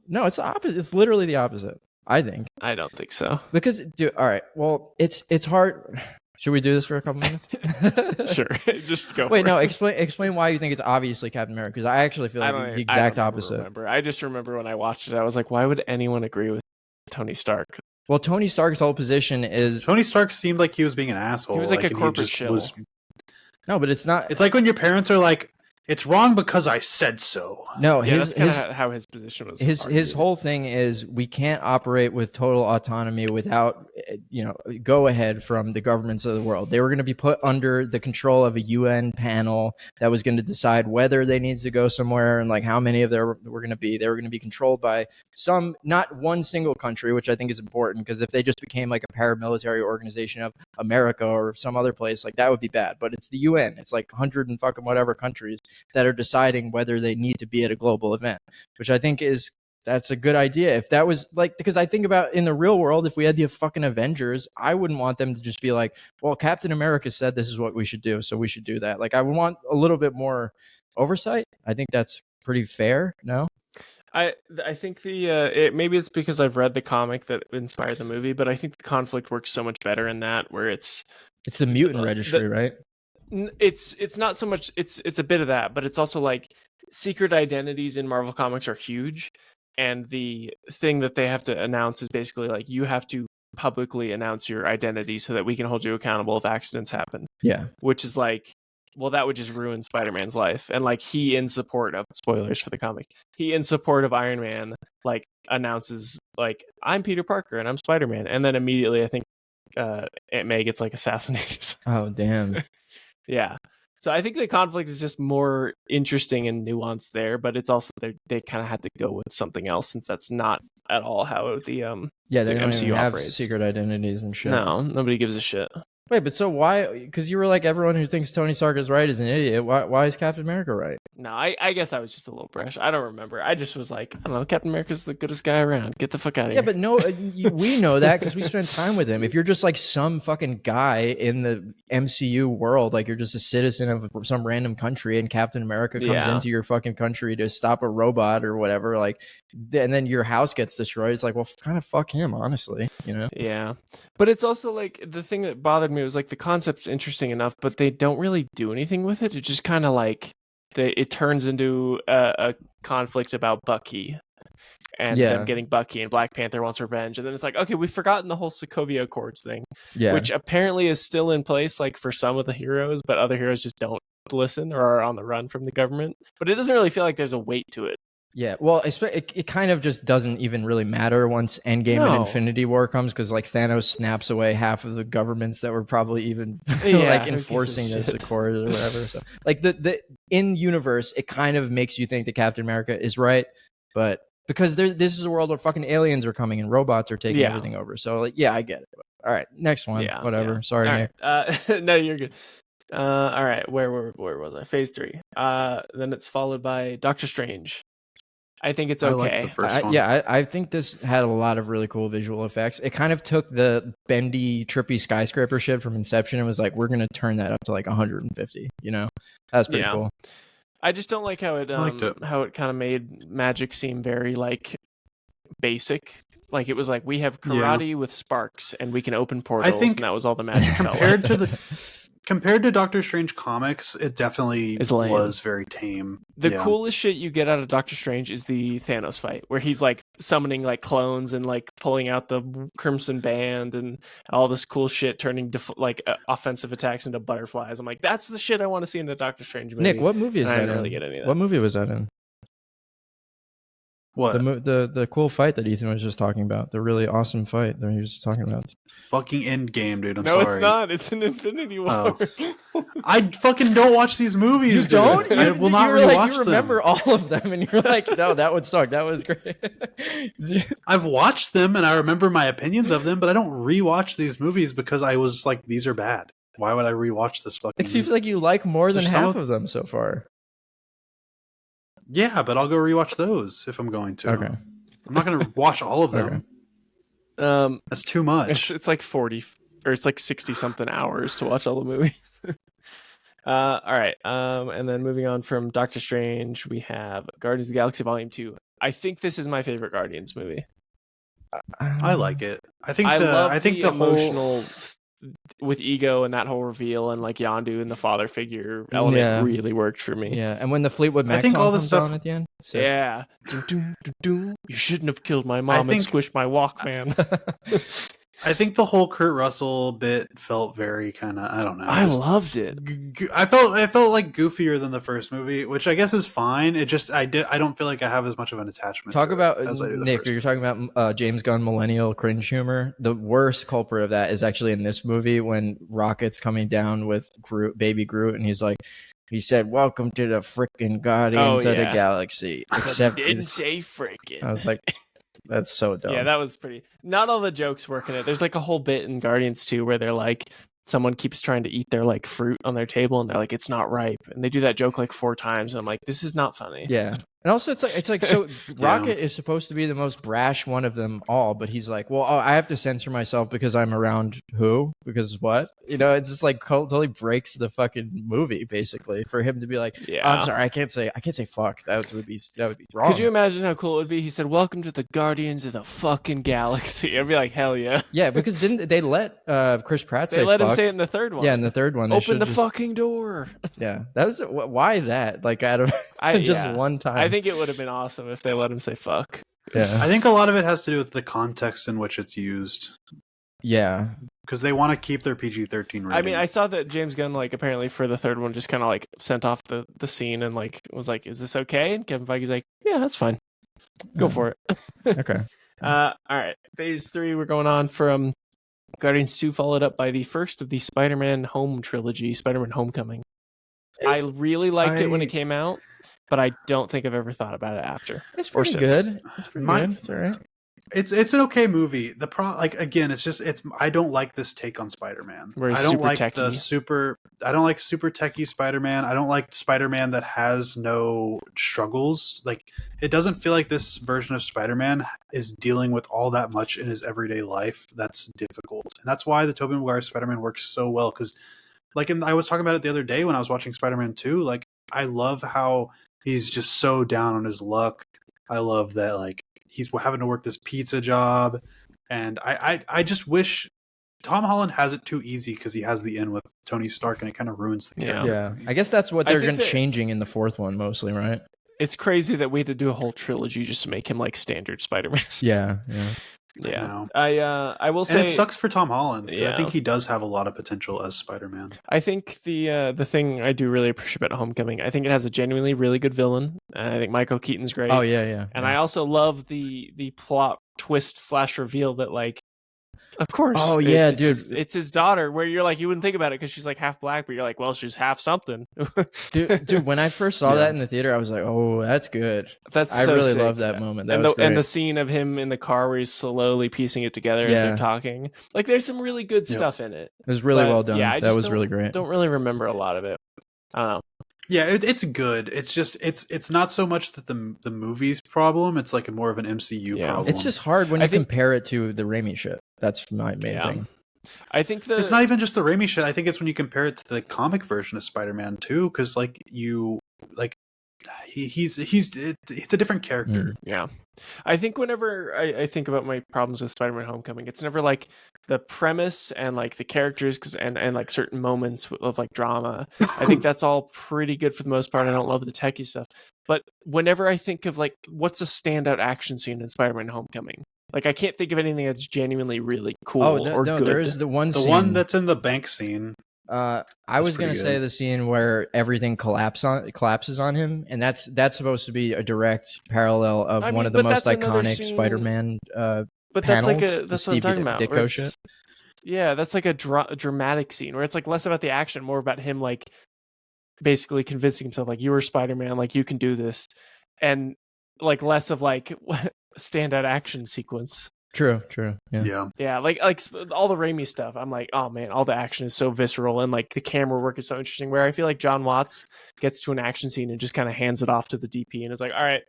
it's the opposite. It's literally the opposite, I think. I don't think so. Because, dude, all right, well, it's hard. Should we do this for a couple minutes? Sure. Just go. Wait, no. Explain why you think it's obviously Captain America. Because I actually feel like the exact opposite. I just remember when I watched it, I was like, why would anyone agree with Tony Stark? Well, Tony Stark's whole position is Tony Stark seemed like he was being an asshole. He was like a corporate shill. No, but it's not. It's like when your parents are like, "It's wrong because I said so." No, that's kind of how his position was. His whole thing is we can't operate with total autonomy without, go ahead from the governments of the world. They were going to be put under the control of a UN panel that was going to decide whether they needed to go somewhere and like how many of there were going to be. They were going to be controlled by not one single country, which I think is important because if they just became like a paramilitary organization of America or some other place, like that would be bad. But it's the UN. It's like 100 and fucking whatever countries that are deciding whether they need to be at a global event, which I think that's a good idea. If that was like, because I think about in the real world, if we had the fucking Avengers, I wouldn't want them to just be like, well, Captain America said this is what we should do, so we should do that. Like, I would want a little bit more oversight. I think that's pretty fair. No? I think maybe it's because I've read the comic that inspired the movie, but I think the conflict works so much better in that where it's the mutant registry, right? It's not so much it's a bit of that, but it's also like secret identities in Marvel Comics are huge, and the thing that they have to announce is basically like you have to publicly announce your identity so that we can hold you accountable if accidents happen. Yeah. Which is like, well, that would just ruin Spider-Man's life. And like he in support of spoilers for the comic, he in support of Iron Man like announces like I'm Peter Parker and I'm Spider-Man, and then immediately I think Aunt May gets like assassinated. Oh damn. Yeah. So I think the conflict is just more interesting and nuanced there, but it's also they kind of had to go with something else since that's not at all how the they don't MCU even have operates. Secret identities and shit. No, nobody gives a shit. Wait, but so why? Because you were like everyone who thinks Tony Stark is right is an idiot. Why is Captain America right? No, I guess I was just a little brash. I don't remember. I just was like, I don't know, Captain America's the goodest guy around. Get the fuck out of here. Yeah, but no, we know that because we spend time with him. If you're just like some fucking guy in the MCU world, like you're just a citizen of some random country and Captain America comes into your fucking country to stop a robot or whatever, like, and then your house gets destroyed, it's like, well, kind of fuck him, honestly, Yeah. But it's also like the thing that bothered me was like the concept's interesting enough, but they don't really do anything with it. It just kind of like it turns into a conflict about Bucky and them getting Bucky, and Black Panther wants revenge, and then it's like, okay, we've forgotten the whole Sokovia Accords thing, which apparently is still in place like for some of the heroes, but other heroes just don't listen or are on the run from the government. But it doesn't really feel like there's a weight to it. Yeah, well, it kind of just doesn't even really matter once Endgame and Infinity War comes, because like Thanos snaps away half of the governments that were probably even like enforcing this accord or whatever. So like the in universe, it kind of makes you think that Captain America is right, but because this is a world where fucking aliens are coming and robots are taking everything over. So like, I get it. All right, next one. Whatever. Sorry, Nick. Right. No, you're good. All right, where was I? Phase 3. Then it's followed by Doctor Strange. I think it's okay. I like the first one. I think this had a lot of really cool visual effects. It kind of took the bendy, trippy skyscraper shit from Inception and was like, we're going to turn that up to like 150, That was pretty cool. I just don't like how it kind of made magic seem very like basic. Like it was like, we have karate with sparks and we can open portals, and that was all the magic felt like. compared to Doctor Strange comics, it definitely It's lame. was very tame. The coolest shit you get out of Doctor Strange is the Thanos fight, where he's like summoning like clones and like pulling out the Crimson Band and all this cool shit, turning offensive attacks into butterflies. I'm like, that's the shit I want to see in the Doctor Strange movie. Nick, what movie is And I that didn't in? really get any of that. What movie was that in? What? The cool fight that Ethan was just talking about. The really awesome fight that he was just talking about. Fucking Endgame, dude. I'm no, sorry. it's not. It's an Infinity War. Oh. I fucking don't watch these movies. You dude. don't? I will not rewatch you remember all of them, and you're like, no, that would suck. That was great. I've watched them, and I remember my opinions of them, but I don't rewatch these movies because I was like, these are bad. Why would I rewatch this fucking It seems movie? like you like more than There's some half of them so far. Yeah, but I'll go rewatch those if I'm going to. Okay. I'm not going to watch all of them. That's too much. It's like 40 or it's like 60 something hours to watch all the movie. All right. And then moving on from Doctor Strange, we have Guardians of the Galaxy Volume 2. I think this is my favorite Guardians movie. I like it. I think the the whole emotional with Ego and that whole reveal and like Yondu and the father figure element really worked for me. Yeah, and when the Fleetwood Mac think song all the comes stuff- on at the end. So. Yeah. Dun, dun, dun, dun. You shouldn't have killed my mom and squished my Walkman. I think the whole Kurt Russell bit felt very kind of, I don't know. I loved it. I felt like goofier than the first movie, which I guess is fine. It just I don't feel like I have as much of an attachment. Talk to about it as I do the Nick. first You're talking about James Gunn millennial cringe humor. The worst culprit of that is actually in this movie when Rocket's coming down with Baby Groot, and he's like, he said, "Welcome to the freaking Guardians of the Galaxy." Except didn't say freaking. I was like, that's so dumb. Yeah, that was pretty. Not all the jokes work in it. There's like a whole bit in Guardians 2 where they're like, someone keeps trying to eat their like fruit on their table, and they're like, it's not ripe, and they do that joke like 4 times, and I'm like, this is not funny. Yeah. And also, it's like so. Rocket is supposed to be the most brash one of them all, but he's like, well, I have to censor myself because I'm around who? Because what? You know, it's just like totally breaks the fucking movie basically for him to be like, Yeah. I'm sorry, I can't say fuck. That would be wrong. Could you imagine how cool it would be? He said, "Welcome to the Guardians of the fucking Galaxy." I'd be like, hell yeah. Yeah, because didn't they let Chris Pratt say They let him fuck? say it in the third one. Yeah, in the third one. They Open the just, fucking door. Yeah, that was why that like out of just one time. I think it would have been awesome if they let him say fuck. Yeah, I think a lot of it has to do with the context in which it's used. Yeah, because they want to keep their PG-13 rating. I mean, I saw that James Gunn, like, apparently for the third one, just kind of like sent off the scene and like was like, "Is this okay?" And Kevin Feige's like, "Yeah, that's fine. Go for it." Okay. All right. Phase 3, we're going on from Guardians 2, followed up by the first of the Spider-Man Home trilogy, Spider-Man Homecoming. I really liked it when it came out, but I don't think I've ever thought about it after. It's pretty good. It's pretty good. It's all right. It's an okay movie. The again, I don't like this take on Spider-Man. Where he's I don't super like techie. I don't like super techie Spider-Man. I don't like Spider-Man that has no struggles. Like, it doesn't feel like this version of Spider-Man is dealing with all that much in his everyday life that's difficult. And that's why the Tobey Maguire Spider-Man works so well, because I was talking about it the other day when I was watching Spider-Man 2, like, I love how he's just so down on his luck. I love that, like, he's having to work this pizza job, and I just wish Tom Holland has it too easy because he has the in with Tony Stark, and it kind of ruins the character. Yeah, I guess that's what they're changing in the fourth one mostly, right? It's crazy that we had to do a whole trilogy just to make him like standard Spider-Man. Yeah. I will say, and it sucks for Tom Holland. Yeah. I think he does have a lot of potential as Spider-Man. I think the thing I do really appreciate about Homecoming, I think it has a genuinely really good villain. I think Michael Keaton's great. Oh yeah. And I also love the plot twist / reveal that, like, of course. Oh yeah, it's his daughter. Where you're like, you wouldn't think about it because she's like half black, but you're like, well, she's half something. dude. When I first saw that in the theater, I was like, oh, that's good. I really sick. love that moment. And the scene of him in the car where he's slowly piecing it together as they're talking. Like, there's some really good stuff in it. It was really well done. Yeah, that was really great. Don't really remember a lot of it. I don't know. Yeah, it's good. It's just it's not so much that the movie's problem. It's like more of an MCU problem. It's just hard when you compare it to the Raimi shit. That's my main thing. I think it's not even just the Raimi shit. I think it's when you compare it to the comic version of Spider-Man too, because he's a different character. Yeah. I think whenever I think about my problems with Spider-Man Homecoming, it's never like the premise and like the characters and like certain moments of like drama. I think that's all pretty good for the most part. I don't love the techie stuff. But whenever I think of like what's a standout action scene in Spider-Man Homecoming, like I can't think of anything that's genuinely really cool or good. There is the one one that's in the bank scene. I was gonna say the scene where everything collapses on him, and that's supposed to be a direct parallel of one of the most iconic Spider-Man. But that's panels, like that's what I'm talking about. Ditko shit. Yeah, that's like a dramatic scene where it's like less about the action, more about him like basically convincing himself like you were Spider-Man, like you can do this, and like less of like standout action sequence. True. Yeah. Like all the Raimi stuff. I'm like, oh man, all the action is so visceral, and like the camera work is so interesting. Where I feel like John Watts gets to an action scene and just kind of hands it off to the DP and is like, all right,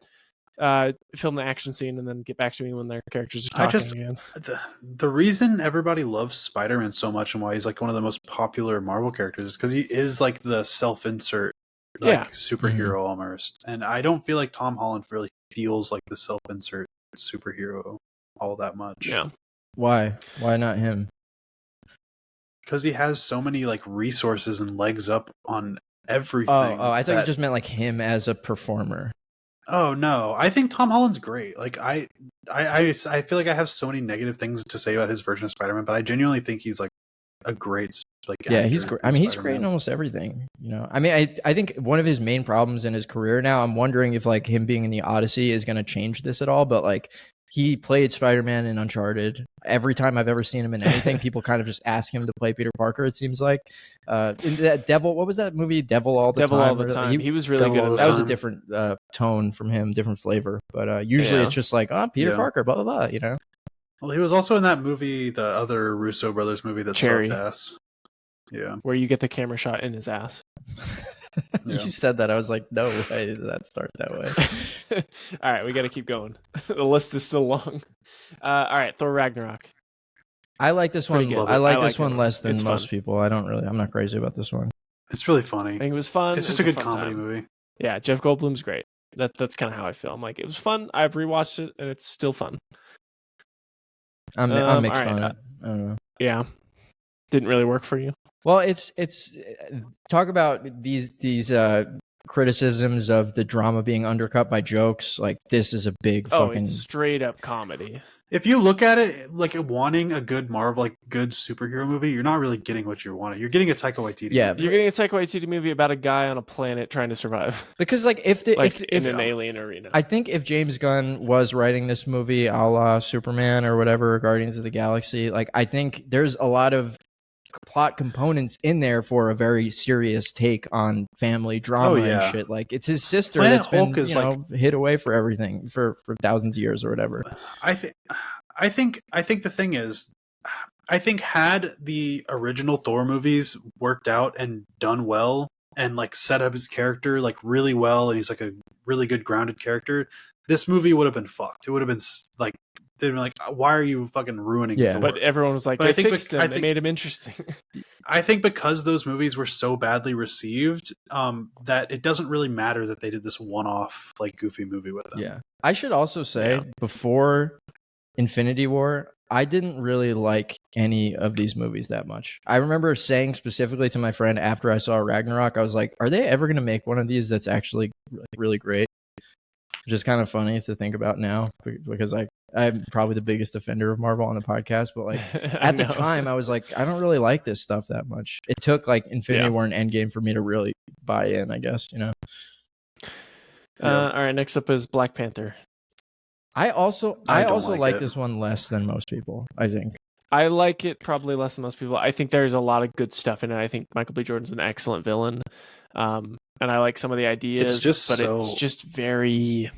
film the action scene and then get back to me when their characters are talking again. The reason everybody loves Spider-Man so much and why he's like one of the most popular Marvel characters is because he is like the self-insert superhero almost, and I don't feel like Tom Holland really feels like the self-insert superhero all that much. Yeah. Why not him? Because he has so many like resources and legs up on everything. I thought you just meant like him as a performer. Oh no, I think Tom Holland's great. Like I feel like I have so many negative things to say about his version of Spider-Man, but I genuinely think he's like a great he's great. I mean, he's great in almost everything. You know, I mean, I think one of his main problems in his career now, I'm wondering if like him being in the Odyssey is going to change this at all. But like, he played Spider-Man in Uncharted. Every time I've ever seen him in anything, people kind of just ask him to play Peter Parker, it seems like. In that Devil, what was that movie? Devil All the Time. He was really good. That was a different tone from him, different flavor. But usually it's just like, Peter Parker, blah, blah, blah, you know? Well, he was also in that movie, the other Russo brothers movie that's Cherry. sucked ass. Yeah. Where you get the camera shot in his ass. You said that. I was like, no way did that start that way. All right, we got to keep going. The list is still long. All right, Thor Ragnarok. I like this one. I like this one less than most people. I'm not crazy about this one. It's really funny. I think it was fun. It's just a good comedy movie. Yeah, Jeff Goldblum's great. That's kind of how I feel. I'm like, it was fun. I've rewatched it, and it's still fun. I'm mixed on it. I don't know. Yeah, didn't really work for you. Well, it's talk about these criticisms of the drama being undercut by jokes. Like, this is a big fucking it's straight up comedy. If you look at it like wanting a good Marvel, like good superhero movie, you're not really getting what you're wanting. You're getting a Taika Waititi. Yeah, you're getting a Taika Waititi movie about a guy on a planet trying to survive. Because like if in an alien arena, I think if James Gunn was writing this movie, a la Superman or whatever, Guardians of the Galaxy, like I think there's a lot of plot components in there for a very serious take on family drama and shit. Like, it's his sister that's been hid away for everything for thousands of years or whatever. I think the thing is, I think had the original Thor movies worked out and done well and like set up his character like really well, and he's like a really good grounded character, this movie would have been fucked. It would have been like, they'd been like, why are you fucking ruining Thor? But everyone was like, they fixed him. They made him interesting. I think because those movies were so badly received, that it doesn't really matter that they did this one-off like goofy movie with them. Yeah. I should also say, before Infinity War, I didn't really like any of these movies that much. I remember saying specifically to my friend after I saw Ragnarok, I was like, are they ever going to make one of these that's actually really great? Which is kind of funny to think about now, because I'm probably the biggest offender of Marvel on the podcast, but like at the time I was like, I don't really like this stuff that much. It took like Infinity War and Endgame for me to really buy in, I guess, you know. All right, next up is Black Panther. I also like this one less than most people, I think. I like it probably less than most people. I think there's a lot of good stuff in it. I think Michael B. Jordan's an excellent villain. And I like some of the ideas, it's just very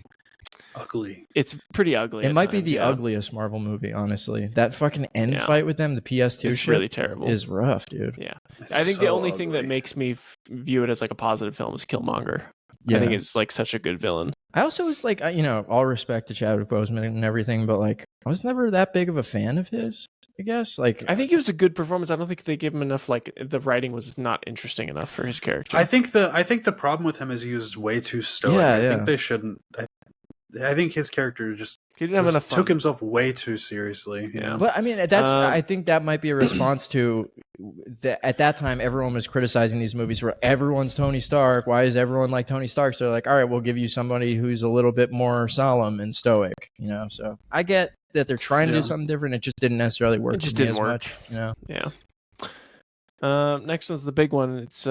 ugly. It's pretty ugly. It might be the ugliest Marvel movie, honestly. That fucking end fight with them, the PS2 it's really terrible. Is rough, dude. Yeah. I think the only thing that makes me view it as like a positive film is Killmonger. Yeah. I think it's like such a good villain. I also was like, all respect to Chadwick Boseman and everything, but like I was never that big of a fan of his. I guess. Like, I think it was a good performance. I don't think they gave him enough. Like the writing was not interesting enough for his character. I think the problem with him is he was way too stoic. Yeah, I yeah. think they shouldn't. I think his character just he didn't have enough fun. took himself way too seriously. Yeah. but I mean, I think that might be a response to at that time everyone was criticizing these movies where everyone's Tony Stark. Why is everyone like Tony Stark? So they're like, all right, we'll give you somebody who's a little bit more solemn and stoic. You know, so I get that they're trying to do something different. It just didn't necessarily work. It just for me didn't as work. much, you know. Yeah. Next one's the big one. It's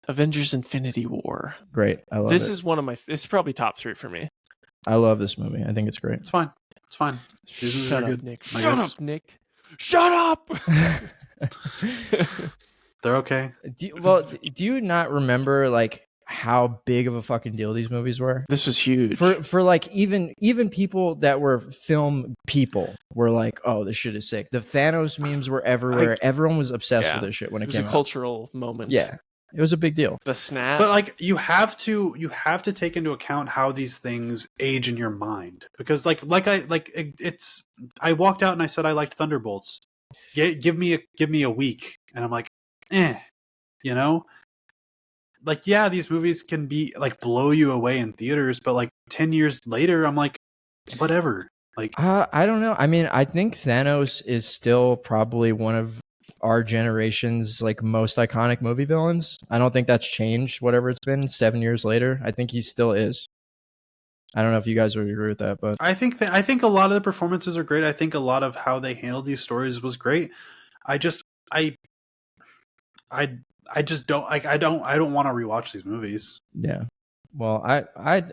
Avengers: Infinity War. Great, I love This it. is one of my. This is probably top 3 for me. I love this movie. I think it's great. It's fine. It's fine. These movies Shut are up, good. Nick. I Shut guess. up, Nick. Shut up. They're okay. Do you not remember like how big of a fucking deal these movies were? This was huge. For like even people that were film people were like, oh, this shit is sick. The Thanos memes were everywhere. Everyone was obsessed with this shit when it was came a out. cultural moment. Yeah, it was a big deal. The snap. But like you have to take into account how these things age in your mind, because I walked out and I said I liked Thunderbolts. Give me a week and I'm like, you know, like yeah, these movies can be like blow you away in theaters, but like 10 years later, I'm like, whatever. Like I don't know. I mean, I think Thanos is still probably one of our generation's like most iconic movie villains. I don't think that's changed. Whatever it's been 7 years later, I think he still is. I don't know if you guys would agree with that, but I think a lot of the performances are great. I think a lot of how they handled these stories was great. I just don't like. I don't want to rewatch these movies. yeah. Well, I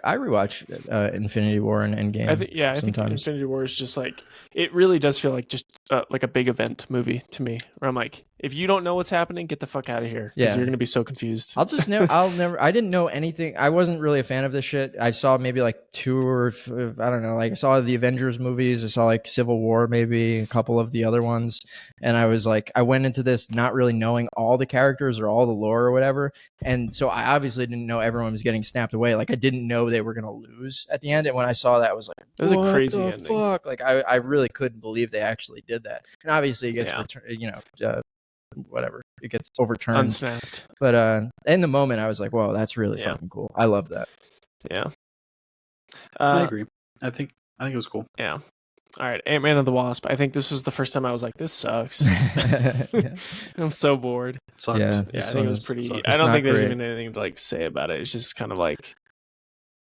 rewatch Infinity War and Endgame. I think sometimes. Infinity War is just like, it really does feel like just like a big event movie to me. Where I'm like, if you don't know what's happening, get the fuck out of here. Yeah, you're gonna be so confused. I didn't know anything. I wasn't really a fan of this shit. I saw maybe like 2 or I don't know. Like I saw the Avengers movies. I saw like Civil War, maybe a couple of the other ones, and I was like, I went into this not really knowing all the characters or all the lore or whatever, and so I obviously didn't know everyone was getting snapped away. Like I didn't know they were gonna lose at the end, and when I saw that, I was like, That was a what crazy the ending. fuck? Like I really couldn't believe they actually did that, and obviously it gets whatever, it gets overturned, Unsnapped. but in the moment I was like, whoa, that's really fucking cool. I love that. Yeah. I agree. I think it was cool. Yeah. All right, Ant-Man and the Wasp. I think this was the first time I was like, this sucks. Yeah. I'm so bored. Sucked. Yeah. Yeah, I think it was pretty. sucked. I don't not think there's great. even anything to like say about it. It's just kind of like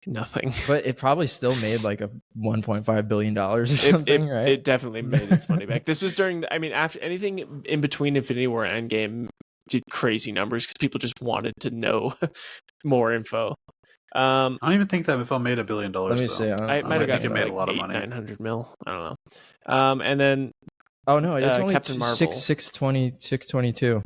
nothing. But it probably still made like a $1.5 billion or something, right? It definitely made its money back. This was during. I mean, after anything in between Infinity War and Endgame did crazy numbers because people just wanted to know more info. I don't even think that film made $1 billion. Let me see. I might have think gotten it made like a lot of 800, money. 900 mil. I don't know. And then Oh no, it's only Captain Marvel. 622.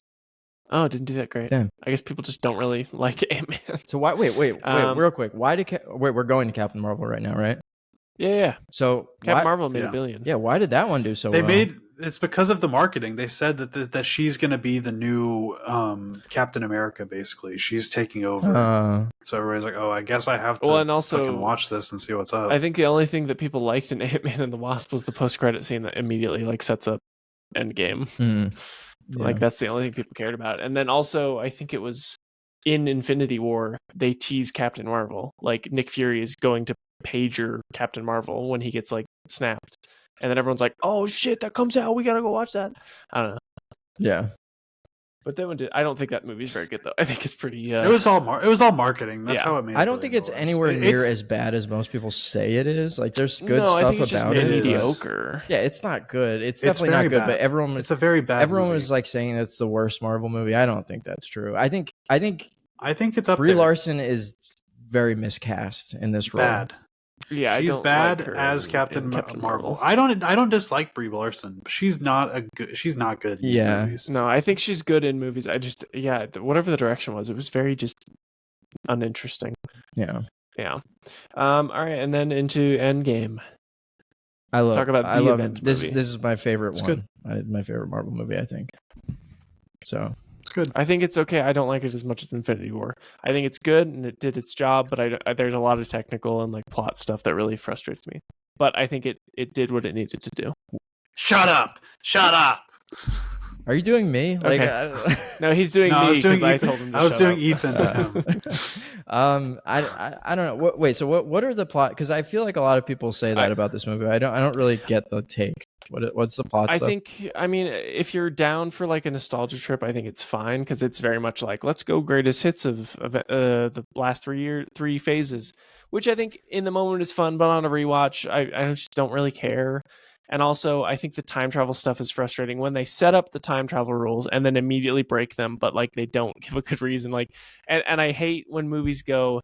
Oh, it didn't do that great. Damn. I guess people just don't really like Ant-Man. So why? Wait, real quick. Why did we're going to Captain Marvel right now, right? Yeah. So Captain why, Marvel made Yeah. $1 billion. Yeah, why did that one do so They well? it's because of the marketing. They said that she's going to be the new Captain America. Basically, she's taking over. So everybody's like, "Oh, I guess I have to Well, and also fucking watch this and see what's up." I think the only thing that people liked in Ant-Man and the Wasp was the post-credit scene that immediately like sets up Endgame. Like that's the only thing people cared about. And then also, I think it was in Infinity War they tease Captain Marvel. Like Nick Fury is going to pager Captain Marvel when he gets like snapped, and then everyone's like, "Oh shit, that comes out! We gotta go watch that." I don't know. Yeah. But that one did. I don't think that movie's very good though. I think it's pretty. It was all marketing. That's Yeah. how it made. I $1 don't think billion. it's anywhere near as bad as most people say it is. Like there's good I stuff think it's about just it. mediocre. Yeah, it's not good. It's It's definitely not very good, bad. but It's a very bad. everyone movie. was like saying it's the worst Marvel movie. I don't think that's true. I think I think it's up Brie there. Larson is very miscast in this role. Bad. Yeah, She's I don't bad like her as in Captain Captain Marvel. I don't dislike Brie Larson. But she's not good in these movies. No, I think she's good in movies. I just whatever the direction was, it was very just uninteresting. Yeah. Yeah. All right, and then into Endgame. Talk about the event this. movie. This is my favorite It's one. My favorite Marvel movie, I think. So It's good. I think it's okay. I don't like it as much as Infinity War. I think it's good and it did its job, but there's a lot of technical and like plot stuff that really frustrates me. But I think it did what it needed to do. Shut up! Shut up! Are you doing me? Like, Okay. No, he's doing No, I me was doing because I Ethan. told him to I was shut doing up. Ethan to him. I don't know. Wait, so what are the plot? Because I feel like a lot of people say that about this movie. I don't really get the take. What's the plot I stuff? think, I mean, if you're down for like a nostalgia trip, I think it's fine because it's very much like, let's go greatest hits of the last 3 phases, which I think in the moment is fun, but on a rewatch, I just don't really care. And also, I think the time travel stuff is frustrating when they set up the time travel rules and then immediately break them, but like they don't give a good reason. Like, and I hate when movies go,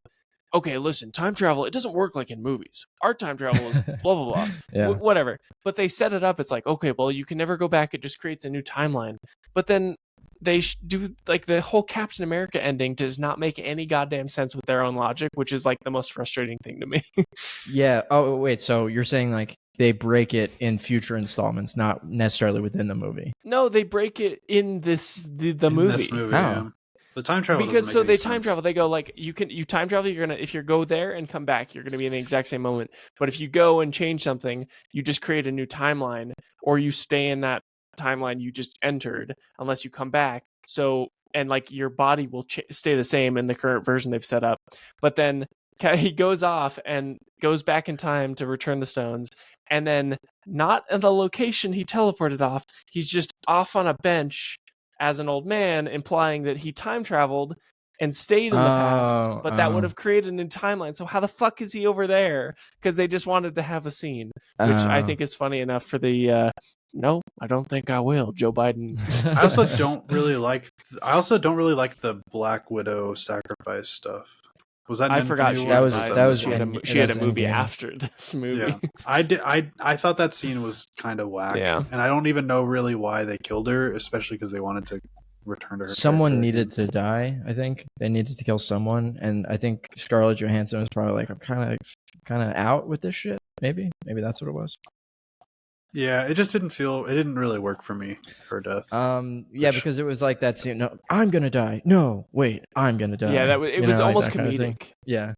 okay, listen, time travel, it doesn't work like in movies. Our time travel is blah, blah, blah, Yeah. whatever. But they set it up. It's like, okay, well, you can never go back. It just creates a new timeline. But then they do like the whole Captain America ending does not make any goddamn sense with their own logic, which is like the most frustrating thing to me. Yeah. Oh, wait. So you're saying like they break it in future installments, not necessarily within the movie? No, they break it in the In movie. this movie, How? yeah. The time travel Because doesn't so make they any time sense. travel. They go like you time travel. You're gonna if you go there and come back, you're gonna be in the exact same moment. But if you go and change something, you just create a new timeline, or you stay in that timeline you just entered unless you come back. So and like your body will stay the same in the current version they've set up. But then he goes off and goes back in time to return the stones, and then not in the location he teleported off. He's just off on a bench as an old man, implying that he time traveled and stayed in the past, but that would have created a new timeline. So how the fuck is he over there? Because they just wanted to have a scene, which I think is funny enough for the no, I don't think I will, Joe Biden. I also don't really like the Black Widow sacrifice stuff. Was that? I forgot she That was she had a movie Endgame. after this movie. Yeah, I thought that scene was kind of whack. Yeah. And I don't even know really why they killed her, especially because they wanted to return to her. Someone needed to die. I think they needed to kill someone, and I think Scarlett Johansson was probably like, I'm kind of out with this shit. Maybe that's what it was. Yeah, it just didn't really work for me, her death. Yeah, because it was like that scene. No, I'm gonna die. No, wait, I'm gonna die. Yeah, it was almost comedic. Yeah.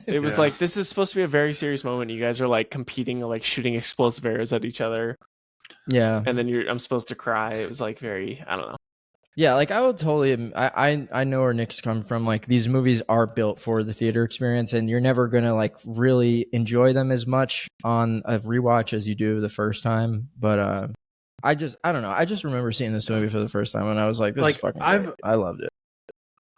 It was like, this is supposed to be a very serious moment. You guys are like competing, like shooting explosive arrows at each other. Yeah. And then I'm supposed to cry. It was like very, I don't know. Yeah, like I would totally. I know where Nick's come from. Like these movies are built for the theater experience, and you're never gonna like really enjoy them as much on a rewatch as you do the first time. But I don't know. I just remember seeing this movie for the first time, and I was like, "This is fucking great." I loved it.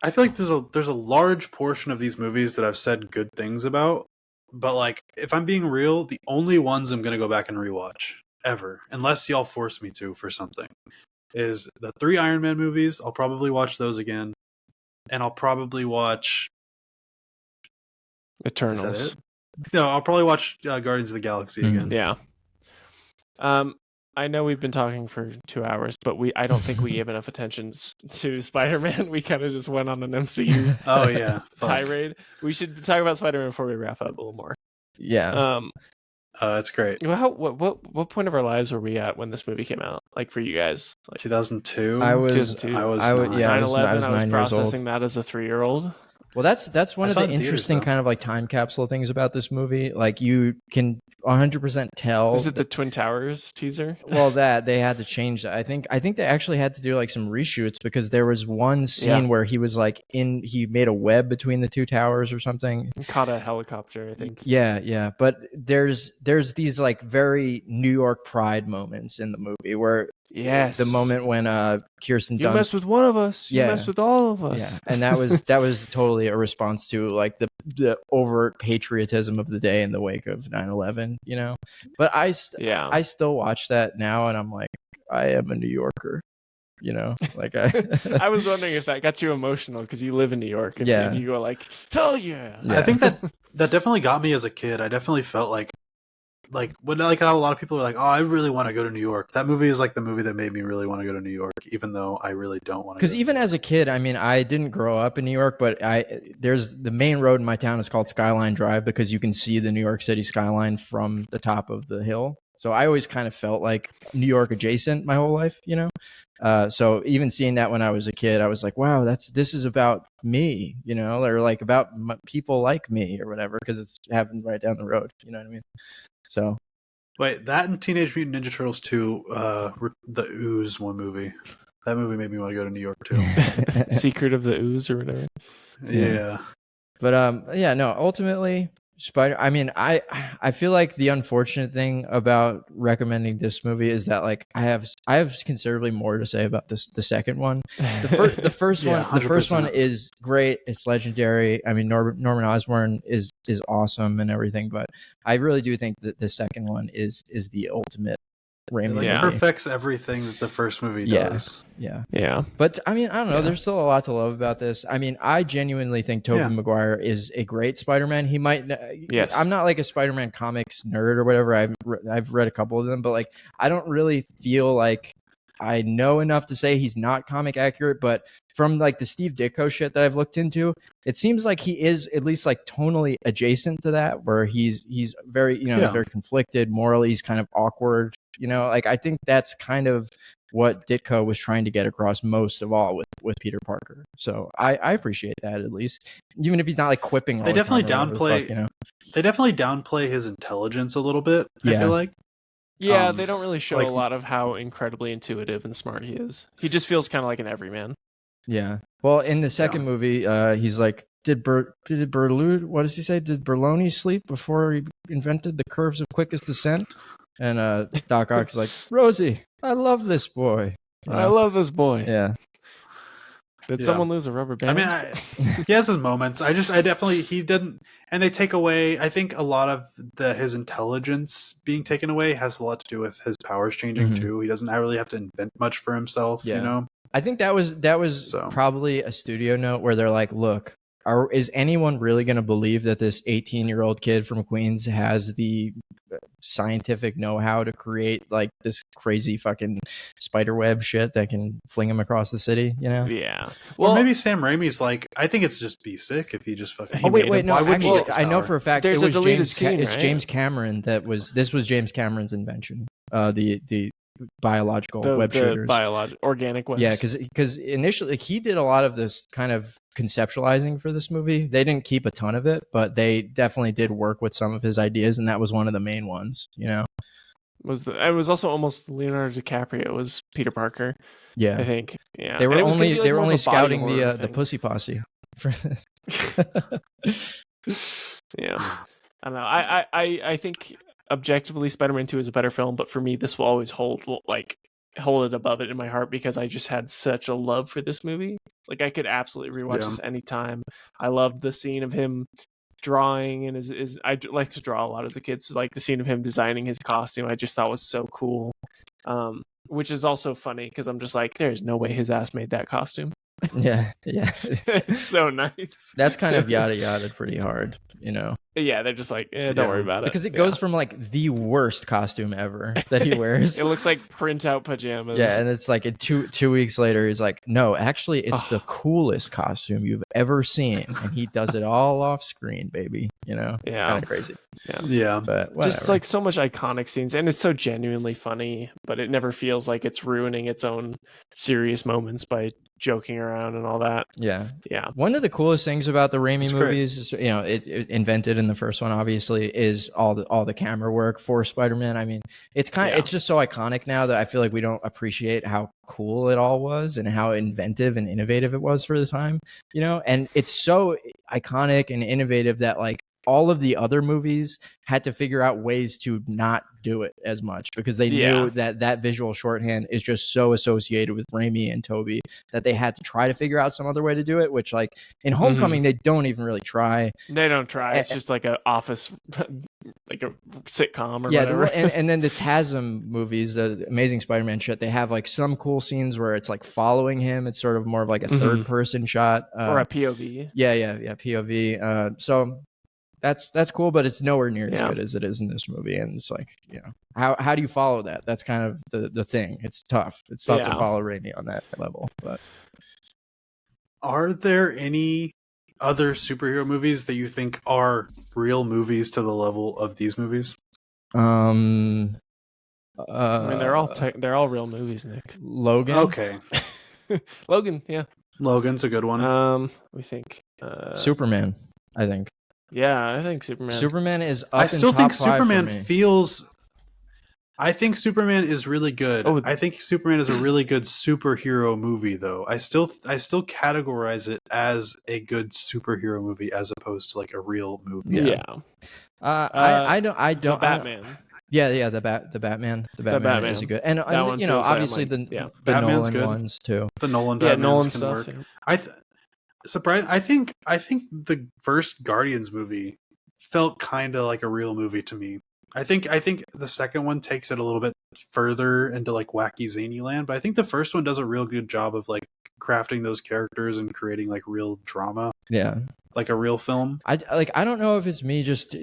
I feel like there's a large portion of these movies that I've said good things about, but like if I'm being real, the only ones I'm gonna go back and rewatch ever, unless y'all force me to for something, is the 3 Iron Man movies. I'll probably watch those again, and I'll probably watch Eternals. Is that it? No, I'll probably watch Guardians of the Galaxy again. Yeah. I know we've been talking for 2 hours, but I don't think we gave enough attention to Spider-Man. We kind of just went on an MCU Oh yeah, tirade. We should talk about Spider-Man before we wrap up a little more. Yeah. That's great. Well, what point of our lives were we at when this movie came out? Like for you guys, like 2002. I was 2002. I was 9/11. I was 9 years old. processing that as a 3-year-old. Well, that's one of the interesting kind of like time capsule things about this movie. Like you can 100% tell. Is it the Twin Towers teaser? Well, that they had to change that. I think they actually had to do like some reshoots because there was one scene where he was like he made a web between the 2 towers or something. Caught a helicopter, I think. Yeah. But there's these like very New York Pride moments in the movie where the moment when Kirsten Dunst, you mess with one of us, you mess with all of us. Yeah, and that was totally a response to like the overt patriotism of the day in the wake of 9/11, you know. But I still watch that now, and I'm like, I am a New Yorker, you know. Like I was wondering if that got you emotional because you live in New York. If you go like, hell yeah. I think that definitely got me as a kid. I definitely felt like how a lot of people are like, oh, I really want to go to New York. That movie is like the movie that made me really want to go to New York, even though I really don't want to. Because even as a kid, I mean, I didn't grow up in New York, but there's the main road in my town is called Skyline Drive because you can see the New York City skyline from the top of the hill. So I always kind of felt like New York adjacent my whole life, you know. So even seeing that when I was a kid, I was like, wow, this is about me, you know, or like about people like me or whatever, because it's happened right down the road. You know what I mean? So Wait, that and Teenage Mutant Ninja Turtles 2, the Ooze one movie. That movie made me want to go to New York too. Secret of the Ooze or whatever. Yeah. But yeah, no, ultimately I mean, I feel like the unfortunate thing about recommending this movie is that like I have considerably more to say about the second one. The first Yeah, one, the first one 100%. is great. It's legendary. I mean, Norman Osborn is awesome and everything, but I really do think that the second one is the ultimate Raimi It like Yeah. movie. perfects everything that the first movie Yeah. does. Yeah. Yeah. But I mean, I don't know. Yeah. There's still a lot to love about this. I mean, I genuinely think Tobey Yeah. Maguire is a great Spider-Man. He might. Yes. I'm not like a Spider-Man comics nerd or whatever. I've read a couple of them, but like I don't really feel like I know enough to say he's not comic accurate. But from like the Steve Ditko shit that I've looked into, it seems like he is at least like tonally adjacent to that, where he's very Yeah. very conflicted morally. He's kind of awkward. Like I think that's kind of what Ditko was trying to get across most of all with Peter Parker. So I appreciate that, at least, even if he's not like quipping all They the time definitely or whatever the downplay. fuck, They definitely downplay his intelligence a little bit. I Yeah. feel like. Yeah, they don't really show like- a lot of how incredibly intuitive and smart he is. He just feels kind of like an everyman. Yeah. Well, in the second movie, he's like, did Berlude, what does he say? Did Berloni sleep before he invented the curves of quickest descent? And Doc Ock's like, Rosie, I love this boy. I love this boy. Yeah. Did Yeah. someone lose a rubber I band? mean, he has his moments. I definitely he didn't, and they take away. I think a lot of his intelligence being taken away has a lot to do with his powers changing Mhm. too. He doesn't really have to invent much for himself. Yeah. You know. I think that was So. probably a studio note where they're like, look, is anyone really going to believe that this 18-year-old kid from Queens has the scientific know-how to create like this crazy fucking spider web shit that can fling him across the city, Yeah. Well, Well, maybe Sam Raimi's like, I think it's just be sick if he just fucking. Oh, wait, made him. no, Why wouldn't he actually, get this I know power? for a fact There's it a was deleted James scene, it's right? James Cameron this was James Cameron's invention, the biological web shooters. Organic webs. Yeah, because initially like, he did a lot of this kind of conceptualizing for this movie. They didn't keep a ton of it, but they definitely did work with some of his ideas, and that was one of the main ones. It was also almost Leonardo DiCaprio was Peter Parker. Yeah, I think. Yeah. they were And it was gonna be, like, more of only a body scouting horror the thing. Pussy Posse for this. Yeah. I don't know. I think objectively Spider-Man 2 is a better film, but for me this will always hold it above it in my heart because I just had such a love for this movie. Like I could absolutely rewatch this anytime. I loved the scene of him drawing and I like to draw a lot as a kid, so like the scene of him designing his costume I just thought was so cool. Which is also funny because I'm just like, there's no way his ass made that costume. Yeah. It's so nice. That's kind of yada pretty hard, Yeah, they're just like, don't worry about it. because it goes from like the worst costume ever that he wears. It looks like print-out pajamas. Yeah, and it's like two weeks later, he's like, no, actually, it's the coolest costume you've ever seen, and he does it all off screen, baby. It's kind of crazy. Yeah. But whatever. Just like so much iconic scenes, and it's so genuinely funny, but it never feels like it's ruining its own serious moments by joking around and all that. Yeah. One of the coolest things about the Raimi It's movies is, it invented in the first one, obviously, is all the camera work for Spider-Man. I mean, it's it's just so iconic now that I feel like we don't appreciate how cool it all was and how inventive and innovative it was for the time, and it's so iconic and innovative that like all of the other movies had to figure out ways to not do it as much because they knew that visual shorthand is just so associated with Raimi and Tobey that they had to try to figure out some other way to do it, which like in Homecoming, they don't even really try. They don't try. It's just like a office, like a sitcom or whatever. And then the TASM movies, the Amazing Spider-Man shit, they have like some cool scenes where it's like following him. It's sort of more of like a third person shot. Or a POV. Yeah, POV. So that's cool, but it's nowhere near as good as it is in this movie. And it's like, how do you follow that? That's kind of the thing. It's tough. It's tough to follow Raimi on that level. But are there any other superhero movies that you think are real movies to the level of these movies? I mean, they're all real movies, Nick. Logan. Okay. Logan, yeah. Logan's a good one. We think Superman, I think. Yeah, I think Superman. Superman is up I still in top think 5 Superman for me. feels I think Superman is really good. Oh. I think Superman is a really good superhero movie, though. I still categorize it as a good superhero movie as opposed to like a real movie. Yeah. I don't. The Batman. Yeah. The Batman. The Batman is a good, and one you know, feels like obviously I'm like, the Batman's Nolan good. ones too. The Nolan Yeah, Batmans Nolan can stuff. work. Yeah. I think the first Guardians movie felt kind of like a real movie to me. I think the second one takes it a little bit further into like wacky zany land, but I think the first one does a real good job of like crafting those characters and creating like real drama. Yeah, like a real film. I don't know if it's me just.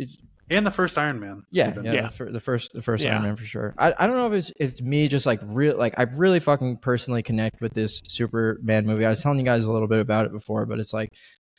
And the first Iron Man. Yeah. The first Yeah. Iron Man for sure. I don't know if it's me just like real like I really fucking personally connect with this Superman movie. I was telling you guys a little bit about it before, but it's like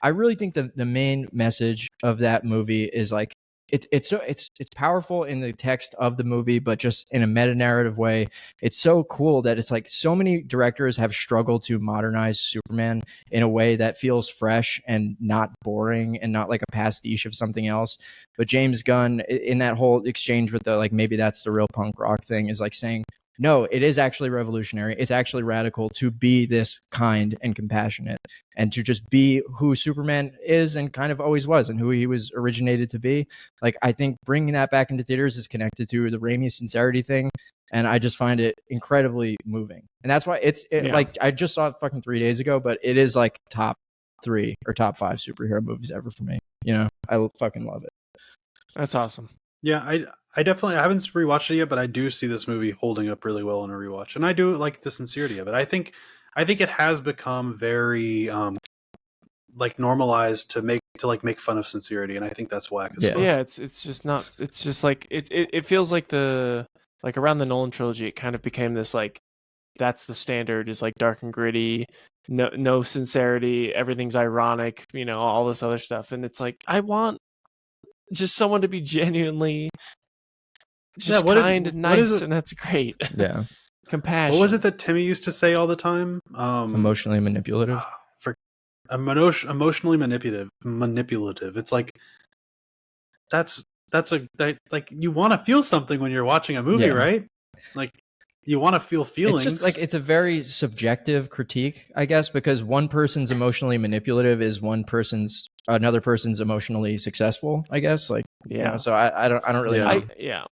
I really think the main message of that movie is like it's powerful in the text of the movie, but just in a meta narrative way. It's so cool that it's like so many directors have struggled to modernize Superman in a way that feels fresh and not boring and not like a pastiche of something else. But James Gunn, in that whole exchange with the like, maybe that's the real punk rock thing, is like saying, no, it is actually revolutionary. It's actually radical to be this kind and compassionate and to just be who Superman is and kind of always was and who he was originated to be. Like, I think bringing that back into theaters is connected to the Raimi sincerity thing. And I just find it incredibly moving. And that's why like, I just saw it fucking 3 days ago, but it is like top 3 or top 5 superhero movies ever for me. You know, I fucking love it. That's awesome. Yeah, I definitely, I haven't rewatched it yet, but I do see this movie holding up really well in a rewatch, and I do like the sincerity of it. I think it has become very like normalized to make fun of sincerity, and I think that's whack as fuck. Yeah, it's just not. It's just like it feels like around the Nolan trilogy, it kind of became this like that's the standard is like dark and gritty, no sincerity, everything's ironic, you know, all this other stuff, and it's like I want just someone to be genuinely just kind and nice, and that's great. Yeah. Compassion. What was it that Timmy used to say all the time? Emotionally manipulative. Emotionally manipulative. It's like that's like you want to feel something when you're watching a movie, right? Like you want to feel feelings. It's just like it's a very subjective critique, I guess, because one person's emotionally manipulative is another person's emotionally successful, I guess. Like, yeah. You know, so I don't really know.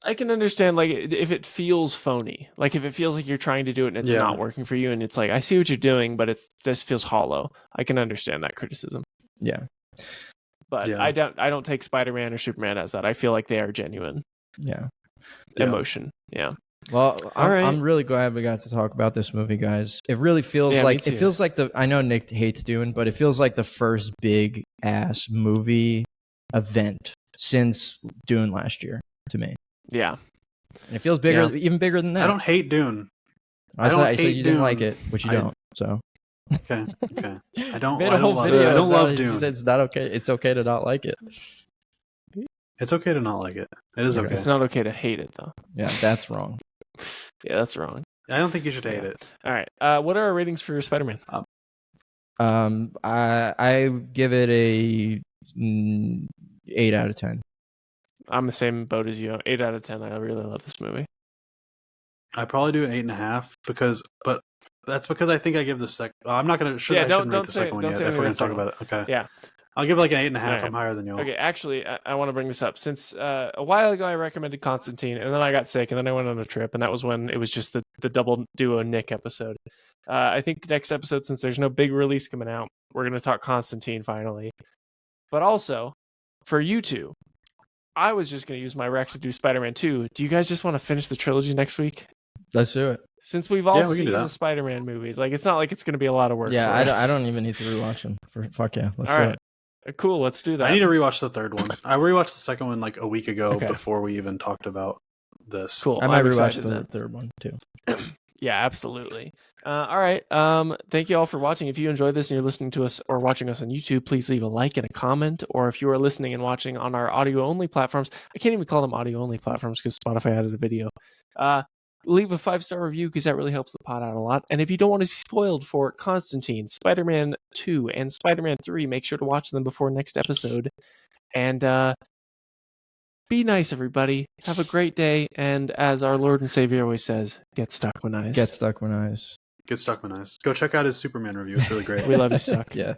I can understand like if it feels phony, like if it feels like you're trying to do it and it's not working for you, and it's like I see what you're doing, but it just feels hollow. I can understand that criticism. Yeah, but I don't take Spider-Man or Superman as that. I feel like they are genuine. Yeah, emotion. Yeah. Well, I'm really glad we got to talk about this movie, guys. It really feels like I know Nick hates Dune, but it feels like the first big ass movie event since Dune last year to me. Yeah. And it feels bigger, even bigger than that. I don't hate Dune. I said you didn't like it, which you don't. So okay. I don't love love Dune. She said it's not okay. It's okay to not like it. It's okay to not like it. It is okay. It's not okay to hate it though. Yeah, that's wrong. Yeah, that's wrong. I don't think you should hate it. All right. What are our ratings for Spider-Man? I give it a 8 out of 10. I'm the same boat as you. 8 out of 10. I really love this movie. I probably do an 8.5 but that's because I think I give the second. I'm not gonna. Don't rate the second one yet. If we're gonna talk about it, okay. Yeah. I'll give it like an 8.5. Right. I'm higher than you. Okay, actually, I want to bring this up. Since a while ago, I recommended Constantine, and then I got sick, and then I went on a trip, and that was when it was just the double duo Nick episode. I think next episode, since there's no big release coming out, we're going to talk Constantine finally. But also, for you two, I was just going to use my rec to do Spider-Man 2. Do you guys just want to finish the trilogy next week? Let's do it. Since we've all seen the Spider-Man movies, like it's not like it's going to be a lot of work. Yeah, I don't even need to rewatch them. Fuck yeah, let's do it. Cool, let's do that. I need to rewatch the third one. I rewatched the second one like a week ago before we even talked about this. Cool. I might rewatch the third one too. Yeah, absolutely. All right. Thank you all for watching. If you enjoyed this and you're listening to us or watching us on YouTube, please leave a like and a comment. Or if you are listening and watching on our audio-only platforms, I can't even call them audio-only platforms because Spotify added a video. Leave a 5-star review because that really helps the pod out a lot. And if you don't want to be spoiled for Constantine, Spider-Man 2, and Spider-Man 3, make sure to watch them before next episode. And be nice, everybody. Have a great day. And as our Lord and Savior always says, get stuck when eyes. Get stuck when eyes. Get stuck when eyes. Go check out his Superman review. It's really great. We love you, Stuck. Yeah.